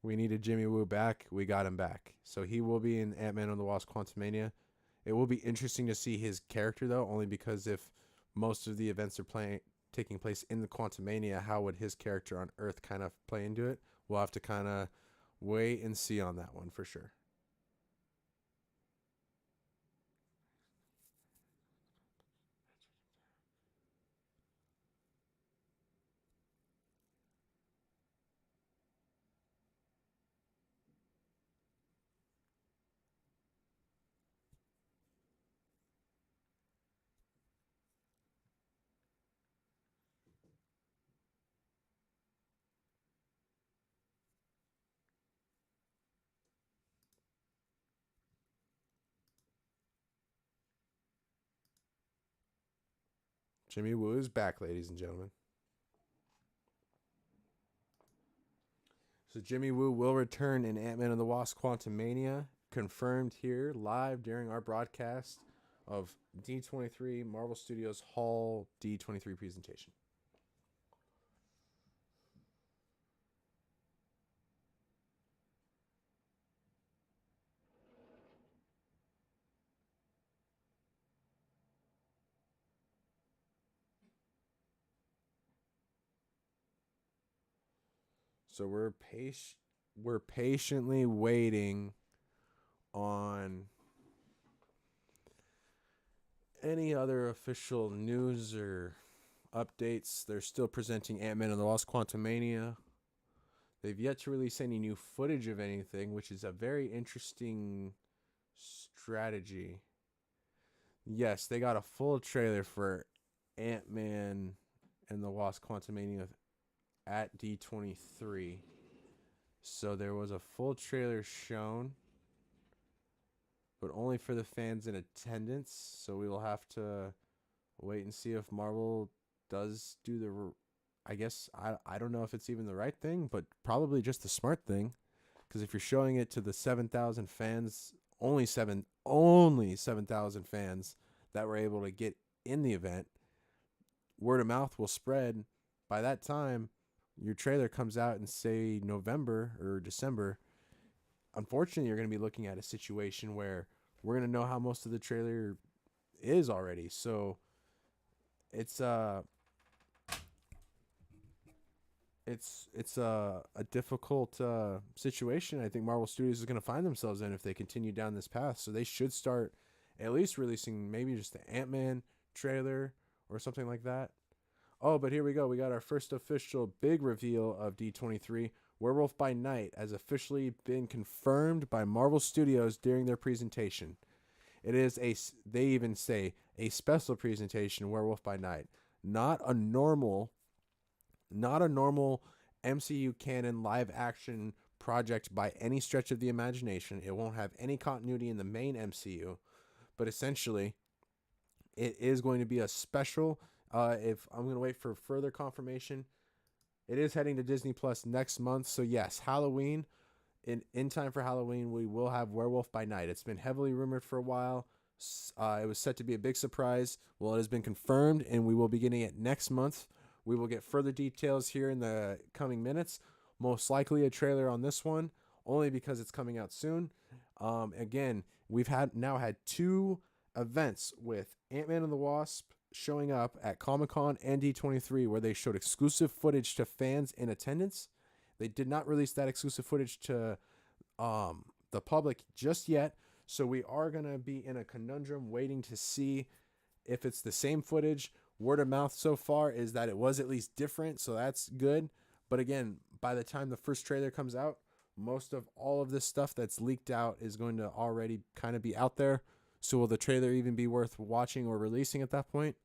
We needed Jimmy Woo back. We got him back. So he will be in Ant-Man and the Wasp Quantumania. It will be interesting to see his character, though, only because if most of the events are taking place in the Quantumania, how would his character on Earth kind of play into it? We'll have to kind of wait and see on that one for sure. Jimmy Woo is back, ladies and gentlemen. So Jimmy Woo will return in Ant-Man and the Wasp Quantumania, confirmed here live during our broadcast of D23 Marvel Studios Hall D23 presentation. So we're patiently waiting on any other official news or updates. They're still presenting Ant-Man and the Wasp Quantumania. They've yet to release any new footage of anything, which is a very interesting strategy. Yes, they got a full trailer for Ant-Man and the Wasp Quantumania at D23. So there was a full trailer shown, but only for the fans in attendance. So we will have to wait and see if Marvel does do the, I guess, I don't know if it's even the right thing, but probably just the smart thing. Because if you're showing it to the 7,000 fans, only 7,000 fans that were able to get in the event, word of mouth will spread. By that time, your trailer comes out in, say, November or December. Unfortunately, you're going to be looking at a situation where we're going to know how most of the trailer is already. So it's a difficult situation I think Marvel Studios is going to find themselves in if they continue down this path. So they should start at least releasing maybe just the Ant-Man trailer or something like that. Oh, but here we go. We got our first official big reveal of D23. Werewolf by Night has officially been confirmed by Marvel Studios during their presentation. It is they even say, a special presentation, Werewolf by Night. Not a normal MCU canon live action project by any stretch of the imagination. It won't have any continuity in the main MCU, but essentially it is going to be a special. If I'm going to wait for further confirmation, it is heading to Disney Plus next month. So yes, Halloween, in time for Halloween, we will have Werewolf by Night. It's been heavily rumored for a while. It was set to be a big surprise. Well, it has been confirmed, and we will be getting it next month. We will get further details here in the coming minutes. Most likely a trailer on this one, only because it's coming out soon. Again, we've now had 2 events with Ant-Man and the Wasp showing up at Comic-Con and D23 where they showed exclusive footage to fans in attendance. They did not release that exclusive footage to the public just yet. So we are going to be in a conundrum waiting to see if it's the same footage. Word of mouth so far is that it was at least different, so that's good. But again, by the time the first trailer comes out, most of all of this stuff that's leaked out is going to already kind of be out there. So will the trailer even be worth watching or releasing at that point?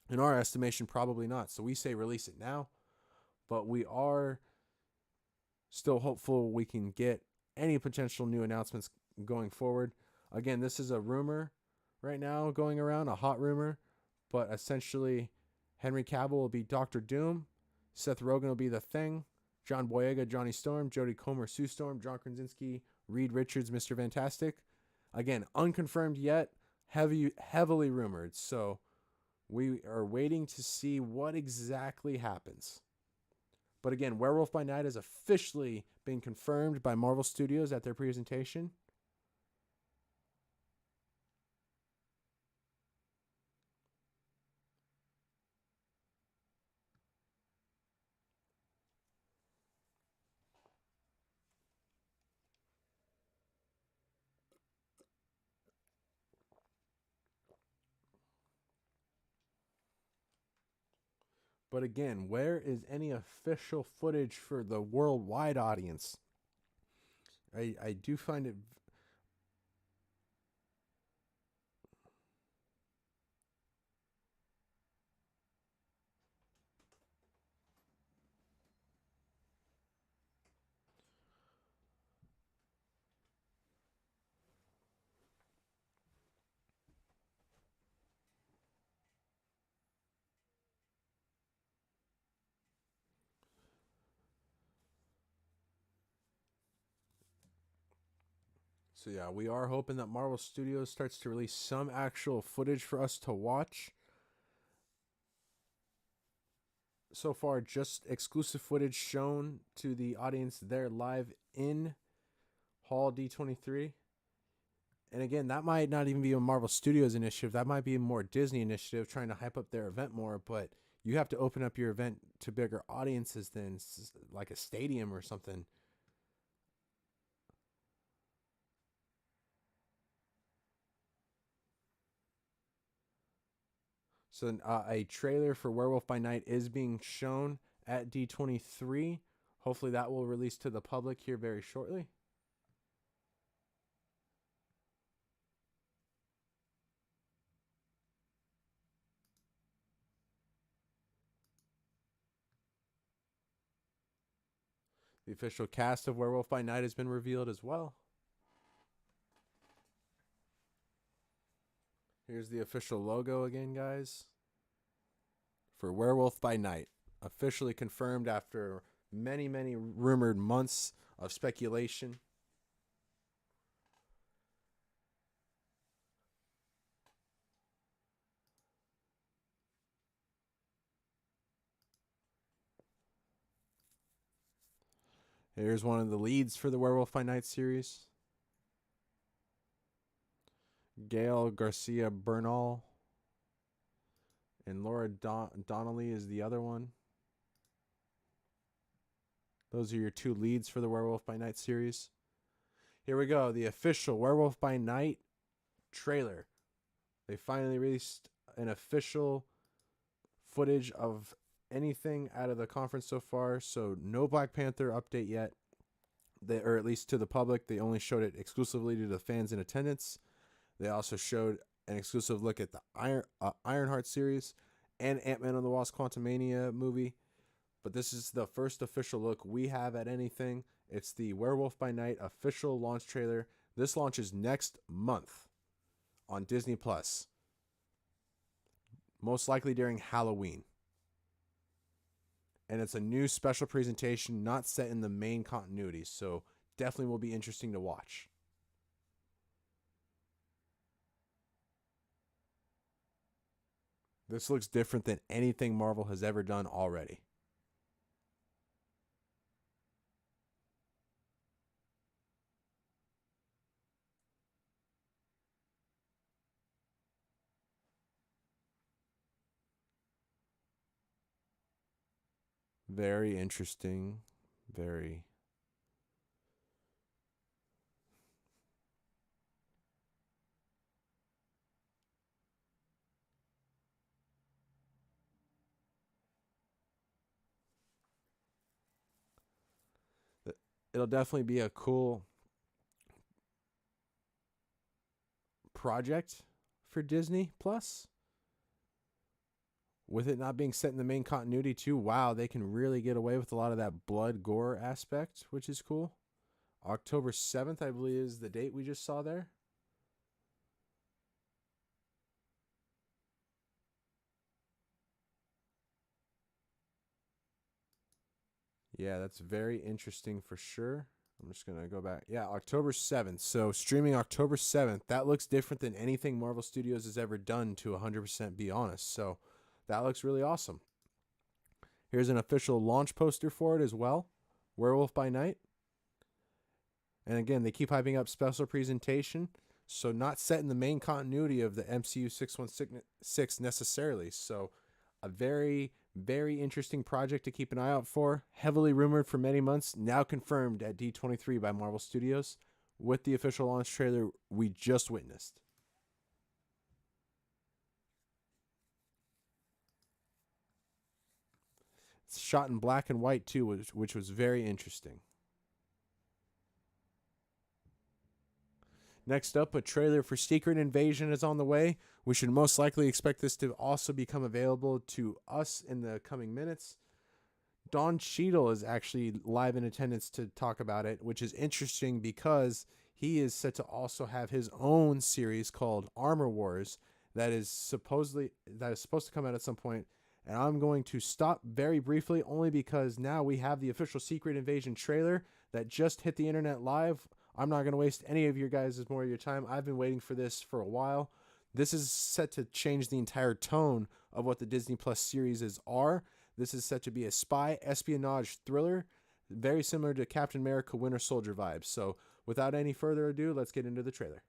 In our estimation, probably not. So we say release it now, but we are still hopeful we can get any potential new announcements going forward. Again, this is a rumor right now going around, a hot rumor, but essentially Henry Cavill will be Doctor Doom, Seth Rogen will be the Thing, John Boyega, Johnny Storm, Jodie Comer, Sue Storm, John Krasinski, Reed Richards, Mr. Fantastic. Again, unconfirmed yet, heavily rumored. So we are waiting to see what exactly happens. But again, Werewolf by Night has officially been confirmed by Marvel Studios at their presentation. But again, where is any official footage for the worldwide audience? I do find it. So yeah, we are hoping that Marvel Studios starts to release some actual footage for us to watch. So far, just exclusive footage shown to the audience there live in Hall D23. And again, that might not even be a Marvel Studios initiative. That might be a more Disney initiative trying to hype up their event more. But you have to open up your event to bigger audiences than like a stadium or something. So a trailer for Werewolf by Night is being shown at D23. Hopefully that will release to the public here very shortly. The official cast of Werewolf by Night has been revealed as well. Here's the official logo again, guys. For Werewolf by Night. Officially confirmed after many, many rumored months of speculation. Here's one of the leads for the Werewolf by Night series. Gail Garcia Bernal. And Laura Donnelly is the other one. Those are your two leads for the Werewolf by Night series. Here we go. The official Werewolf by Night trailer. They finally released an official footage of anything out of the conference so far. So no Black Panther update yet. Or at least to the public. They only showed it exclusively to the fans in attendance. They also showed an exclusive look at the Ironheart series and Ant-Man and the Wasp Quantumania movie. But this is the first official look we have at anything. It's the Werewolf by Night official launch trailer. This launches next month on Disney Plus. Most likely during Halloween. And it's a new special presentation not set in the main continuity. So definitely will be interesting to watch. This looks different than anything Marvel has ever done already. Very interesting. Very. It'll definitely be a cool project for Disney Plus. With it not being set in the main continuity too, wow, they can really get away with a lot of that blood gore aspect, which is cool. October 7th, I believe, is the date we just saw there. Yeah, that's very interesting for sure. I'm just going to go back. Yeah, October 7th. So streaming October 7th. That looks different than anything Marvel Studios has ever done, to 100% be honest. So that looks really awesome. Here's an official launch poster for it as well. Werewolf by Night. And again, they keep hyping up special presentation. So not set in the main continuity of the MCU 616 necessarily. So a very, very interesting project to keep an eye out for. Heavily rumored for many months. Now confirmed at D23 by Marvel Studios with the official launch trailer we just witnessed. It's shot in black and white too, which was very interesting. Next up, a trailer for Secret Invasion is on the way. We should most likely expect this to also become available to us in the coming minutes. Don Cheadle is actually live in attendance to talk about it, which is interesting because he is set to also have his own series called Armor Wars that is supposed to come out at some point. And I'm going to stop very briefly only because now we have the official Secret Invasion trailer that just hit the internet live. I'm not going to waste any of your guys' more of your time. I've been waiting for this for a while. This is set to change the entire tone of what the Disney Plus series are. This is set to be a spy espionage thriller, very similar to Captain America Winter Soldier vibes. So without any further ado, let's get into the trailer.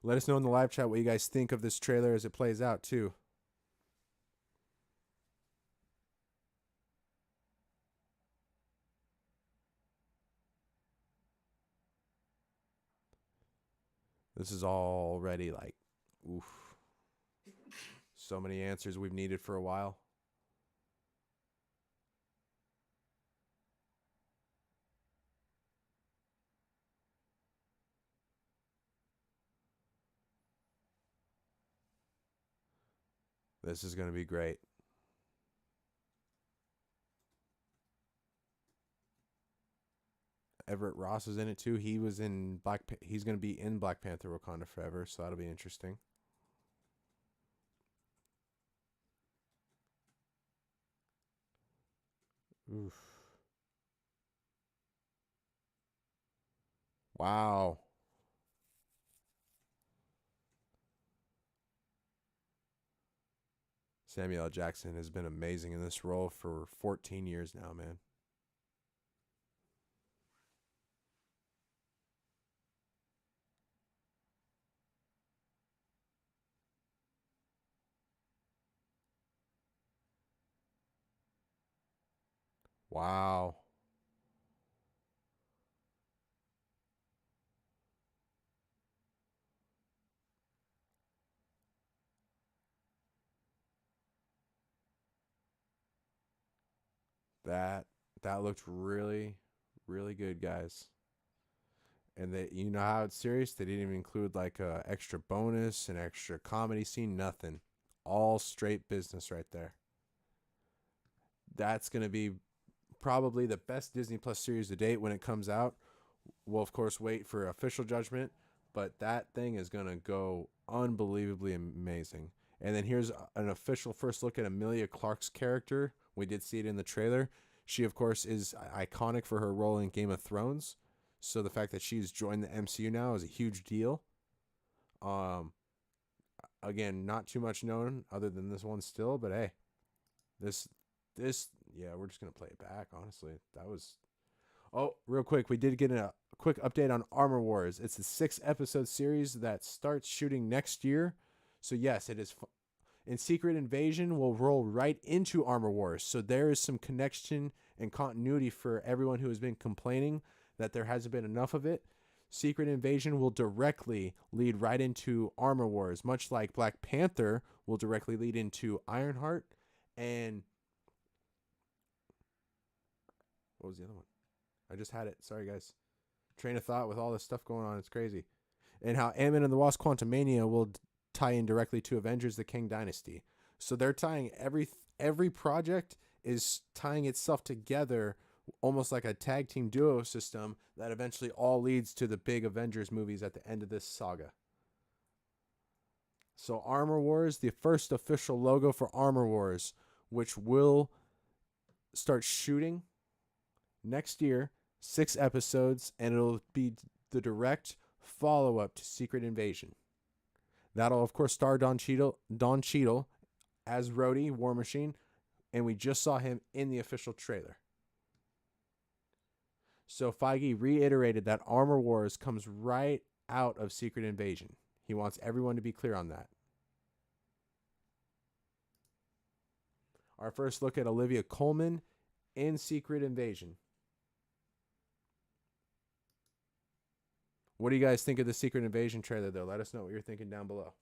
Let us know in the live chat what you guys think of this trailer as it plays out too. This is already like, oof. So many answers we've needed for a while. This is going to be great. Everett Ross is in it too. He was in he's going to be in Black Panther Wakanda Forever, so that'll be interesting. Oof. Wow. Samuel L. Jackson has been amazing in this role for 14 years now, man. Wow. That looked really, really good, guys. And they, you know how it's serious? They didn't even include like a extra bonus, an extra comedy scene, nothing. All straight business right there. That's going to be probably the best Disney Plus series to date when it comes out. We'll, of course, wait for official judgment, but that thing is going to go unbelievably amazing. And then here's an official first look at Emilia Clarke's character. We did see it in the trailer. She, of course, is iconic for her role in Game of Thrones. So the fact that she's joined the MCU now is a huge deal. Again, not too much known other than this one still, but hey, this, yeah, we're just going to play it back, honestly. That was... Oh, real quick, we did get a quick update on Armor Wars. It's a 6-episode series that starts shooting next year. So yes, it is... In Secret Invasion will roll right into Armor Wars. So there is some connection and continuity for everyone who has been complaining that there hasn't been enough of it. Secret Invasion will directly lead right into Armor Wars, much like Black Panther will directly lead into Ironheart. And what was the other one? I just had it. Sorry, guys. Train of thought with all this stuff going on. It's crazy. And how Ant-Man and the Wasp Quantumania will tie in directly to Avengers: The Kang Dynasty. So they're tying every project is tying itself together almost like a tag team duo system that eventually all leads to the big Avengers movies at the end of this saga. So Armor Wars, the first official logo for Armor Wars, which will start shooting next year, 6 episodes, and it'll be the direct follow-up to Secret Invasion. That'll, of course, star Don Cheadle as Rhodey, War Machine, and we just saw him in the official trailer. So Feige reiterated that Armor Wars comes right out of Secret Invasion. He wants everyone to be clear on that. Our first look at Olivia Colman in Secret Invasion. What do you guys think of the Secret Invasion trailer, though? Let us know what you're thinking down below.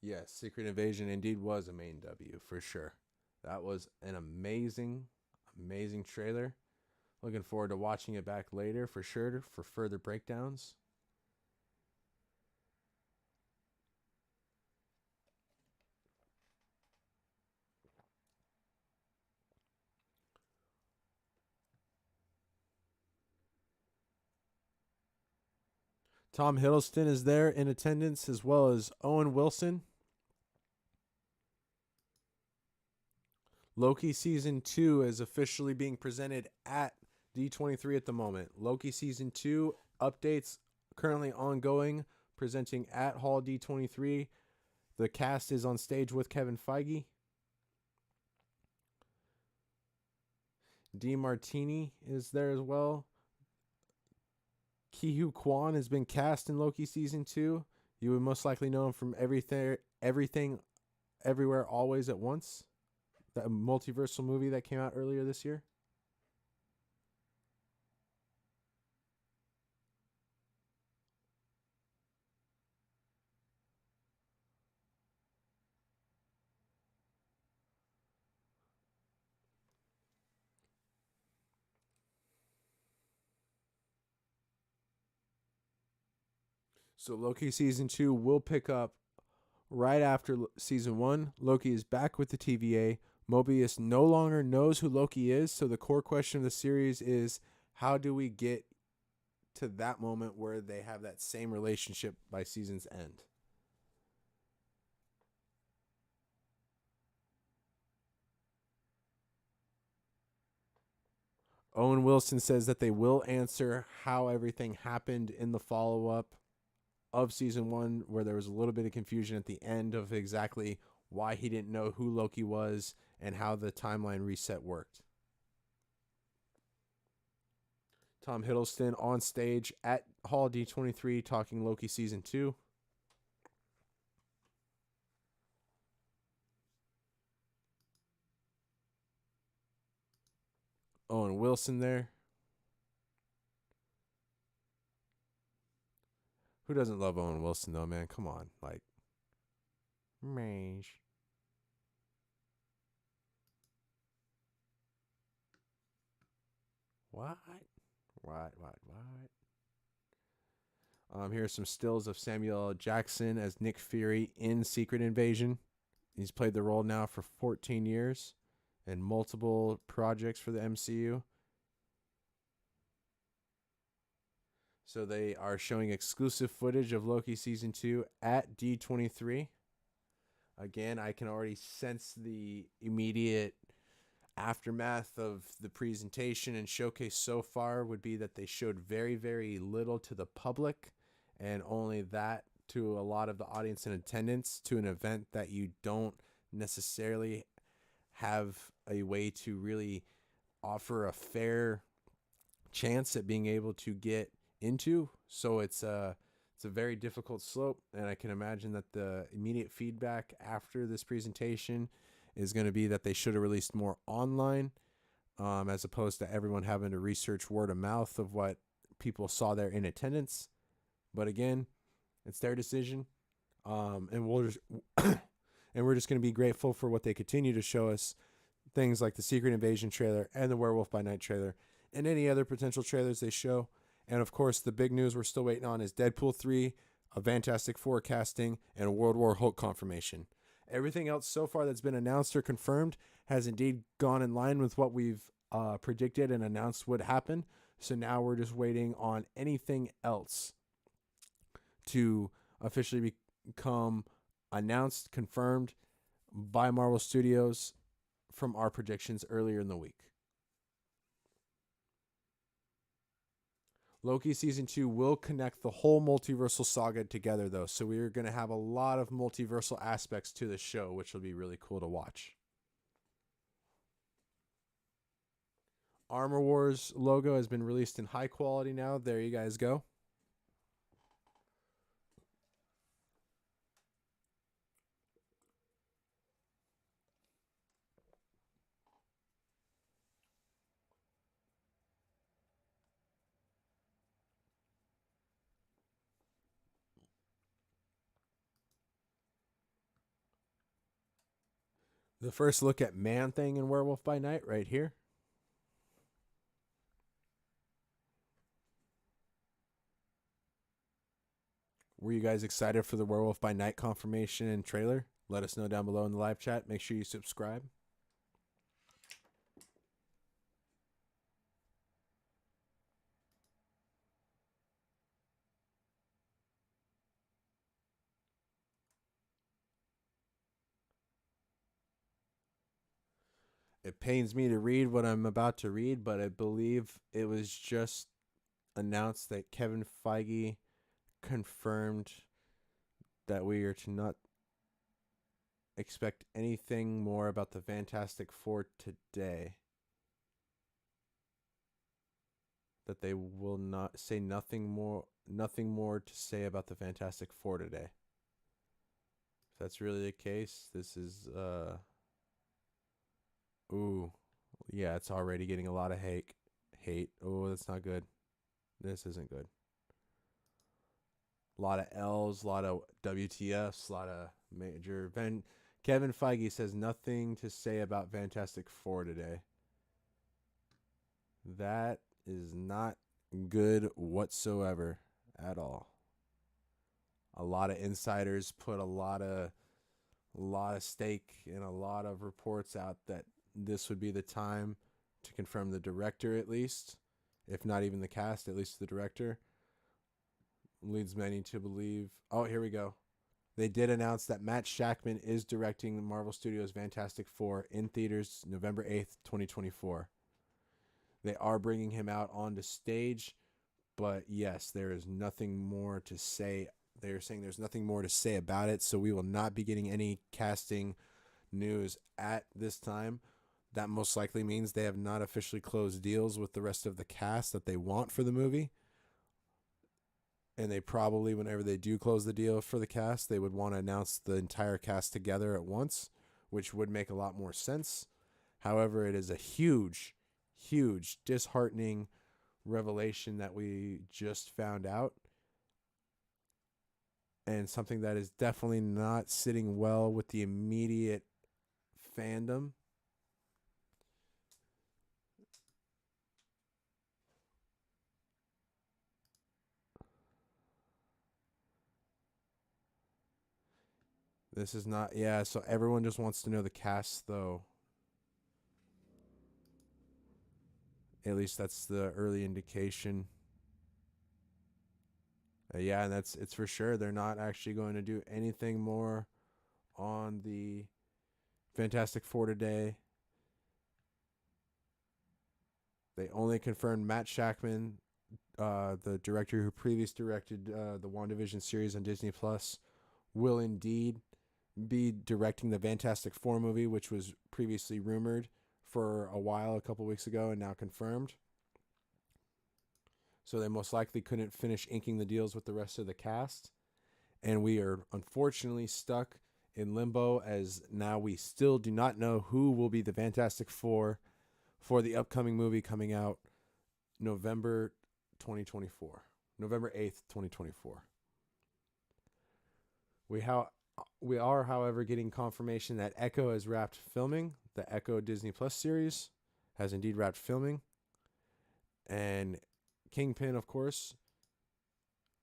Yes, Secret Invasion indeed was a main W for sure. That was an amazing, amazing trailer. Looking forward to watching it back later for sure for further breakdowns. Tom Hiddleston is there in attendance, as well as Owen Wilson. Loki Season 2 is officially being presented at D23 at the moment. Loki Season 2 updates currently ongoing, presenting at Hall D23. The cast is on stage with Kevin Feige. DeMartini is there as well. Ki-Hu Kwan has been cast in Loki Season 2. You would most likely know him from Everything, Everywhere, Always at Once, that multiversal movie that came out earlier this year. So Loki Season 2 will pick up right after Season 1. Loki is back with the TVA. Mobius no longer knows who Loki is, so the core question of the series is, how do we get to that moment where they have that same relationship by season's end? Owen Wilson says that they will answer how everything happened in the follow-up of Season 1, where there was a little bit of confusion at the end of exactly why he didn't know who Loki was and how the timeline reset worked. Tom Hiddleston on stage at Hall D23 talking Loki Season 2. Owen Wilson there. Who doesn't love Owen Wilson, though, man? Come on. Like, Mage. What? What? Here's some stills of Samuel L. Jackson as Nick Fury in Secret Invasion. He's played the role now for 14 years and multiple projects for the MCU. So they are showing exclusive footage of Loki Season 2 at D23. Again, I can already sense the immediate aftermath of the presentation and showcase so far would be that they showed very, very little to the public and only that to a lot of the audience in attendance to an event that you don't necessarily have a way to really offer a fair chance at being able to get into. So it's a very difficult slope, and I can imagine that the immediate feedback after this presentation is going to be that they should have released more online, as opposed to everyone having to research word of mouth of what people saw there in attendance. But again, it's their decision, and we'll just and we're just going to be grateful for what they continue to show us, things like the Secret Invasion trailer and the Werewolf by Night trailer, and any other potential trailers they show. And of course, the big news we're still waiting on is Deadpool 3, a Fantastic Four casting, and a World War Hulk confirmation. Everything else so far that's been announced or confirmed has indeed gone in line with what we've predicted and announced would happen. So now we're just waiting on anything else to officially become announced, confirmed by Marvel Studios from our predictions earlier in the week. Loki Season 2 will connect the whole multiversal saga together, though. So we're going to have a lot of multiversal aspects to the show, which will be really cool to watch. Armor Wars logo has been released in high quality now. There you guys go. The first look at Man-Thing and Werewolf by Night right here. Were you guys excited for the Werewolf by Night confirmation and trailer? Let us know down below in the live chat. Make sure you subscribe. It pains me to read what I'm about to read, but I believe it was just announced that Kevin Feige confirmed that we are to not expect anything more about the Fantastic Four today. That they will not say nothing more to say about the Fantastic Four today. If that's really the case, this is ooh. Yeah, it's already getting a lot of hate. Oh, that's not good. This isn't good. A lot of L's, a lot of WTFs, a lot of major. Kevin Feige says nothing to say about Fantastic Four today. That is not good whatsoever at all. A lot of insiders put a lot of stake and a lot of reports out that this would be the time to confirm the director, at least, if not even the cast, at least the director. Leads many to believe. Oh, here we go. They did announce that Matt Shakman is directing Marvel Studios Fantastic Four in theaters November 8th, 2024. They are bringing him out onto stage, but yes, there is nothing more to say. They're saying there's nothing more to say about it, so we will not be getting any casting news at this time. That most likely means they have not officially closed deals with the rest of the cast that they want for the movie. And they probably, whenever they do close the deal for the cast, they would want to announce the entire cast together at once, which would make a lot more sense. However, it is a huge, disheartening revelation that we just found out. And something that is definitely not sitting well with the immediate fandom. This is not, yeah, so everyone just wants to know the cast, though. At least that's the early indication. Yeah, and it's for sure. They're not actually going to do anything more on the Fantastic Four today. They only confirmed Matt Shakman, the director who previously directed the WandaVision series on Disney Plus, will indeed be directing the Fantastic Four movie, which was previously rumored for a while, a couple weeks ago, and now confirmed. So they most likely couldn't finish inking the deals with the rest of the cast. And we are unfortunately stuck in limbo, as now we still do not know who will be the Fantastic Four for the upcoming movie coming out November 2024. November 8th, 2024. We are, however, getting confirmation that Echo has wrapped filming. The Echo Disney Plus series has indeed wrapped filming. And Kingpin, of course,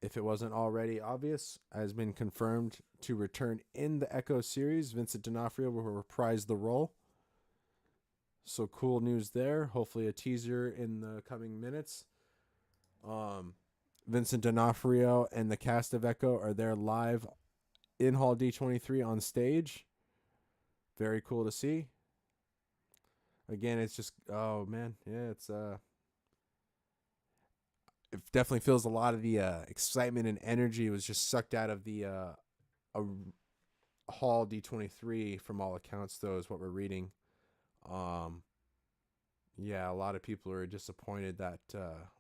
if it wasn't already obvious, has been confirmed to return in the Echo series. Vincent D'Onofrio will reprise the role. So cool news there. Hopefully a teaser in the coming minutes. Vincent D'Onofrio and the cast of Echo are there live in Hall D23 on stage. Very cool to see. Again, it's just, oh man, yeah, it definitely feels a lot of the excitement and energy was just sucked out of the Hall D23 from all accounts, though, is what we're reading. Yeah, a lot of people are disappointed that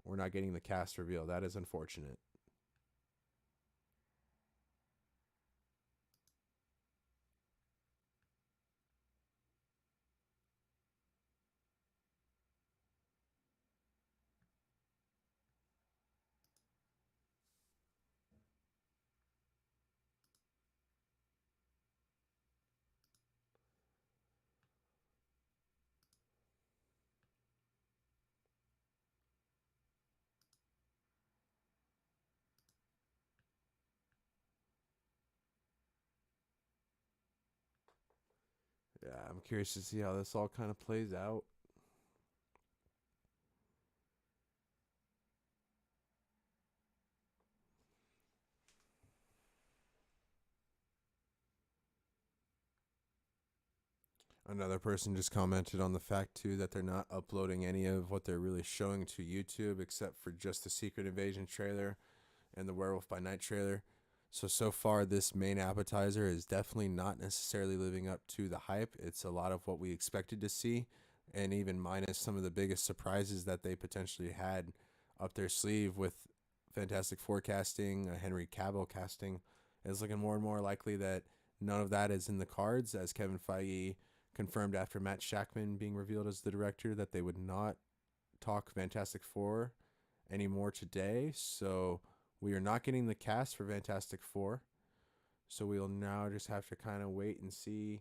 we're not getting the cast reveal. That is unfortunate. Yeah, I'm curious to see how this all kind of plays out. Another person just commented on the fact too that they're not uploading any of what they're really showing to YouTube except for just the Secret Invasion trailer and the Werewolf by Night trailer. So far this main appetizer is definitely not necessarily living up to the hype. It's a lot of what we expected to see, and even minus some of the biggest surprises that they potentially had up their sleeve with Fantastic Four casting, Henry Cavill casting. It's looking more and more likely that none of that is in the cards, as Kevin Feige confirmed after Matt Shackman being revealed as the director that they would not talk Fantastic Four anymore today. So we are not getting the cast for Fantastic Four. So we'll now just have to kind of wait and see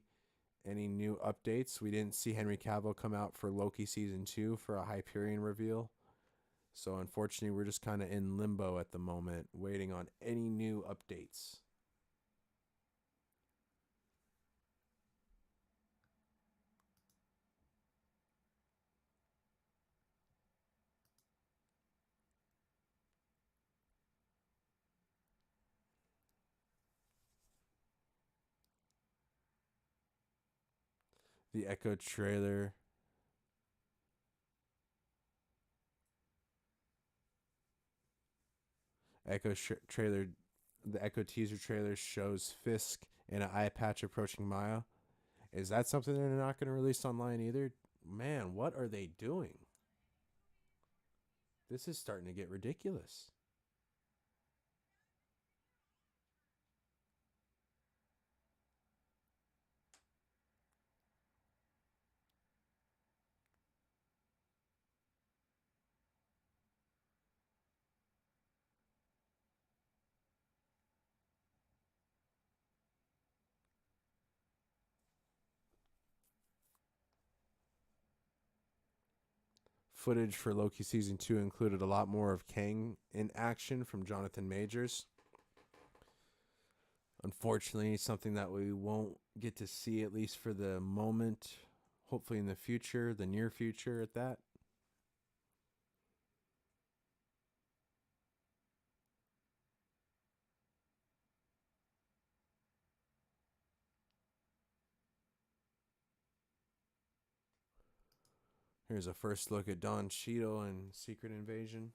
any new updates. We didn't see Henry Cavill come out for Loki season 2 for a Hyperion reveal. So unfortunately, we're just kind of in limbo at the moment, waiting on any new updates. The Echo trailer, trailer, the Echo teaser trailer shows Fisk and an eye patch approaching Maya. Is that something they're not going to release online either? Man, what are they doing? This is starting to get ridiculous. Footage for Loki season 2 included a lot more of Kang in action from Jonathan Majors. Unfortunately, something that we won't get to see, at least for the moment. Hopefully in the future, the near future at that. Here's a first look at Don Cheadle and Secret Invasion.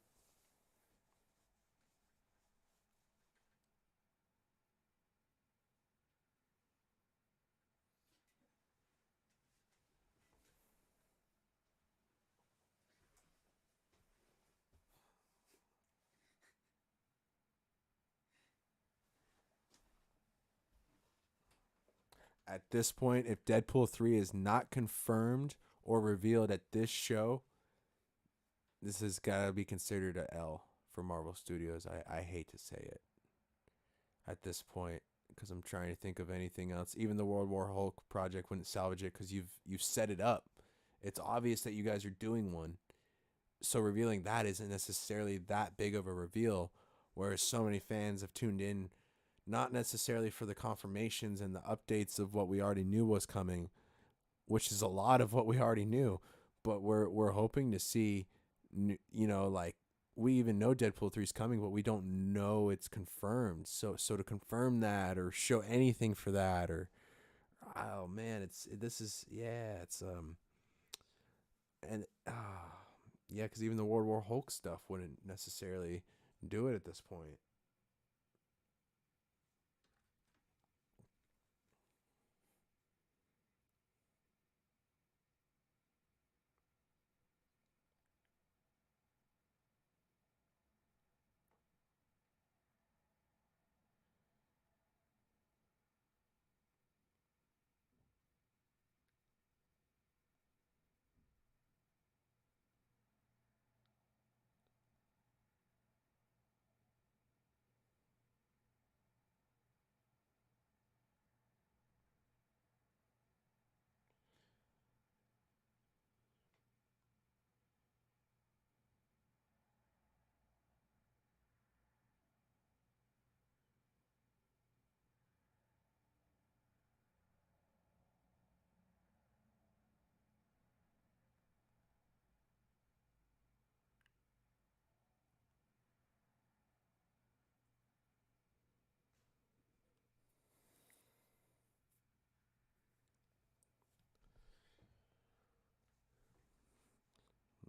At this point, if Deadpool 3 is not confirmed or revealed at this show, this has got to be considered a L for Marvel Studios. I hate to say it at this point because I'm trying to think of anything else. Even the World War Hulk project wouldn't salvage it because you've set it up. It's obvious that you guys are doing one. So revealing that isn't necessarily that big of a reveal, whereas so many fans have tuned in not necessarily for the confirmations and the updates of what we already knew was coming, which is a lot of what we already knew, but we're hoping to see, like we even know Deadpool 3 is coming, but we don't know it's confirmed. So to confirm that or show anything for that, or oh man, it's and yeah, because even the World War Hulk stuff wouldn't necessarily do it at this point.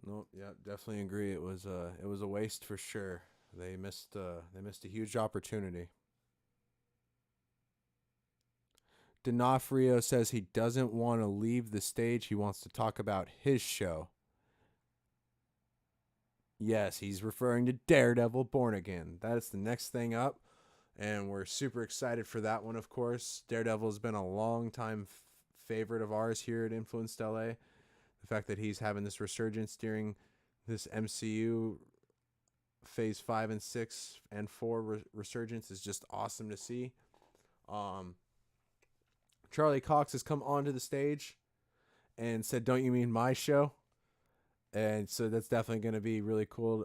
No, yeah, definitely agree. It was a waste for sure. They missed a huge opportunity. D'Onofrio says he doesn't want to leave the stage. He wants to talk about his show. Yes, he's referring to Daredevil Born Again. That's the next thing up, and we're super excited for that one, of course. Daredevil has been a long time favorite of ours here at Influenced LA. The fact that he's having this resurgence during this MCU phase 5 and 6 and 4 resurgence is just awesome to see. Um, Charlie Cox has come onto the stage and said, "Don't you mean my show?" And so that's definitely going to be really cool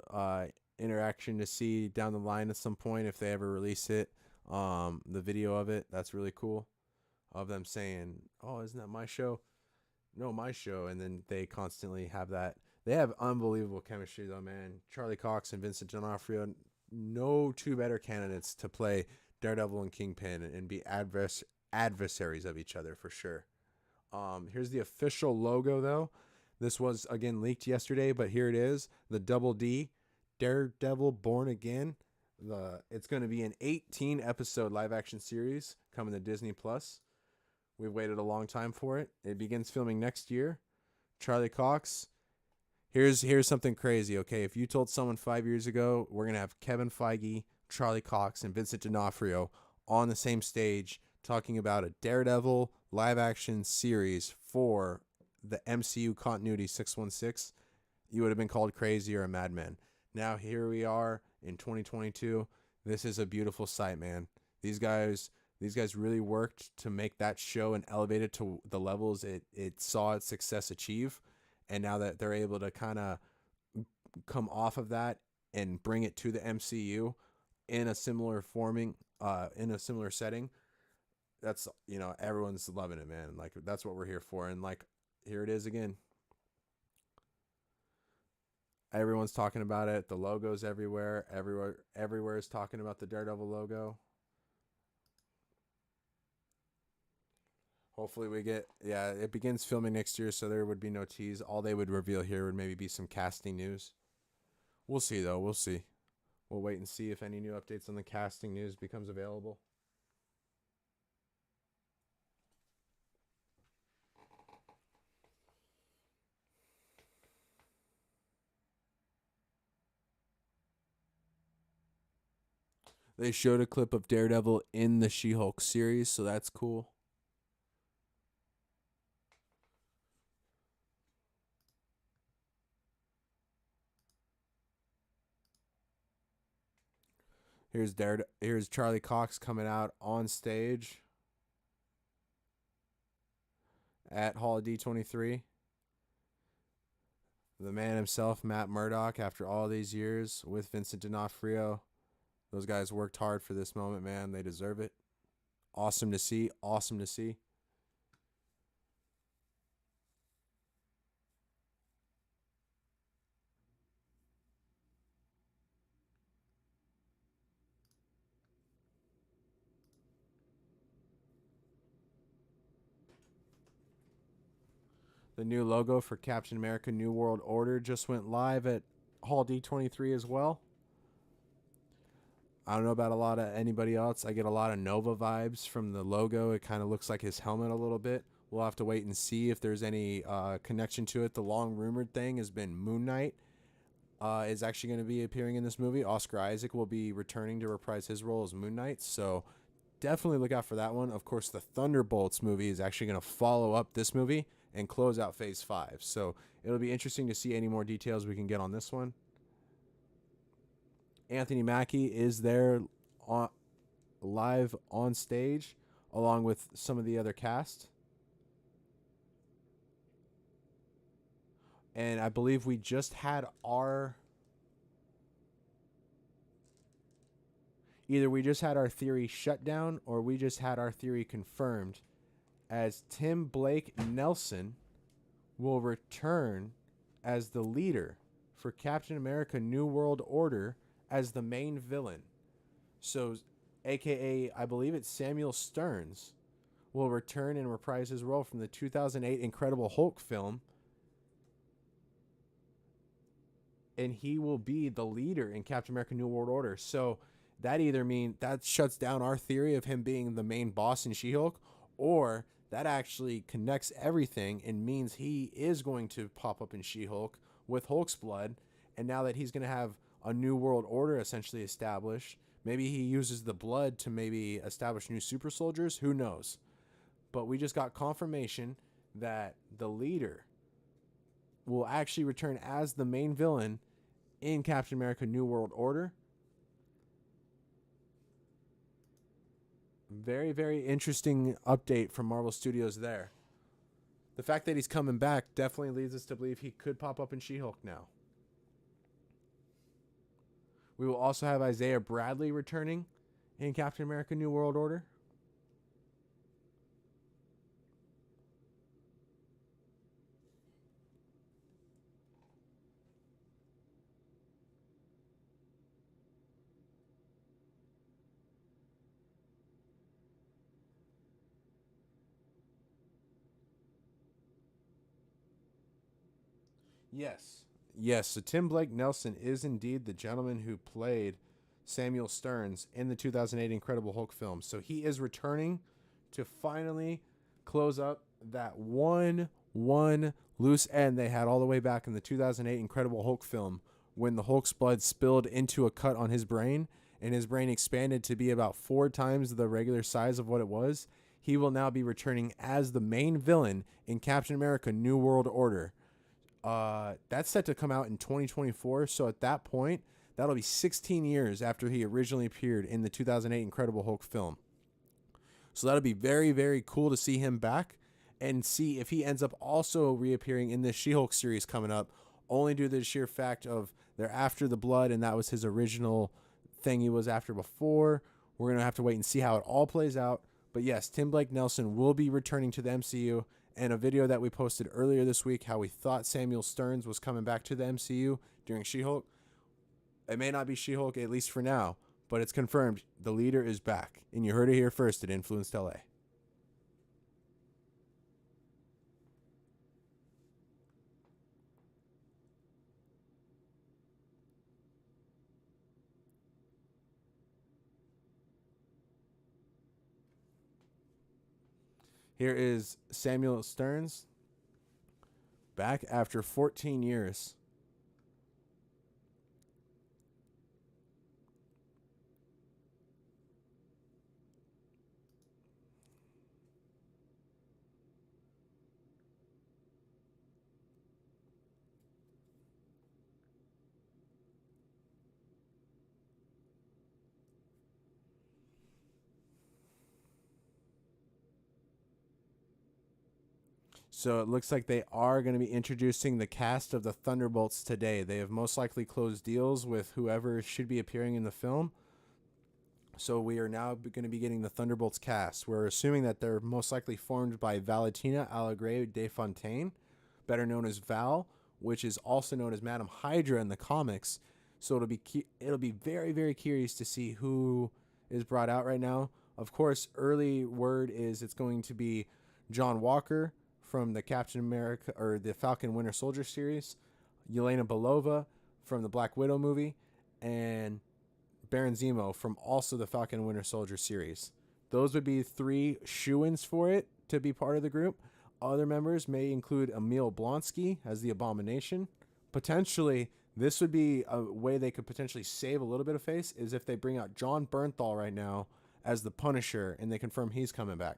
interaction to see down the line at some point if they ever release it. The video of it, that's really cool. Of them saying, "Oh, isn't that my show?" No, my show. And then they constantly have that. They have unbelievable chemistry, though, man. Charlie Cox and Vincent D'Onofrio, no two better candidates to play Daredevil and Kingpin and be adversaries of each other for sure. Here's the official logo, though. This was, again, leaked yesterday, but here it is. The Double D, Daredevil Born Again. It's going to be an 18-episode live-action series coming to Disney+. We've waited a long time for it. It begins filming next year. Charlie Cox. Here's something crazy, okay? If you told someone 5 years ago we're going to have Kevin Feige, Charlie Cox, and Vincent D'Onofrio on the same stage talking about a Daredevil live-action series for the MCU Continuity 616, you would have been called crazy or a madman. Now here we are in 2022. This is a beautiful sight, man. These guys really worked to make that show and elevate it to the levels it saw its success achieve. And now that they're able to kind of come off of that and bring it to the MCU in a similar in a similar setting, that's, everyone's loving it, man. Like, that's what we're here for. And like, here it is again. Everyone's talking about it. The logo's everywhere. Everywhere is talking about the Daredevil logo. Hopefully it begins filming next year, so there would be no tease. All they would reveal here would maybe be some casting news. We'll see, though. We'll see. We'll wait and see if any new updates on the casting news becomes available. They showed a clip of Daredevil in the She-Hulk series, so that's cool. Here's Charlie Cox coming out on stage at Hall D23. The man himself, Matt Murdock, after all these years with Vincent D'Onofrio. Those guys worked hard for this moment, man. They deserve it. Awesome to see. Awesome to see. The new logo for Captain America New World Order just went live at Hall D23 as well. I don't know about a lot of anybody else. I get a lot of Nova vibes from the logo. It kind of looks like his helmet a little bit. We'll have to wait and see if there's any connection to it. The long rumored thing has been Moon Knight is actually going to be appearing in this movie. Oscar Isaac will be returning to reprise his role as Moon Knight. So definitely look out for that one. Of course, the Thunderbolts movie is actually going to follow up this movie and close out Phase 5. So it'll be interesting to see any more details we can get on this one. Anthony Mackie is there live on stage along with some of the other cast. And I believe we just had either we just had our theory shut down or we just had our theory confirmed, as Tim Blake Nelson will return as the leader for Captain America New World Order as the main villain. So, aka, I believe it's Samuel Stearns, will return and reprise his role from the 2008 Incredible Hulk film and he will be the leader in Captain America New World Order. So that either mean that shuts down our theory of him being the main boss in She-Hulk, or that actually connects everything and means he is going to pop up in She-Hulk with Hulk's blood. And now that he's going to have a new world order essentially established, maybe he uses the blood to maybe establish new super soldiers. Who knows? But we just got confirmation that the leader will actually return as the main villain in Captain America New World Order. Very, very interesting update from Marvel Studios there. The fact that he's coming back definitely leads us to believe he could pop up in She-Hulk now. We will also have Isaiah Bradley returning in Captain America New World Order. Yes. Yes, so Tim Blake Nelson is indeed the gentleman who played Samuel Stearns in the 2008 Incredible Hulk film. So he is returning to finally close up that one loose end they had all the way back in the 2008 Incredible Hulk film, when the Hulk's blood spilled into a cut on his brain and his brain expanded to be about 4 times the regular size of what it was. He will now be returning as the main villain in Captain America New World Order. That's set to come out in 2024. So at that point, that'll be 16 years after he originally appeared in the 2008 Incredible Hulk film. So that'll be very, very cool to see him back and see if he ends up also reappearing in this She-Hulk series coming up, only due to the sheer fact of they're after the blood and that was his original thing he was after before. We're going to have to wait and see how it all plays out. But yes, Tim Blake Nelson will be returning to the MCU. And a video that we posted earlier this week, how we thought Samuel Stearns was coming back to the MCU during She-Hulk. It may not be She-Hulk, at least for now, but it's confirmed the leader is back. And you heard it here first at Influenced LA. Here is Samuel Stearns back after 14 years. So it looks like they are going to be introducing the cast of the Thunderbolts today. They have most likely closed deals with whoever should be appearing in the film. So we are now going to be getting the Thunderbolts cast. We're assuming that they're most likely formed by Valentina Alegre de Fontaine, better known as Val, which is also known as Madam Hydra in the comics. So it'll be very, very curious to see who is brought out right now. Of course, early word is it's going to be John Walker from the Captain America or the Falcon Winter Soldier series, Yelena Belova from the Black Widow movie, and Baron Zemo from also the Falcon Winter Soldier series. Those would be 3 shoo-ins for it to be part of the group. Other members may include Emil Blonsky as the Abomination. Potentially, this would be a way they could potentially save a little bit of face, is if they bring out John Bernthal right now as the Punisher and they confirm he's coming back.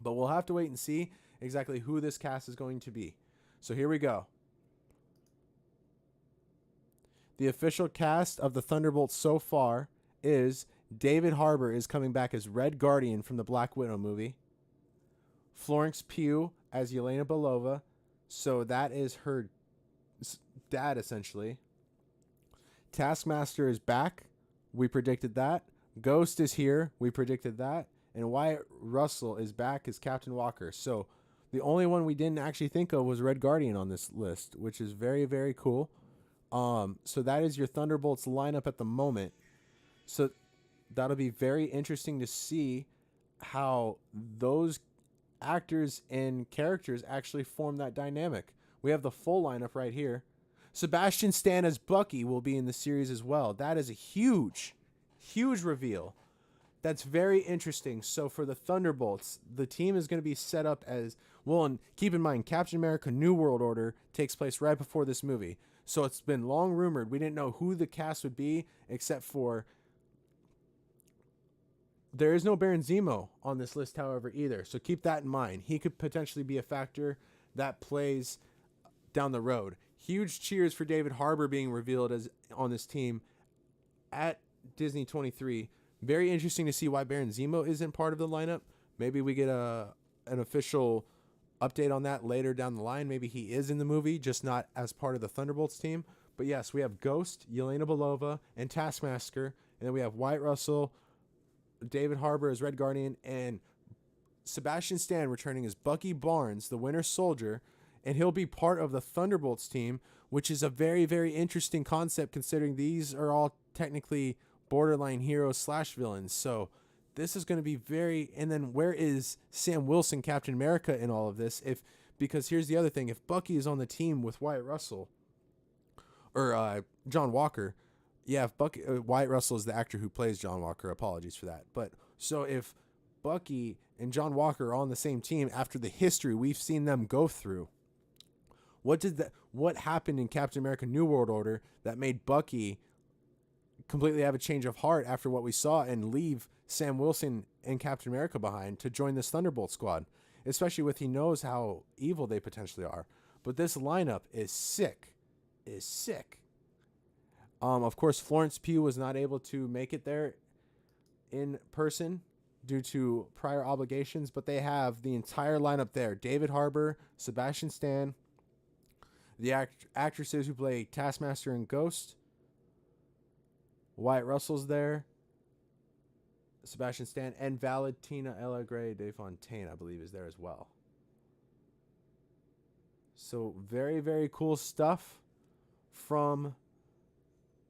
But we'll have to wait and see exactly who this cast is going to be. So here we go. The official cast of the Thunderbolts so far is David Harbour is coming back as Red Guardian from the Black Widow movie. Florence Pugh as Yelena Belova. So that is her dad, essentially. Taskmaster is back. We predicted that. Ghost is here. We predicted that. And Wyatt Russell is back as Captain Walker. So the only one we didn't actually think of was Red Guardian on this list, which is very, very cool. So that is your Thunderbolts lineup at the moment. So that'll be very interesting to see how those actors and characters actually form that dynamic. We have the full lineup right here. Sebastian Stan as Bucky will be in the series as well. That is a huge, huge reveal. That's very interesting. So for the Thunderbolts, the team is going to be set up as well. And keep in mind, Captain America: New World Order takes place right before this movie. So it's been long rumored. We didn't know who the cast would be, except for there is no Baron Zemo on this list, however, either. So keep that in mind. He could potentially be a factor that plays down the road. Huge cheers for David Harbour being revealed as on this team at Disney 23. Very interesting to see why Baron Zemo isn't part of the lineup. Maybe we get an official update on that later down the line. Maybe he is in the movie, just not as part of the Thunderbolts team. But yes, we have Ghost, Yelena Belova, and Taskmaster. And then we have Wyatt Russell, David Harbour as Red Guardian, and Sebastian Stan returning as Bucky Barnes, the Winter Soldier. And he'll be part of the Thunderbolts team, which is a very, very interesting concept considering these are all technically borderline heroes / villains. So this is going to be very... And then where is Sam Wilson, Captain America, in all of this? Because here's the other thing. If Bucky is on the team with Wyatt Russell or John Walker... Yeah, if Bucky... Wyatt Russell is the actor who plays John Walker. Apologies for that. But so if Bucky and John Walker are on the same team after the history we've seen them go through, what happened in Captain America: New World Order that made Bucky completely have a change of heart after what we saw and leave Sam Wilson and Captain America behind to join this Thunderbolt squad, especially with he knows how evil they potentially are. But this lineup is sick. Of course, Florence Pugh was not able to make it there in person due to prior obligations, but they have the entire lineup there. David Harbour, Sebastian Stan, the actresses who play Taskmaster and Ghost, Wyatt Russell's there, Sebastian Stan, and Valentina Alegre de Fontaine, I believe, is there as well. So very, very cool stuff from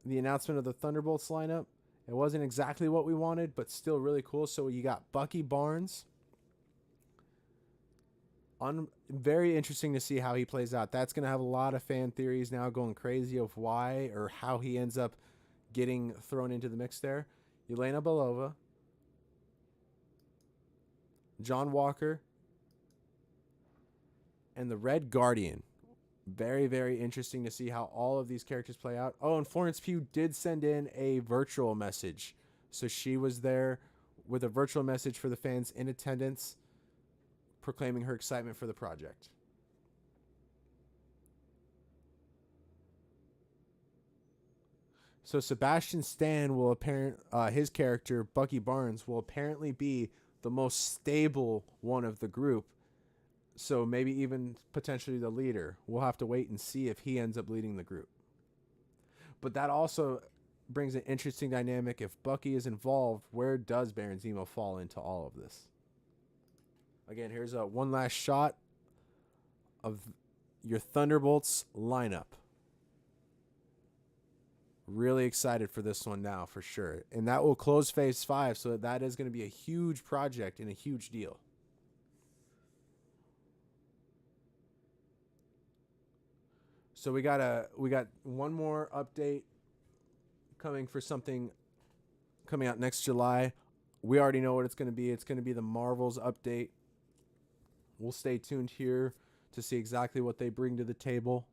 the announcement of the Thunderbolts lineup. It wasn't exactly what we wanted, but still really cool. So you got Bucky Barnes. Very interesting to see how he plays out. That's going to have a lot of fan theories now going crazy of why or how he ends up getting thrown into the mix there. Yelena Belova, John Walker, and the Red Guardian. Very, very interesting to see how all of these characters play out. Oh, and Florence Pugh did send in a virtual message. So she was there with a virtual message for the fans in attendance, proclaiming her excitement for the project. So Sebastian Stan will his character, Bucky Barnes, will apparently be the most stable one of the group. So maybe even potentially the leader. We'll have to wait and see if he ends up leading the group. But that also brings an interesting dynamic. If Bucky is involved, where does Baron Zemo fall into all of this? Again, here's one last shot of your Thunderbolts lineup. Really excited for this one now, for sure. And that will close Phase 5, so that is going to be a huge project and a huge deal. So we got one more update coming for something coming out next July. We already know what it's going to be. It's going to be the Marvels update. We'll stay tuned here to see exactly what they bring to the table.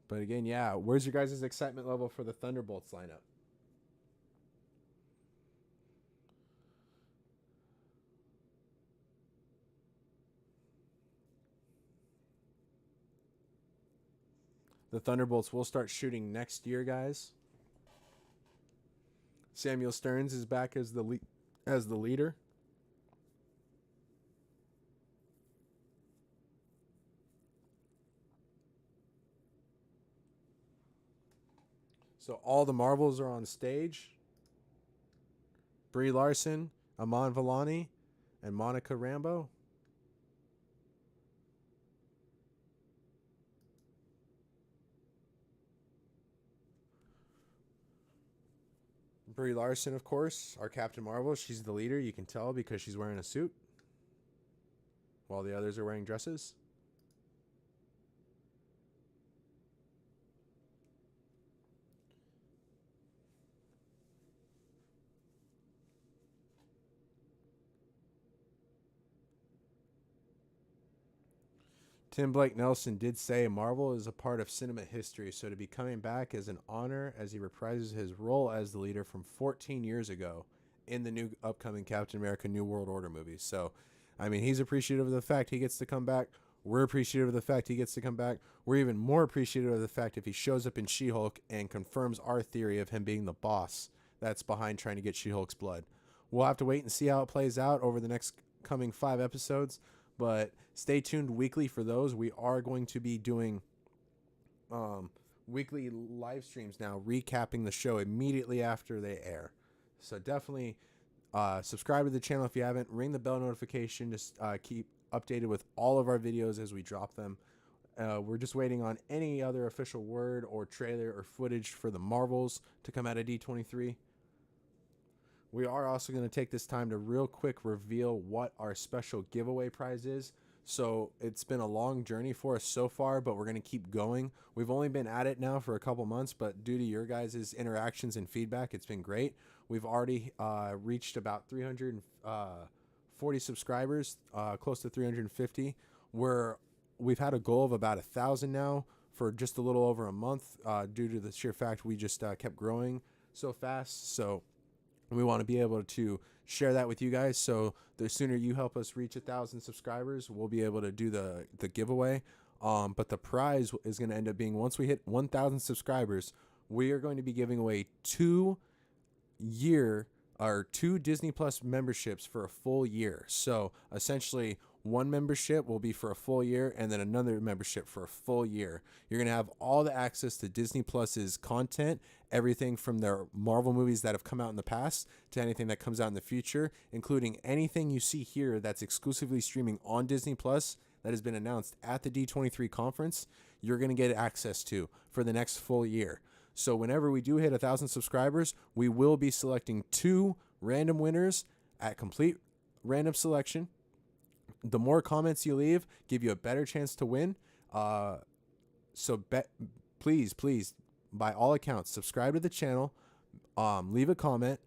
But again, yeah, where's your guys' excitement level for the Thunderbolts lineup? The Thunderbolts will start shooting next year, guys. Samuel Stearns is back as the leader. So all the Marvels are on stage. Brie Larson, Aman Vellani, and Monica Rambeau. Brie Larson, of course, our Captain Marvel. She's the leader. You can tell because she's wearing a suit while the others are wearing dresses. Tim Blake Nelson did say Marvel is a part of cinema history, so to be coming back is an honor as he reprises his role as the leader from 14 years ago in the new upcoming Captain America New World Order movie. So, I mean, he's appreciative of the fact he gets to come back. We're appreciative of the fact he gets to come back. We're even more appreciative of the fact if he shows up in She-Hulk and confirms our theory of him being the boss that's behind trying to get She-Hulk's blood. We'll have to wait and see how it plays out over the next coming 5 episodes. But stay tuned weekly for those. We are going to be doing weekly live streams now, recapping the show immediately after they air. So definitely subscribe to the channel if you haven't. Ring the bell notification to keep updated with all of our videos as we drop them. We're just waiting on any other official word or trailer or footage for the Marvels to come out of D23. We are also going to take this time to real quick reveal what our special giveaway prize is. So it's been a long journey for us so far, but we're going to keep going. We've only been at it now for a couple months, but due to your guys' interactions and feedback, it's been great. We've already reached about 340 subscribers, close to 350. We've had a goal of about 1,000 now for just a little over a month due to the sheer fact we just kept growing so fast. So we want to be able to share that with you guys. So the sooner you help us reach 1,000 subscribers, we'll be able to do the giveaway. But the prize is going to end up being, once we hit 1,000 subscribers, we are going to be giving away 2 Disney Plus memberships for a full year. So essentially, one membership will be for a full year, and then another membership for a full year. You're going to have all the access to Disney Plus's content, everything from their Marvel movies that have come out in the past to anything that comes out in the future, including anything you see here that's exclusively streaming on Disney Plus that has been announced at the D23 conference. You're going to get access to for the next full year. So whenever we do hit 1,000 subscribers, we will be selecting 2 random winners at complete random selection. The more comments you leave, give you a better chance to win. Please, by all accounts, subscribe to the channel, leave a comment,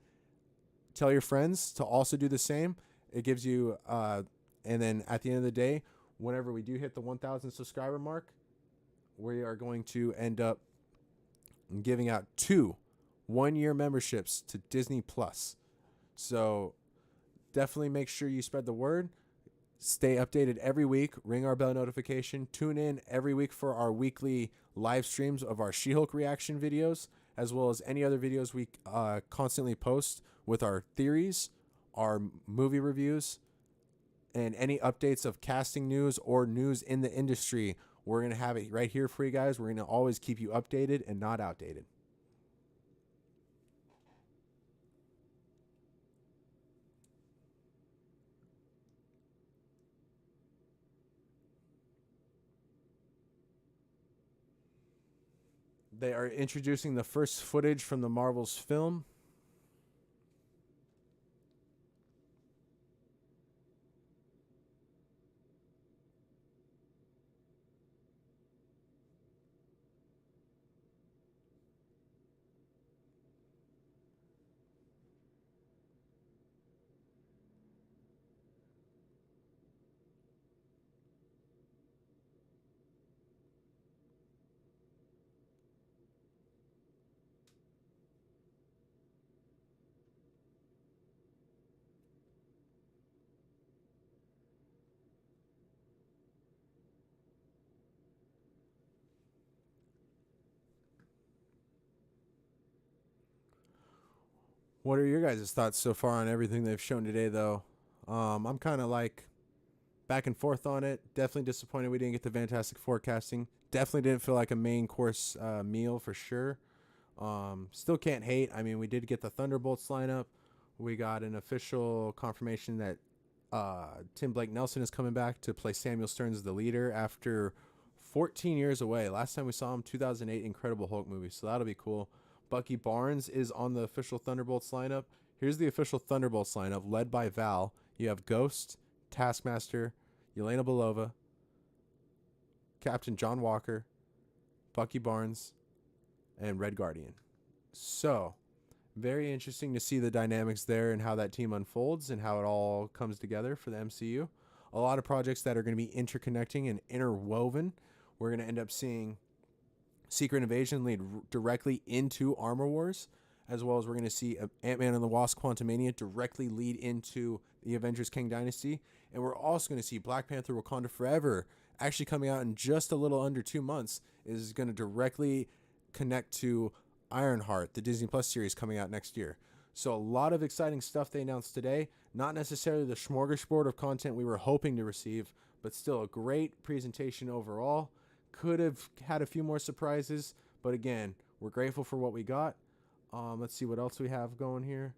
tell your friends to also do the same. It gives you, and then at the end of the day, whenever we do hit the 1,000 subscriber mark, we are going to end up giving out 2 one-year memberships to Disney Plus. So definitely make sure you spread the word. Stay updated every week. Ring our bell notification. Tune in every week for our weekly live streams of our She-Hulk reaction videos, as well as any other videos we constantly post with our theories, our movie reviews, and any updates of casting news or news in the industry. We're going to have it right here for you guys. We're going to always keep you updated and not outdated. They are introducing the first footage from the Marvel's film. What are your guys' thoughts so far on everything they've shown today, though? I'm kind of like back and forth on it. Definitely disappointed we didn't get the Fantastic Forecasting. Definitely didn't feel like a main course meal for sure. Still can't hate. I mean, we did get the Thunderbolts lineup. We got an official confirmation that Tim Blake Nelson is coming back to play Samuel Stearns as the leader after 14 years away. Last time we saw him, 2008 Incredible Hulk movie. So that'll be cool. Bucky Barnes is on the official Thunderbolts lineup. Here's the official Thunderbolts lineup, led by Val. You have Ghost, Taskmaster, Yelena Belova, Captain John Walker, Bucky Barnes, and Red Guardian. So, very interesting to see the dynamics there and how that team unfolds and how it all comes together for the MCU. A lot of projects that are going to be interconnecting and interwoven. We're going to end up seeing Secret Invasion lead directly into Armor Wars, as well as we're going to see Ant-Man and the Wasp: Quantumania directly lead into the Avengers Kang Dynasty. And we're also going to see Black Panther Wakanda Forever, actually coming out in just a little under 2 months, is going to directly connect to Ironheart, the Disney Plus series coming out next year. So a lot of exciting stuff they announced today. Not necessarily the smorgasbord of content we were hoping to receive, but still a great presentation overall. Could have had a few more surprises, but again, we're grateful for what we got. Let's see what else we have going here.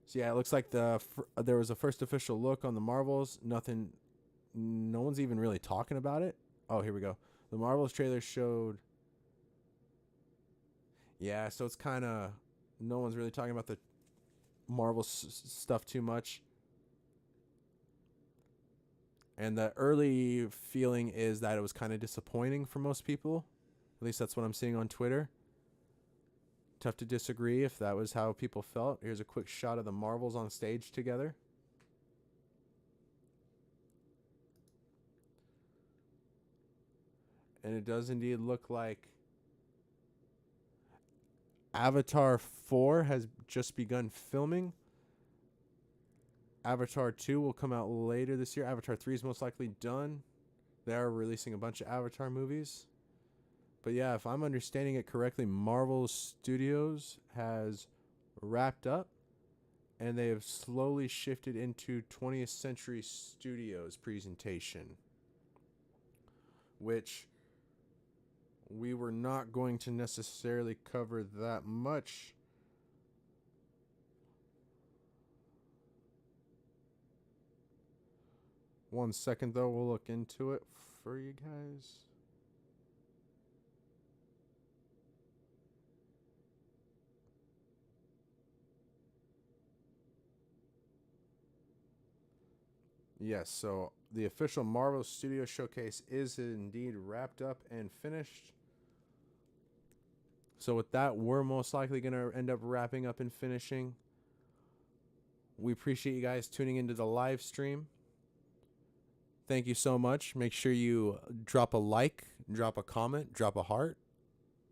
So yeah, it looks like there was a first official look on the Marvels. Nothing, no one's even really talking about it. Oh, here we go. The Marvels trailer showed. Yeah, so it's kind of, no one's really talking about the Marvel stuff too much. And the early feeling is that it was kind of disappointing for most people. At least that's what I'm seeing on Twitter. Tough to disagree if that was how people felt. Here's a quick shot of the Marvels on stage together. And it does indeed look like Avatar 4 has just begun filming. Avatar 2 will come out later this year. Avatar 3 is most likely done. They are releasing a bunch of Avatar movies. But yeah, if I'm understanding it correctly, Marvel Studios has wrapped up and they have slowly shifted into 20th Century Studios presentation, which we were not going to necessarily cover that much. One second though, we'll look into it for you guys. Yes, so the official Marvel Studios Showcase is indeed wrapped up and finished. So with that, we're most likely going to end up wrapping up and finishing. We appreciate you guys tuning into the live stream. Thank you so much. Make sure you drop a like, drop a comment, drop a heart,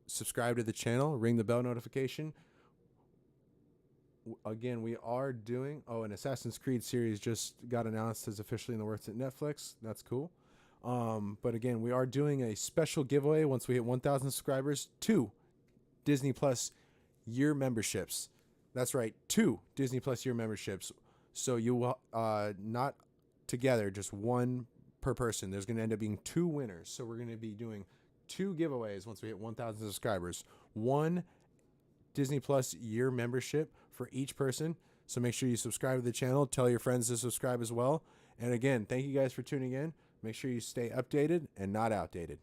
subscribe to the channel, ring the bell notification. Again, we are doing, an Assassin's Creed series just got announced as officially in the works at Netflix. That's cool. But again, we are doing a special giveaway once we hit 1,000 subscribers, 2 Disney Plus year memberships. That's right, 2 Disney Plus year memberships. So you will not together, just one per person. There's going to end up being 2 winners. So we're going to be doing 2 giveaways once we hit 1,000 subscribers. 1 Disney Plus year membership for each person. So make sure you subscribe to the channel. Tell your friends to subscribe as well. And again, thank you guys for tuning in. Make sure you stay updated and not outdated.